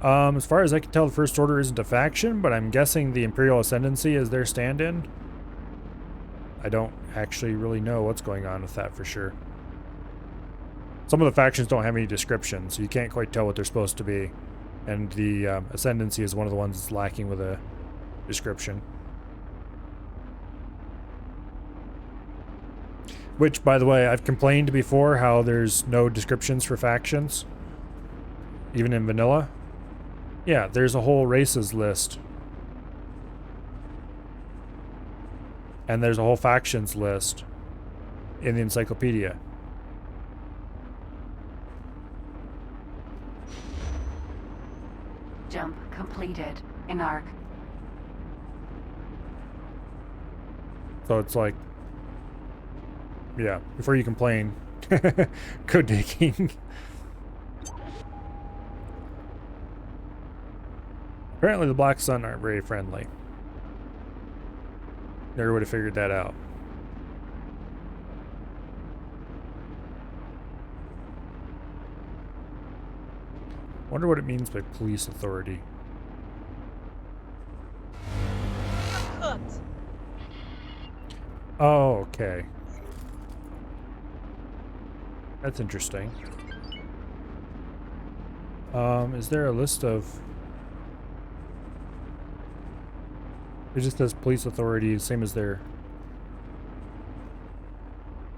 As far as I can tell, the First Order isn't a faction, but I'm guessing the Imperial Ascendancy is their stand-in. I don't actually really know what's going on with that for sure. Some of the factions don't have any description, so you can't quite tell what they're supposed to be. And the Ascendancy is one of the ones that's lacking with a description. Which, by the way, I've complained before how there's no descriptions for factions. Even in vanilla. Yeah, there's a whole races list. And there's a whole factions list in the encyclopedia. Jump completed. In arc. So it's like, yeah, before you complain, code digging. Apparently the Black Sun aren't very friendly. Never would have figured that out. Wonder what it means by police authority. Cooked. Oh, okay. That's interesting. Is there a list of... It just says police authority, same as their...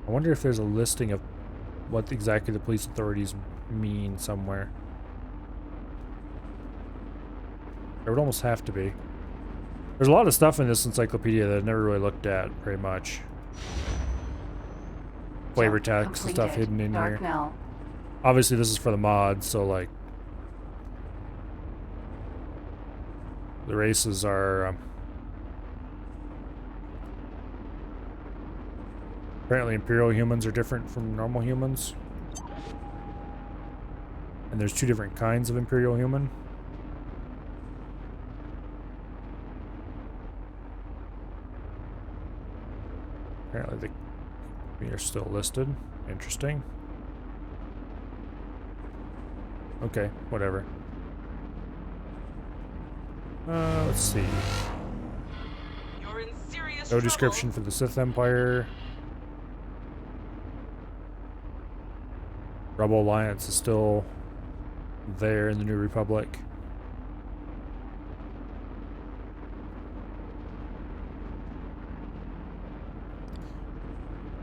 I wonder if there's a listing of what exactly the police authorities mean somewhere. There would almost have to be. There's a lot of stuff in this encyclopedia that I've never really looked at very much. Flavor text and stuff hidden in here. Now. Obviously this is for the mods, so like... The races are... apparently Imperial humans are different from normal humans. And there's two different kinds of Imperial human. Apparently we are still listed. Interesting. Okay, whatever. Let's see. You're in serious No trouble. description for the Sith Empire. Rebel Alliance is still there in the New Republic.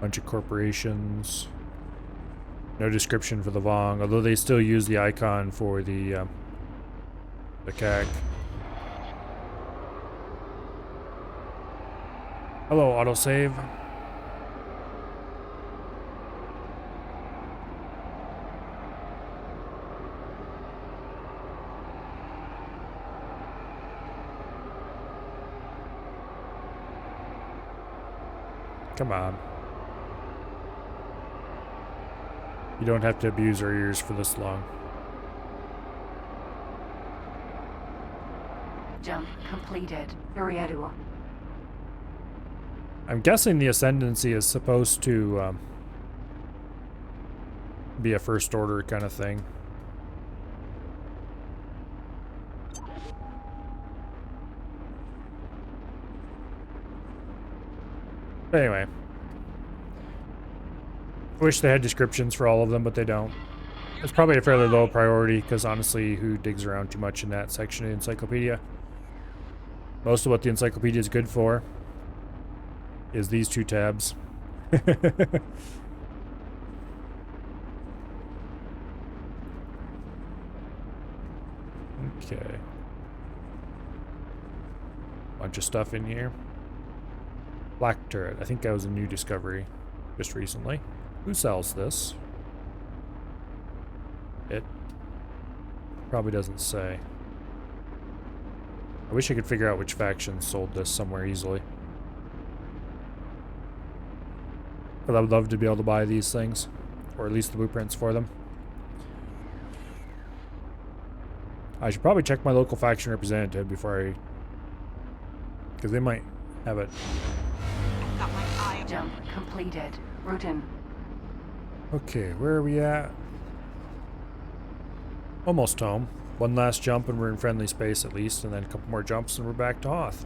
Bunch of corporations. No description for the Vong, although they still use the icon for the CAG. Hello, autosave. Come on. You don't have to abuse our ears for this long. Jump completed. Uriadu. I'm guessing the Ascendancy is supposed to be a first order kind of thing. But anyway. I wish they had descriptions for all of them, but they don't. It's probably a fairly low priority, because honestly, who digs around too much in that section of the encyclopedia? Most of what the encyclopedia is good for is these two tabs. Okay. Bunch of stuff in here. Black turret. I think that was a new discovery just recently. Who sells this? It probably doesn't say. I wish I could figure out which faction sold this somewhere easily. But I would love to be able to buy these things, or at least the blueprints for them. I should probably check my local faction representative before I... because they might have it. Got my eye. Jump completed. Rutin. Okay, where are we at? Almost home. One last jump and we're in friendly space at least, and then a couple more jumps and we're back to Hoth.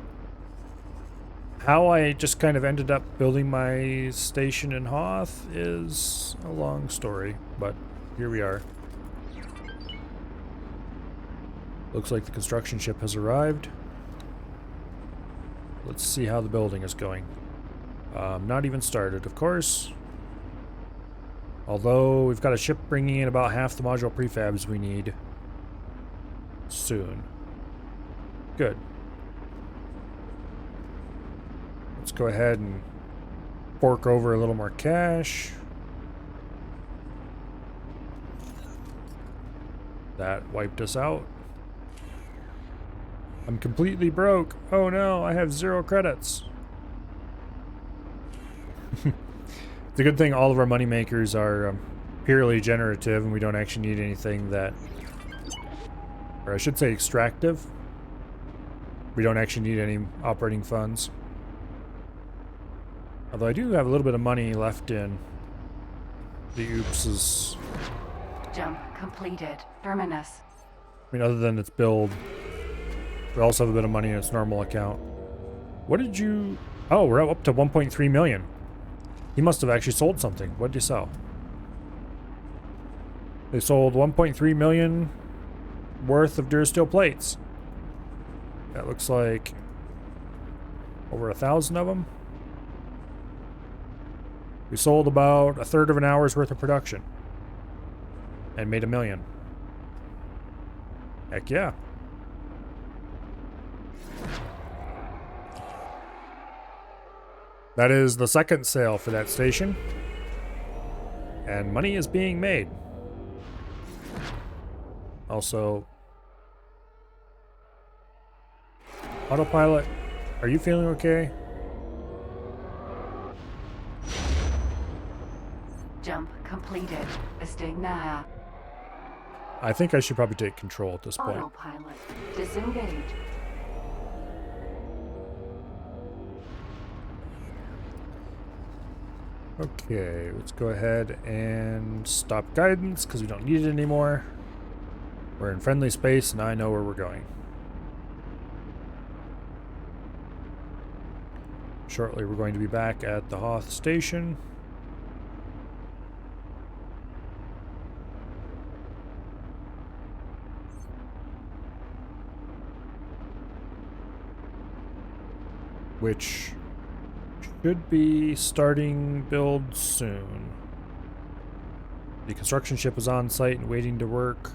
How I just kind of ended up building my station in Hoth is a long story, but here we are. Looks like the construction ship has arrived. Let's see how the building is going. Not even started, of course. Although we've got a ship bringing in about half the module prefabs we need soon. Good. Let's go ahead and fork over a little more cash. That wiped us out. I'm completely broke. Oh no, I have 0 credits. It's a good thing all of our money makers are purely generative and we don't actually need anything that, or I should say extractive. We don't actually need any operating funds. Although I do have a little bit of money left in the oopses. Jump completed. Terminus. I mean, other than its build, we also have a bit of money in its normal account. What did you... Oh, we're up to 1.3 million. He must have actually sold something. What did you sell? They sold 1.3 million worth of Durasteel plates. That looks like over 1,000 of them. We sold about a third of an hour's worth of production and made $1 million. Heck yeah. That is the second sale for that station. And money is being made. Also, autopilot, are you feeling okay? Jump completed. Estignaha. I think I should probably take control at this point. Autopilot. Disengage. Okay, let's go ahead and stop guidance because we don't need it anymore. We're in friendly space and I know where we're going. Shortly we're going to be back at the Hoth station. Which should be starting build soon. The construction ship is on site and waiting to work.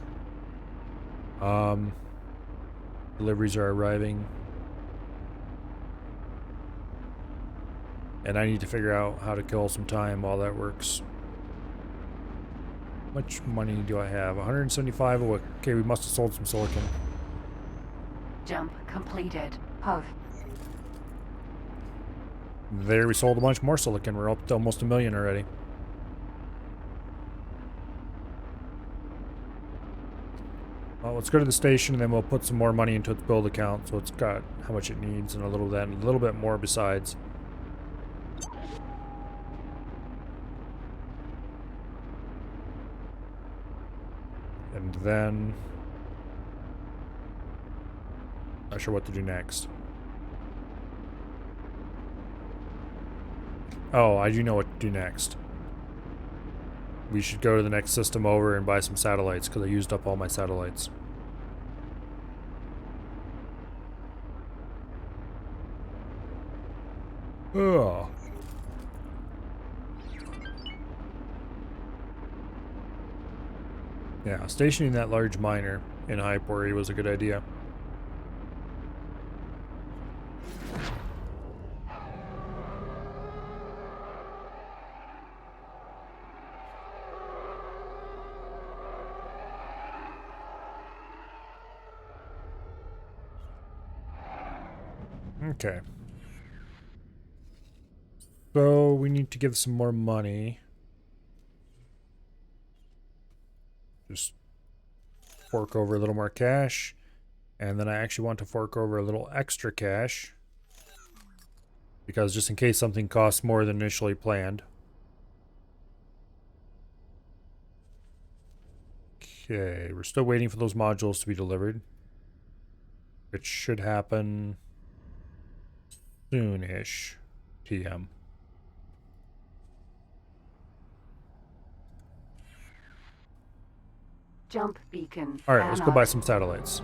Deliveries are arriving. And I need to figure out how to kill some time while that works. How much money do I have? 175. Oh, okay, we must have sold some silicon. Jump completed. Hoth. There, we sold a bunch more silicon. We're up to almost 1 million already. Well, let's go to the station and then we'll put some more money into its build account so it's got how much it needs and a little of that and a little bit more besides. And then not sure what to do next. Oh, I do know what to do next. We should go to the next system over and buy some satellites because I used up all my satellites. Oh. Yeah, stationing that large miner in Hypori was a good idea. Okay. So we need to give some more money. Just fork over a little more cash. And then I actually want to fork over a little extra cash. Because just in case something costs more than initially planned. Okay, we're still waiting for those modules to be delivered. It should happen soon-ish. PM. Jump beacon. Alright, let's go Anode. buy some satellites.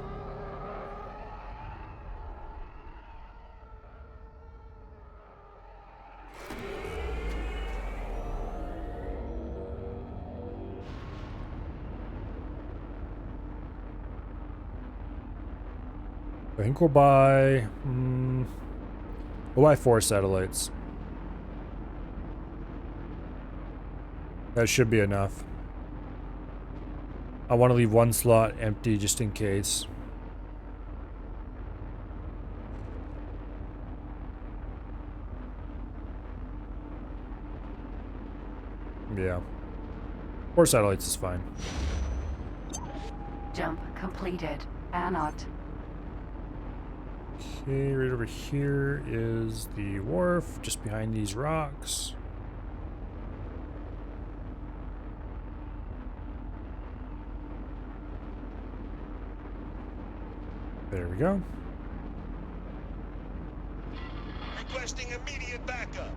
I think we'll buy... we'll buy 4 satellites. That should be enough. I want to leave 1 slot empty just in case. Yeah. 4 satellites is fine. Jump completed. Anode. Okay, right over here is the wharf, just behind these rocks. There we go. Requesting immediate backup.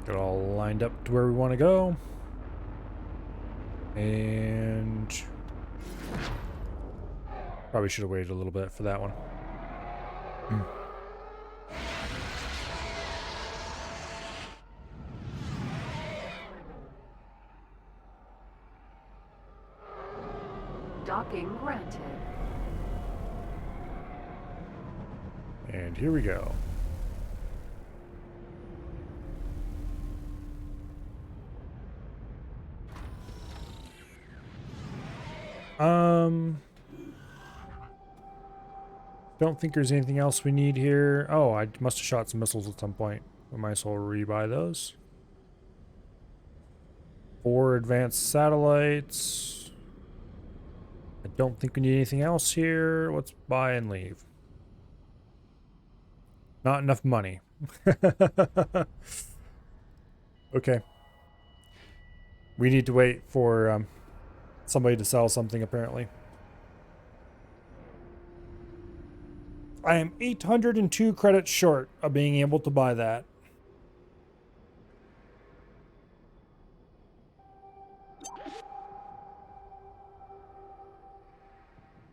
Got all lined up to where we want to go. And probably should have waited a little bit for that one. Docking granted. And here we go. Don't think there's anything else we need here. Oh, I must have shot some missiles at some point. We might as well rebuy those. 4 advanced satellites. I don't think we need anything else here. Let's buy and leave. Not enough money. Okay. We need to wait for somebody to sell something, apparently. I am 802 credits short of being able to buy that.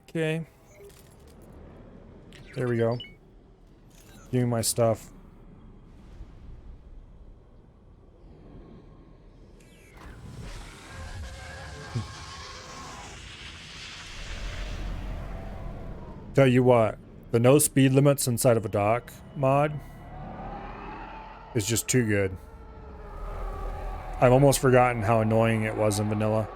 Okay. There we go. Doing my stuff. Tell you what, the no speed limits inside of a dock mod is just too good. I've almost forgotten how annoying it was in vanilla.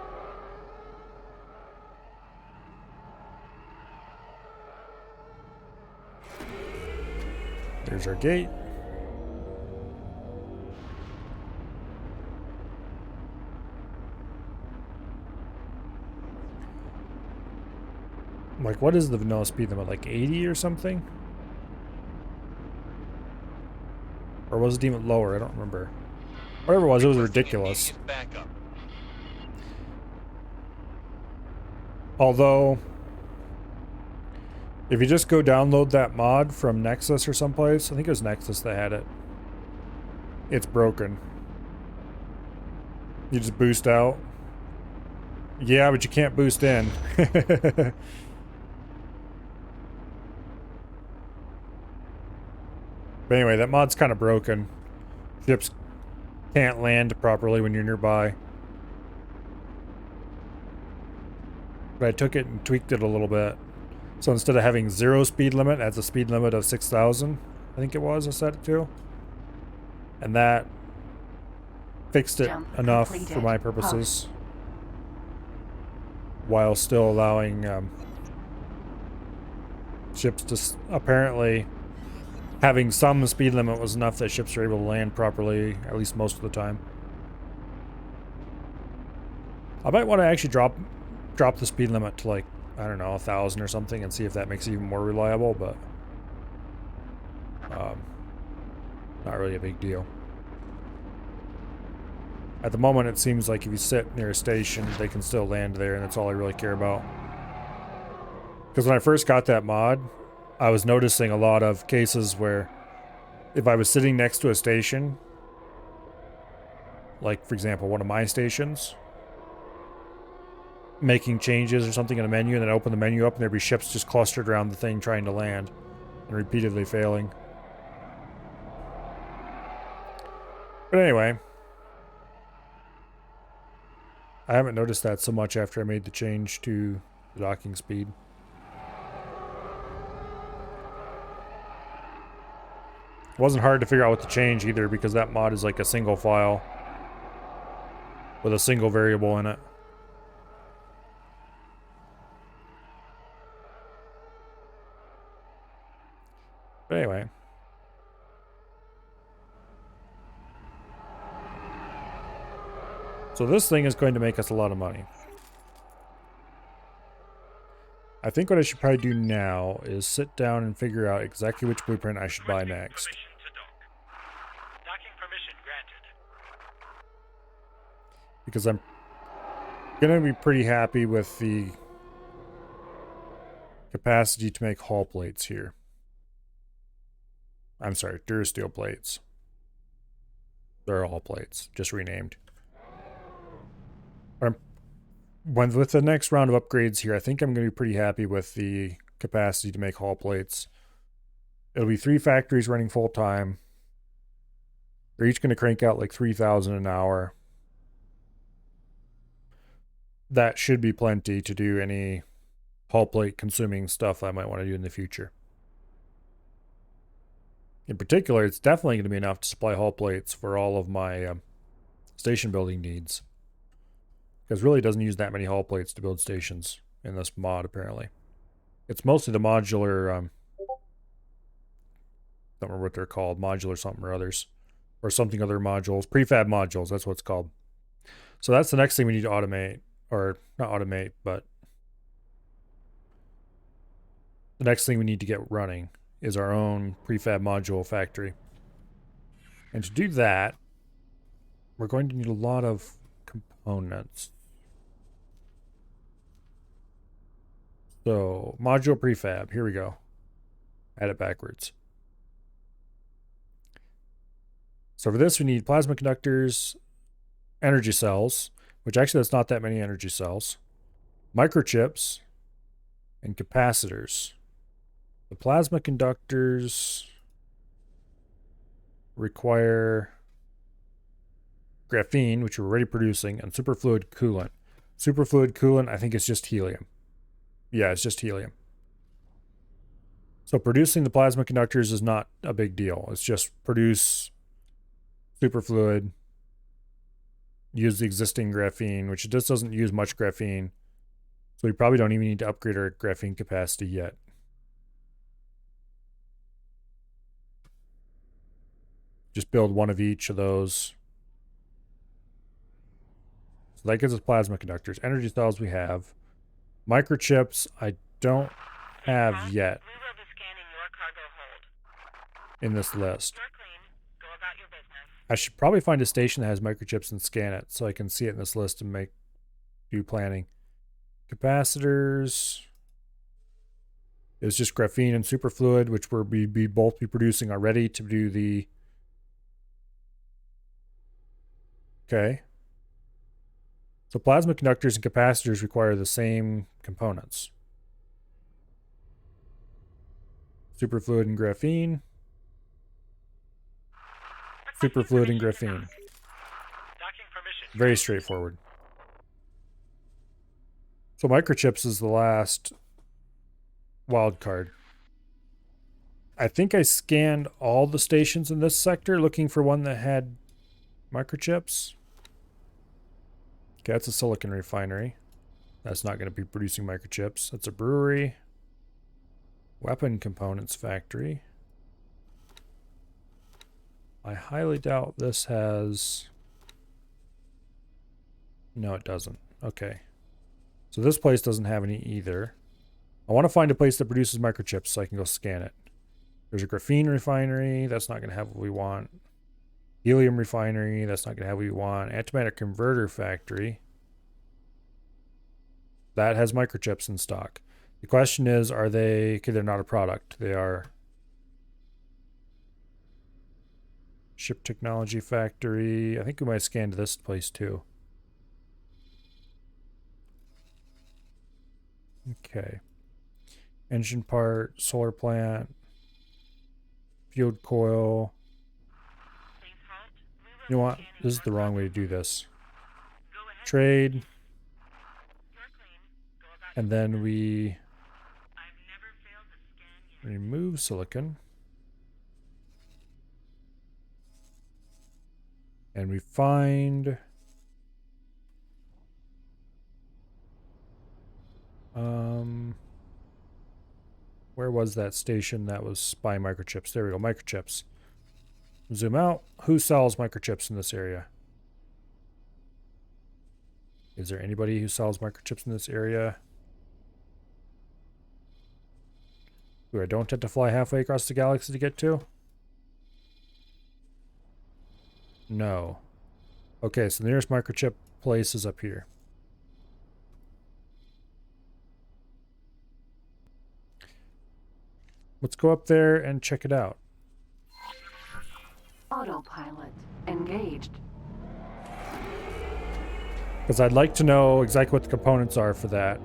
There's our gate. Like, what is the vanilla speed limit? Like 80 or something? Or was it even lower? I don't remember. Whatever it was ridiculous. Backup. Although, if you just go download that mod from Nexus or someplace, I think it was Nexus that had it. It's broken. You just boost out. Yeah, but you can't boost in. But anyway, that mod's kind of broken. Ships can't land properly when you're nearby. But I took it and tweaked it a little bit. So instead of having 0 speed limit, it has a speed limit of 6,000. I think it was, I set it to. And that fixed it Jump enough completed. for my purposes. While still allowing ships to apparently having some speed limit was enough that ships are able to land properly, at least most of the time. I might want to actually drop the speed limit to, like, I don't know, 1,000 or something, and see if that makes it even more reliable, but not really a big deal. At the moment, it seems like if you sit near a station, they can still land there, and that's all I really care about. Because when I first got that mod, I was noticing a lot of cases where if I was sitting next to a station, like, for example, one of my stations, making changes or something in a menu, and then open the menu up, and there'd be ships just clustered around the thing trying to land, and repeatedly failing. But anyway, I haven't noticed that so much after I made the change to the docking speed. It wasn't hard to figure out what to change either, because that mod is like a single file with a single variable in it. But anyway. So this thing is going to make us a lot of money. I think what I should probably do now is sit down and figure out exactly which blueprint I should buy next. Permission to dock. Docking permission granted. Because I'm going to be pretty happy with the capacity to make hull plates here. I'm sorry, Durasteel plates. They're hull plates, just renamed. With the next round of upgrades here, I think I'm going to be pretty happy with the capacity to make hull plates. It'll be 3 factories running full time. They're each going to crank out like 3,000 an hour. That should be plenty to do any hull plate consuming stuff I might want to do in the future. In particular, it's definitely going to be enough to supply hull plates for all of my station building needs. Because it really doesn't use that many hull plates to build stations in this mod, apparently. It's mostly the modular, don't remember what they're called, modular something or others. Or something other modules, prefab modules, that's what it's called. So that's the next thing we need to automate. Or, not automate, but the next thing we need to get running is our own prefab module factory. And to do that, we're going to need a lot of components. So, module prefab, here we go. Add it backwards. So for this, we need plasma conductors, energy cells, which actually that's not that many energy cells, microchips, and capacitors. The plasma conductors require graphene, which we're already producing, and superfluid coolant. Superfluid coolant, I think it's just helium. Yeah, it's just helium. So producing the plasma conductors is not a big deal. It's just produce superfluid, use the existing graphene, which just doesn't use much graphene. So we probably don't even need to upgrade our graphene capacity yet. Just build one of each of those. So that gives us plasma conductors. Energy cells we have. Microchips I don't have yet We will be scanning your cargo hold. in this list. You're clean. Go about your business. I should probably find a station that has microchips and scan it so I can see it in this list and do planning. Capacitors. It's just graphene and superfluid, which we'll be both be producing already to do the... Okay. So plasma conductors and capacitors require the same components. Superfluid and graphene. Superfluid and graphene. Docking permission. Very straightforward. So microchips is the last wild card. I think I scanned all the stations in this sector looking for one that had microchips. Okay, that's a silicon refinery. That's not going to be producing microchips. That's a brewery. Weapon components factory. I highly doubt this has... No, it doesn't. Okay. So this place doesn't have any either. I want to find a place that produces microchips so I can go scan it. There's a graphene refinery. That's not going to have what we want. Helium refinery. That's not going to have what we want. Antimatter converter factory. That has microchips in stock. The question is, are they... Okay, they're not a product. They are... Ship technology factory. I think we might scan to this place too. Okay. Engine part, solar plant, field coil. Please halt. We will You know be what? scanning This is your the wrong cargo way to do hold. this. Go ahead. Trade, You're clean. Go about and your then we I've never failed to scan yet. remove silicon. And we find... where was that station that was spy microchips? There we go, microchips. Zoom out. Who sells microchips in this area? Is there anybody who sells microchips in this area? Who I don't have to fly halfway across the galaxy to get to? No. Okay, so the nearest microchip place is up here. Let's go up there and check it out. Autopilot engaged. Because I'd like to know exactly what the components are for that.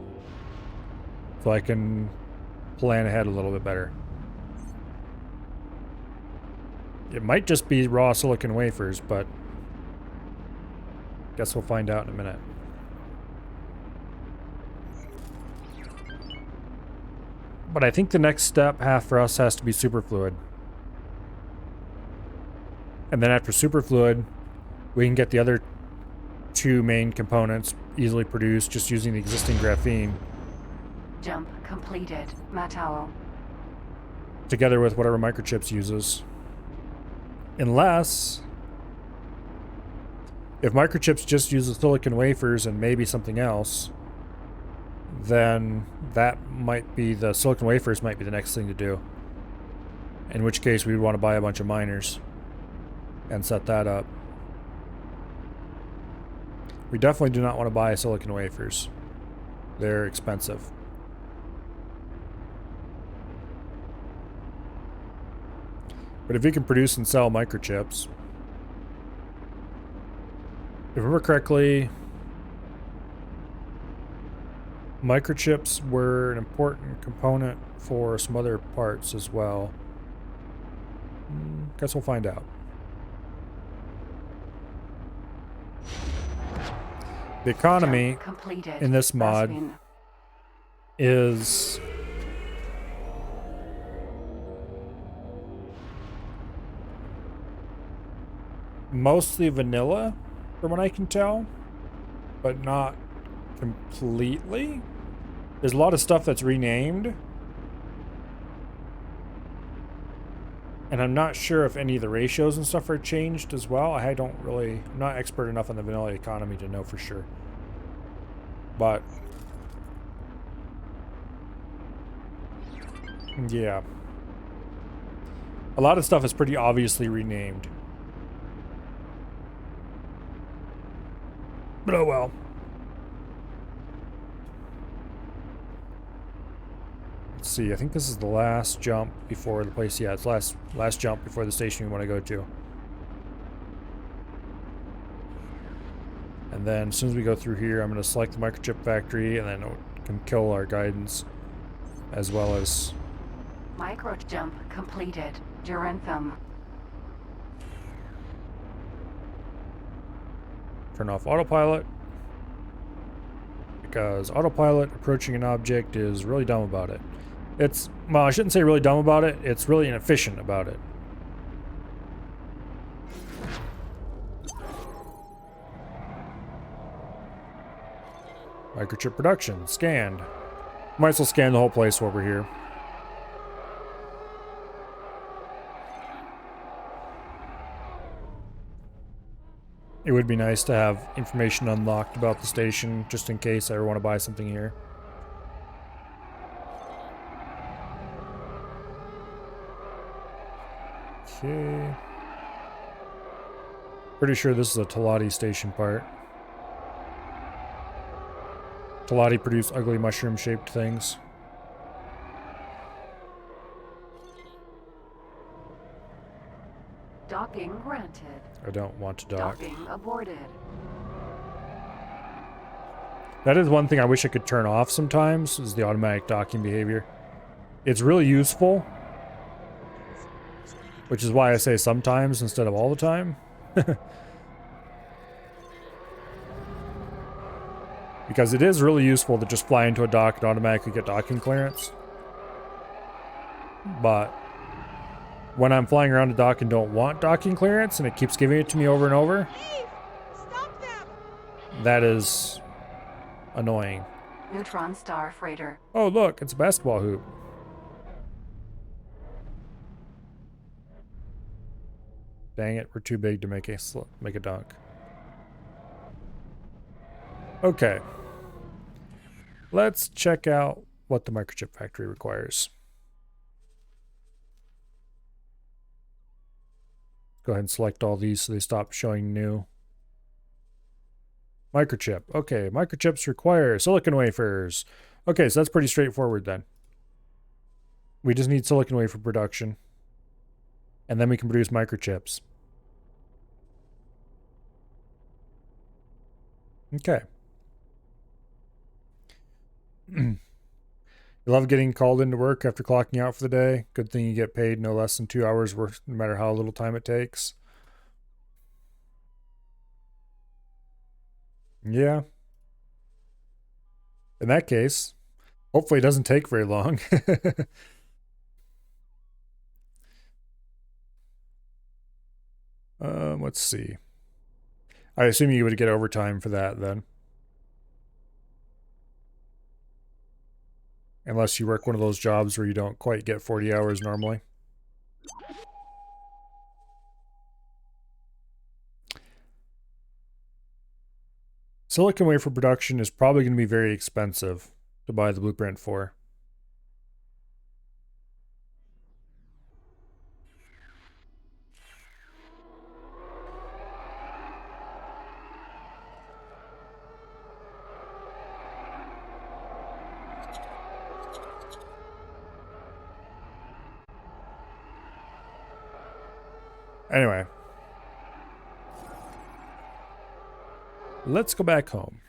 So I can plan ahead a little bit better. It might just be raw silicon wafers, but guess we'll find out in a minute. But I think the next step for us has to be superfluid. And then after superfluid, we can get the other two main components easily produced just using the existing graphene Jump completed. Matao. together with whatever microchips uses. Unless... if microchips just uses silicon wafers and maybe something else, then that might be the silicon wafers might be the next thing to do. In which case we'd want to buy a bunch of miners. and set that up. We definitely do not want to buy silicon wafers. They're expensive. But if you can produce and sell microchips, if I remember correctly, microchips were an important component for some other parts as well. Guess we'll find out. The economy Jump completed. in this mod Bespin. is mostly vanilla, from what I can tell, but not completely. There's a lot of stuff that's renamed, and I'm not sure if any of the ratios and stuff are changed as well. I'm not expert enough on the vanilla economy to know for sure. But yeah, a lot of stuff is pretty obviously renamed. But oh well. Let's see, I think this is the last jump before the place. Yeah, it's last jump before the station we want to go to. And then as soon as we go through here, I'm going to select the microchip factory, and then it can kill our guidance, as well as... Micro jump completed. Duranthum. turn off autopilot, because autopilot approaching an object is really dumb about it. Well, I shouldn't say really dumb about it, it's really inefficient about it. Microchip production, scanned. Might as well scan the whole place while we're here. It would be nice to have information unlocked about the station, just in case I ever want to buy something here. Okay. Pretty sure this is a Talati station part. Talati produce ugly mushroom-shaped things. Docking granted. I don't want to dock. Docking aborted. That is one thing I wish I could turn off sometimes, is the automatic docking behavior. It's really useful, which is why I say sometimes instead of all the time. Because it is really useful to just fly into a dock and automatically get docking clearance. But when I'm flying around a dock and don't want docking clearance and it keeps giving it to me over and over, Stop them! that is annoying. Neutron star freighter. Oh look, it's a basketball hoop. Dang it, we're too big to make a dunk. Okay. Let's check out what the microchip factory requires. Go ahead and select all these so they stop showing new. Microchip. Okay, microchips require silicon wafers. Okay, so that's pretty straightforward then. We just need silicon wafer production. And then we can produce microchips. Okay. You love getting called into work after clocking out for the day. Good thing you get paid no less than 2 hours worth, no matter how little time it takes. Yeah. In that case, hopefully it doesn't take very long. Let's see. I assume you would get overtime for that then. Unless you work one of those jobs where you don't quite get 40 hours normally. Silicon wafer production is probably going to be very expensive to buy the blueprint for. Anyway. Let's go back home.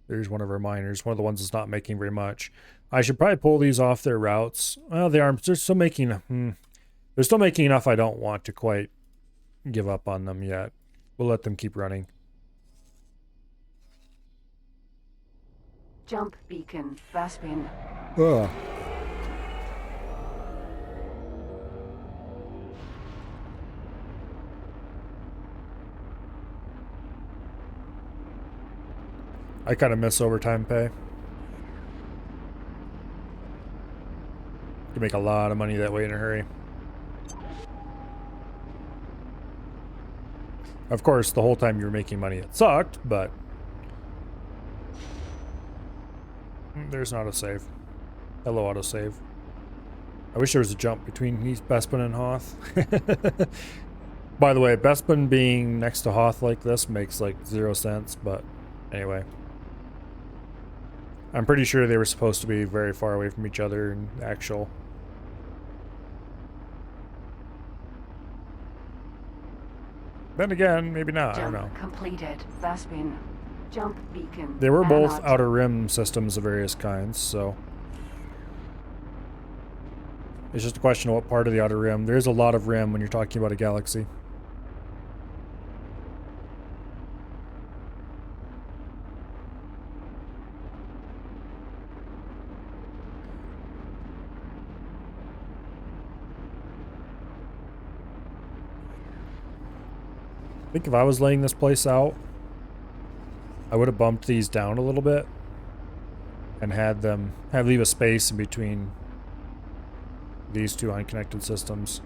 There's one of our miners, one of the ones that's not making very much. I should probably pull these off their routes. Well, they are. They're still making. They're still making enough. I don't want to quite give up on them yet. We'll let them keep running. Jump beacon, Vespin. Ugh. I kind of miss overtime pay. You make a lot of money that way in a hurry. Of course, the whole time you were making money, it sucked, but there's an autosave. Hello, autosave. I wish there was a jump between Bespin and Hoth. By the way, Bespin being next to Hoth like this makes like 0 sense, but anyway. I'm pretty sure they were supposed to be very far away from each other in actual. Then again, maybe not. I don't know. Jump completed, Vespin. Jump beacon. They were both Nanot. outer rim systems of various kinds, so it's just a question of what part of the outer rim. There's a lot of rim when you're talking about a galaxy. I think if I was laying this place out, I would have bumped these down a little bit and had leave a space in between these two unconnected systems.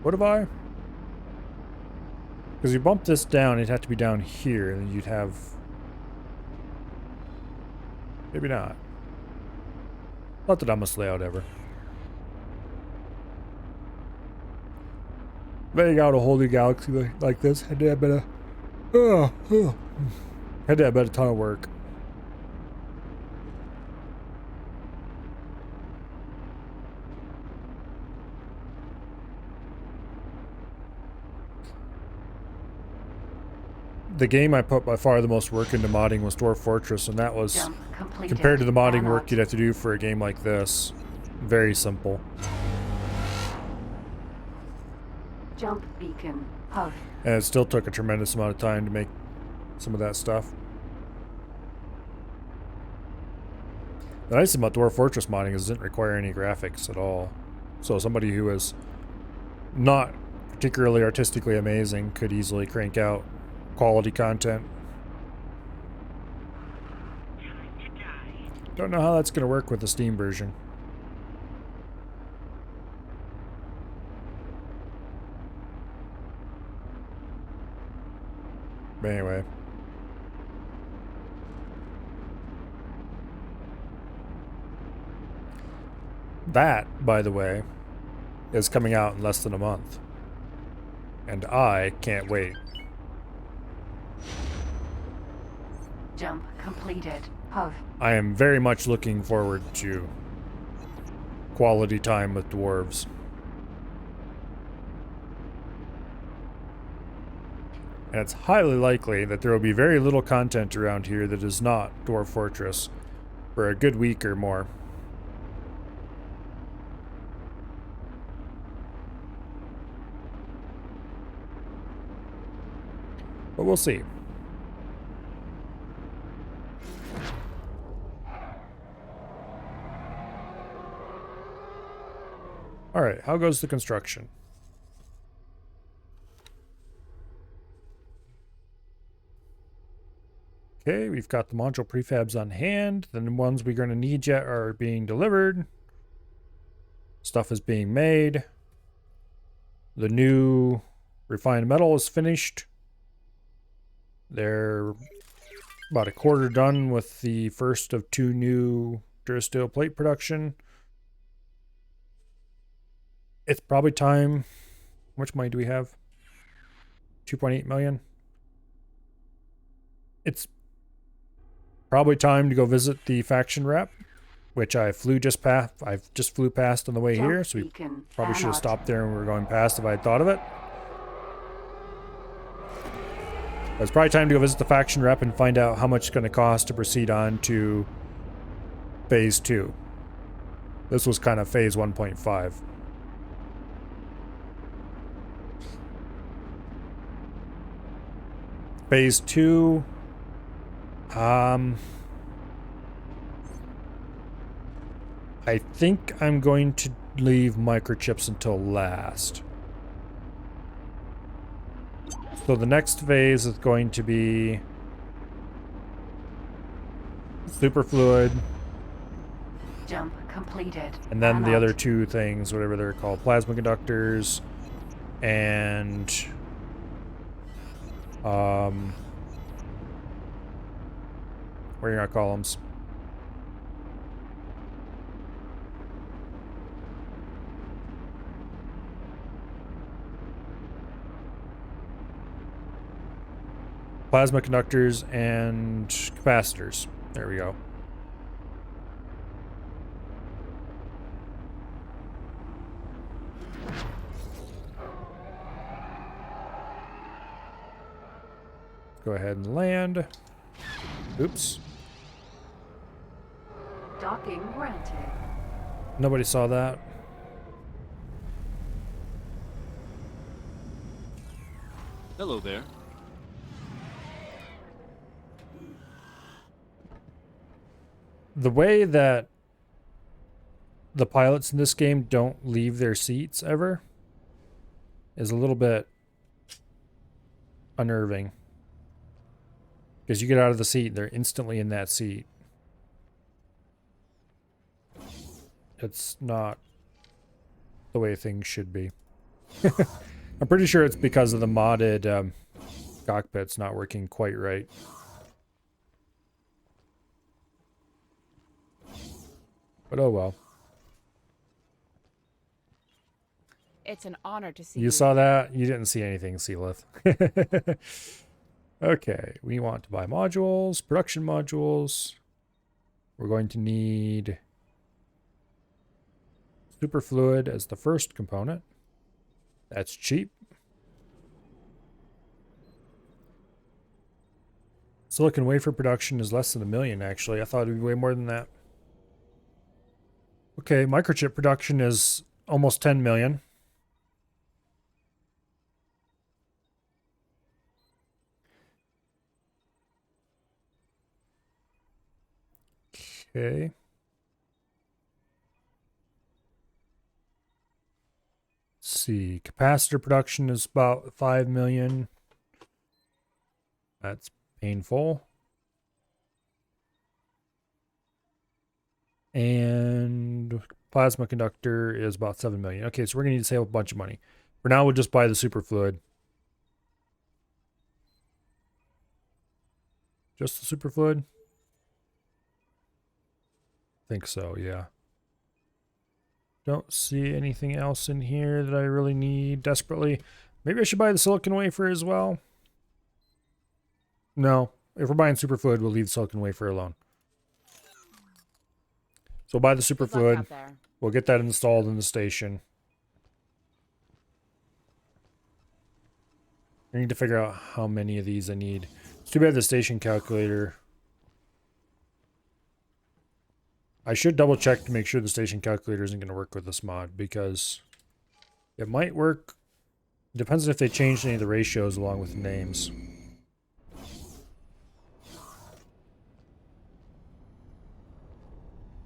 What have I? Because you bump this down, it'd have to be down here, and then you'd have... Maybe not. Not the dumbest layout ever. Laying out a whole new galaxy like this had to have been a ton of work. The game I put by far the most work into modding was Dwarf Fortress, and that was, Jump completed. compared to the modding Nanot. work you'd have to do for a game like this, very simple. Jump beacon, Hoth. And it still took a tremendous amount of time to make some of that stuff. The nice thing about Dwarf Fortress modding is it doesn't require any graphics at all. So somebody who is not particularly artistically amazing could easily crank out quality content. Time to die. Don't know how that's going to work with the Steam version. But anyway. That, by the way, is coming out in less than a month. And I can't wait. Jump completed, Hoth. I am very much looking forward to quality time with dwarves. And it's highly likely that there will be very little content around here that is not Dwarf Fortress for a good week or more. But we'll see. Alright, how goes the construction? Okay, we've got the module prefabs on hand. The ones we're going to need yet are being delivered. Stuff is being made. The new refined metal is finished. They're about a quarter done with the first of 2 new Durasteel plate production. It's probably time. How much money do we have? 2.8 million. It's probably time to go visit the faction rep which I flew just past. I just flew past on the way Jump here, so we beacon probably should have cannot. stopped there when we were going past if I had thought of it. It's probably time to go visit the faction rep and find out how much it's going to cost to proceed on to phase 2. This was kind of phase 1.5. Phase 2, I think I'm going to leave microchips until last. So the next phase is going to be superfluid, Jump completed. and then the Cannot. other two things, whatever they're called, plasma conductors, and what are your columns? Plasma conductors and capacitors. There we go. Go ahead and land. Oops. Docking granted. Nobody saw that. Hello there. The way that the pilots in this game don't leave their seats ever is a little bit unnerving. Because you get out of the seat, they're instantly in that seat. It's not the way things should be. I'm pretty sure it's because of the modded cockpits not working quite right. But oh well. It's an honor to see You saw that? You didn't see anything, Sealith. Okay, we want to buy modules, production modules. We're going to need superfluid as the first component. That's cheap. Silicon wafer production is less than $1 million, actually. I thought it would be way more than that. Okay, microchip production is almost 10 million. Okay. Let's see. Capacitor production is about 5 million. That's painful. And plasma conductor is about 7 million. Okay, so we're going to need to save a bunch of money. For now, we'll just buy the superfluid. Just the superfluid? Think so, yeah. Don't see anything else in here that I really need desperately. Maybe I should buy the silicon wafer as well. No, if we're buying superfluid, we'll leave the silicon wafer alone. So we'll buy the Good luck superfluid. out there. We'll get that installed in the station. I need to figure out how many of these I need. It's too bad the station calculator. I should double check to make sure the station calculator isn't going to work with this mod, because it might work. It depends if they changed any of the ratios along with the names.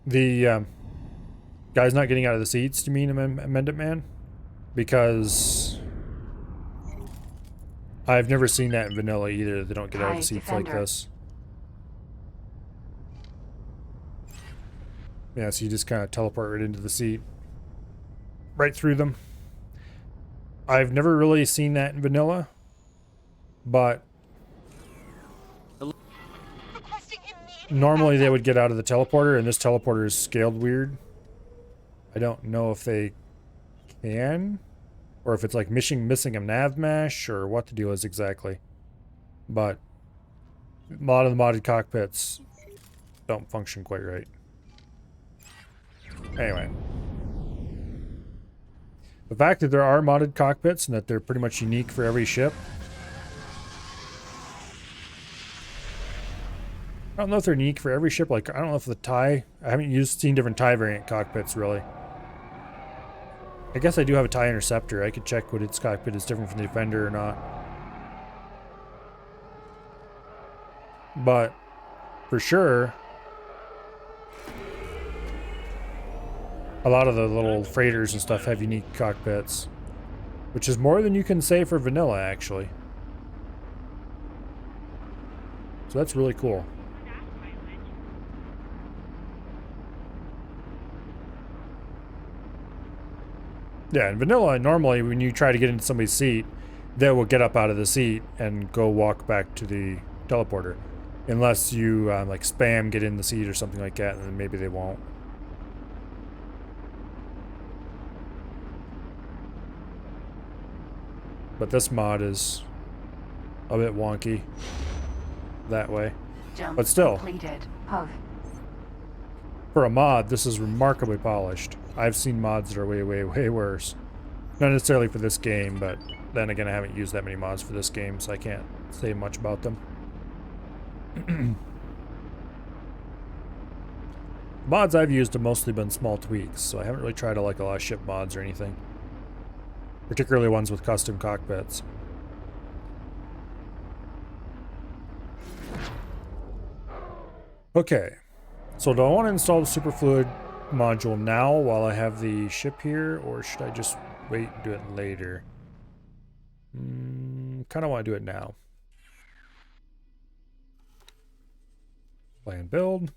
The guy's not getting out of the seats, do you mean, Amend It Man? Because I've never seen that in vanilla either. They don't get out of the seats like this. Yeah, so you just kind of teleport right into the seat. Right through them. I've never really seen that in vanilla. But Requesting immediate normally they would get out of the teleporter, and this teleporter is scaled weird. I don't know if they can, or if it's like missing a nav mesh, or what the deal is exactly. But a lot of the modded cockpits don't function quite right. Anyway. The fact that there are modded cockpits and that they're pretty much unique for every ship. I don't know if they're unique for every ship. Like, I don't know if the TIE... I haven't seen different TIE variant cockpits, really. I guess I do have a TIE Interceptor. I could check what its cockpit is different from the Defender or not. But, for sure, a lot of the little freighters and stuff have unique cockpits. Which is more than you can say for vanilla, actually. So that's really cool. Yeah, in vanilla, normally when you try to get into somebody's seat, they will get up out of the seat and go walk back to the teleporter. Unless you, like, spam get in the seat or something like that, and then maybe they won't. But this mod is a bit wonky that way. Jump But still, completed. Hov. for a mod, this is remarkably polished. I've seen mods that are way, way, way worse. Not necessarily for this game, but then again, I haven't used that many mods for this game, so I can't say much about them. Mods I've used have mostly been small tweaks, so I haven't really tried like a lot of ship mods or anything. Particularly ones with custom cockpits. Okay, so do I want to install the Superfluid module now while I have the ship here, or should I just wait and do it later? Kind of want to do it now. Plan build.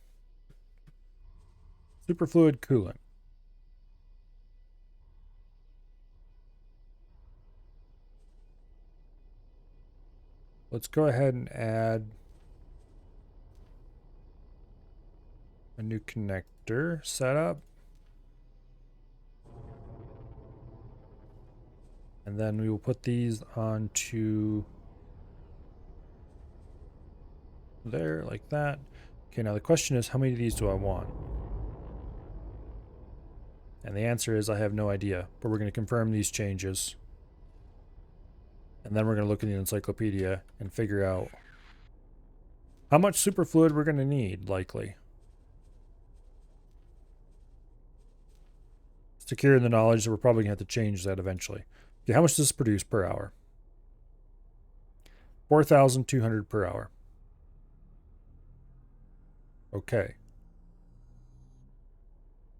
Superfluid coolant. Let's go ahead and add a new connector setup. And then we will put these onto there, like that. Okay, now the question is, how many of these do I want? And the answer is, I have no idea. But we're going to confirm these changes. And then we're going to look in the encyclopedia and figure out how much superfluid we're going to need, likely. Secure in the knowledge that we're probably going to have to change that eventually. Okay, how much does this produce per hour? 4,200 per hour. Okay.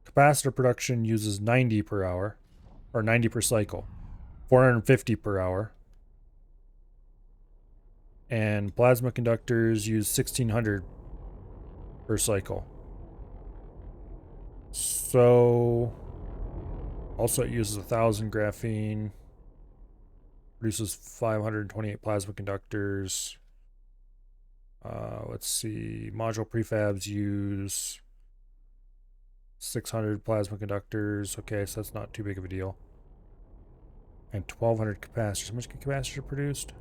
Capacitor production uses 90 per hour, or 90 per cycle. 450 per hour. And plasma conductors use 1,600 per cycle. So, also it uses 1,000 graphene. Produces 528 plasma conductors. Let's see. Module prefabs use 600 plasma conductors. Okay, so that's not too big of a deal. And 1,200 capacitors. How much capacitors are produced?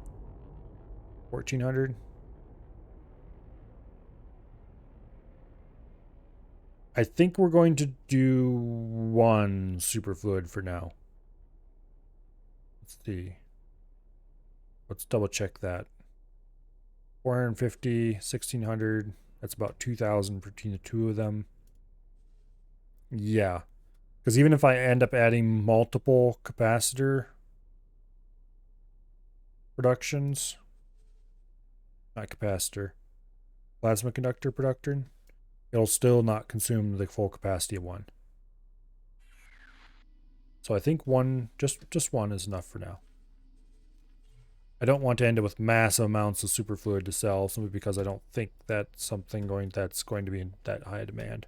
1,400. I think we're going to do one superfluid for now. Let's see. Let's double check that. 450, 1,600. That's about 2,000 between the two of them. Yeah. Because even if I end up adding multiple capacitor productions, not capacitor, plasma conductor production, it'll still not consume the full capacity of one. So I think one, just one is enough for now. I don't want to end up with massive amounts of superfluid to sell, simply because I don't think that's something that's going to be in that high demand.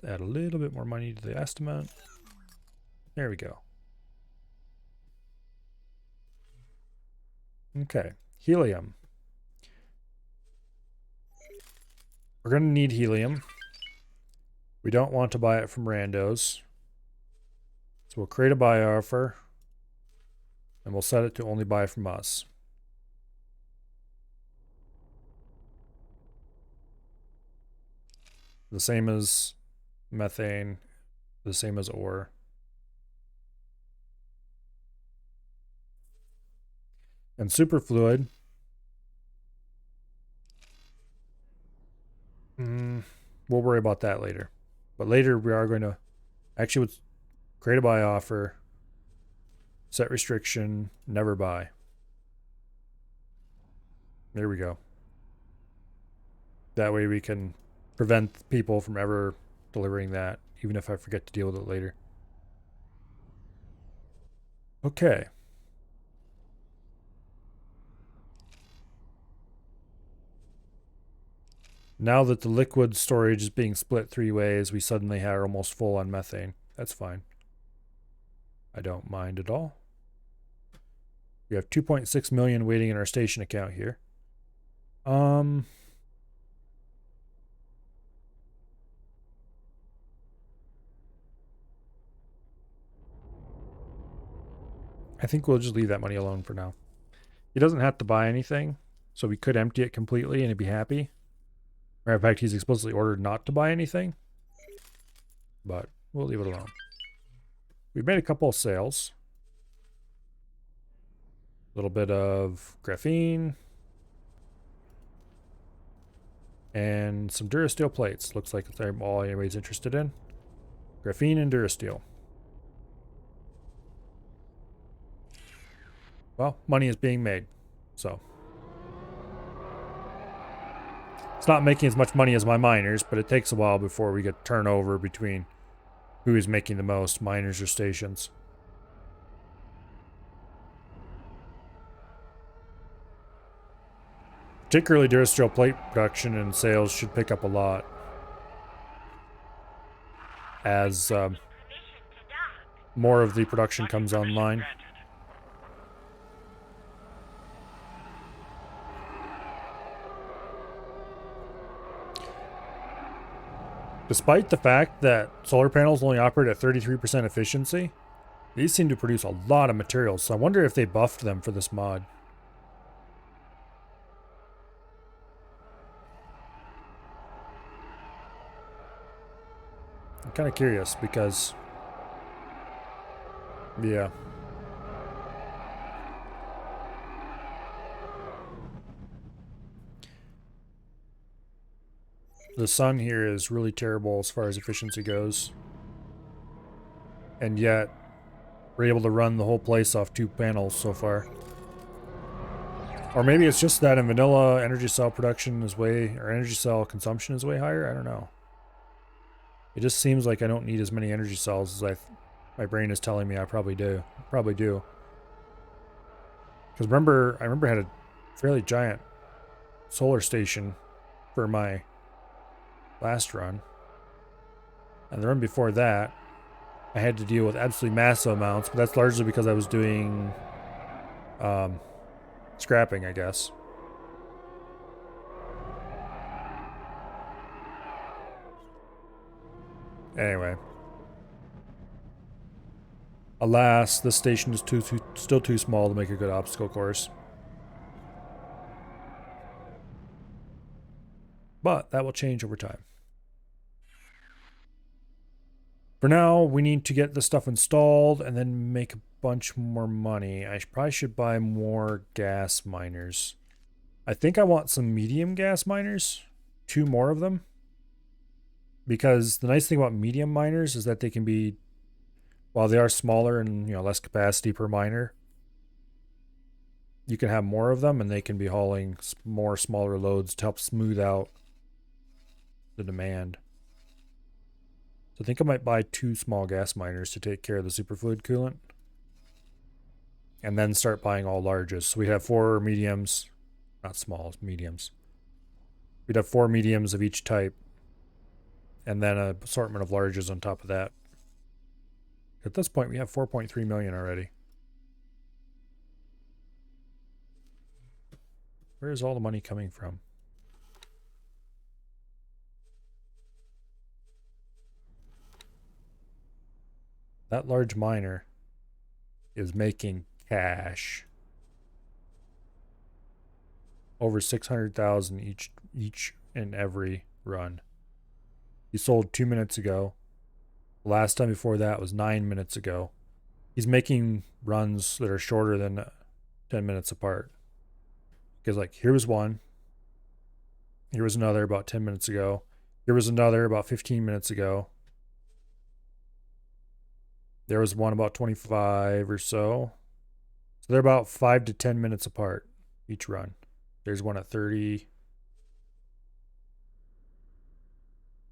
Add a little bit more money to the estimate. There we go. Okay, helium. We're going to need helium. We don't want to buy it from randos. So we'll create a buy offer. And we'll set it to only buy from us. The same as methane, the same as ore. And superfluid. We'll worry about that later. But later we are going to actually create a buy offer, set restriction, never buy. There we go. That way we can prevent people from ever delivering that, even if I forget to deal with it later. Okay. Now that the liquid storage is being split 3 ways, we suddenly are almost full on methane. That's fine. I don't mind at all. We have 2.6 million waiting in our station account here. I think we'll just leave that money alone for now. He doesn't have to buy anything, so we could empty it completely and he'd be happy. Matter of fact, he's explicitly ordered not to buy anything, but we'll leave it alone. We've made a couple of sales. A little bit of graphene. And some Durasteel plates. Looks like that's all anybody's interested in. Graphene and Durasteel. Well, money is being made, so. It's not making as much money as my miners, but it takes a while before we get turnover between who is making the most, miners or stations. Particularly Durasteel plate production and sales should pick up a lot as more of the production comes online. Despite the fact that solar panels only operate at 33% efficiency, these seem to produce a lot of materials, so I wonder if they buffed them for this mod. I'm kind of curious because, yeah. The sun here is really terrible as far as efficiency goes. And yet, we're able to run the whole place off 2 panels so far. Or maybe it's just that in vanilla, energy cell production is or energy cell consumption is way higher. I don't know. It just seems like I don't need as many energy cells as my brain is telling me I probably do. Because I remember I had a fairly giant solar station for my last run. And the run before that, I had to deal with absolutely massive amounts, but that's largely because I was doing scrapping, I guess. Anyway. Alas, this station is still too small to make a good obstacle course. But that will change over time. For now, we need to get the stuff installed and then make a bunch more money. I probably should buy more gas miners. I think I want some medium gas miners. 2 more of them. Because the nice thing about medium miners is that they can be, while they are smaller and less capacity per miner, you can have more of them and they can be hauling more smaller loads to help smooth out the demand. So I think I might buy 2 small gas miners to take care of the superfluid coolant. And then start buying all larges. So we have 4 mediums. Not smalls, mediums. We'd have 4 mediums of each type. And then an assortment of larges on top of that. At this point, we have 4.3 million already. Where is all the money coming from? That large miner is making cash. Over 600,000 each and every run. He sold 2 minutes ago. The last time before that was 9 minutes ago. He's making runs that are shorter than 10 minutes apart. Because, like, here was one. Here was another about 10 minutes ago. Here was another about 15 minutes ago. There was one about 25 or so. So they're about 5 to 10 minutes apart each run. There's one at 30.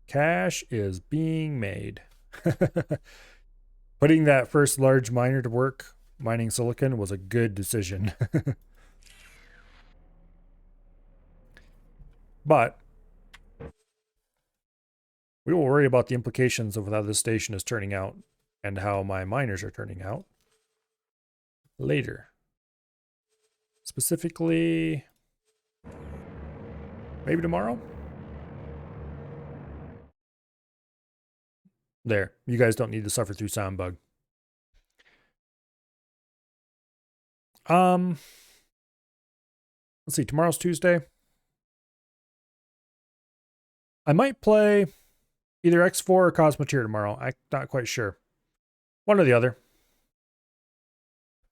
Cash is being made. Putting that first large miner to work mining silicon was a good decision. But we will worry about the implications of how this station is turning out and how my miners are turning out later. Specifically, maybe tomorrow? There. You guys don't need to suffer through sound bug. Let's see, tomorrow's Tuesday. I might play either X4 or Cosmoteer tomorrow. I'm not quite sure. One or the other.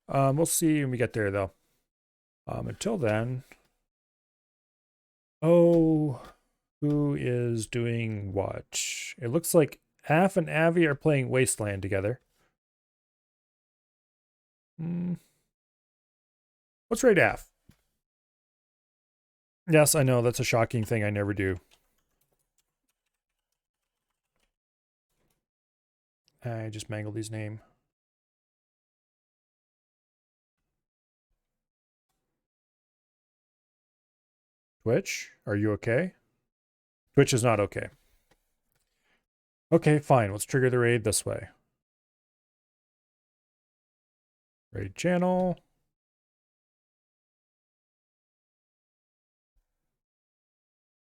We'll see when we get there, though. Until then. Oh, who is doing what? It looks like Af and Avi are playing Wasteland together. Let's raid Af. Yes, I know, that's a shocking thing I never do. I just mangled his name. Twitch, are you okay? Twitch is not okay. Okay, fine. Let's trigger the raid this way. Raid channel.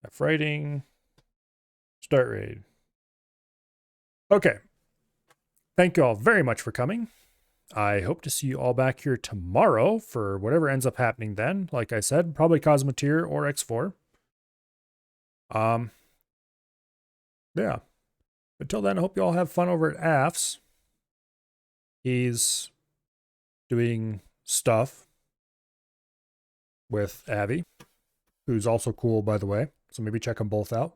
F writing. Start raid. Okay. Thank you all very much for coming. I hope to see you all back here tomorrow for whatever ends up happening then. Like I said, probably Cosmoteer or X4. Yeah. Until then, I hope you all have fun over at AFS. He's doing stuff with Abby, who's also cool, by the way. So maybe check them both out.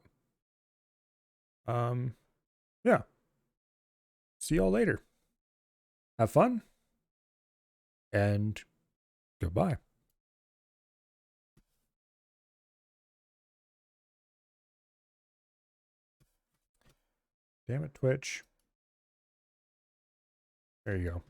Yeah. See y'all later. Have fun. And goodbye. Damn it, Twitch. There you go.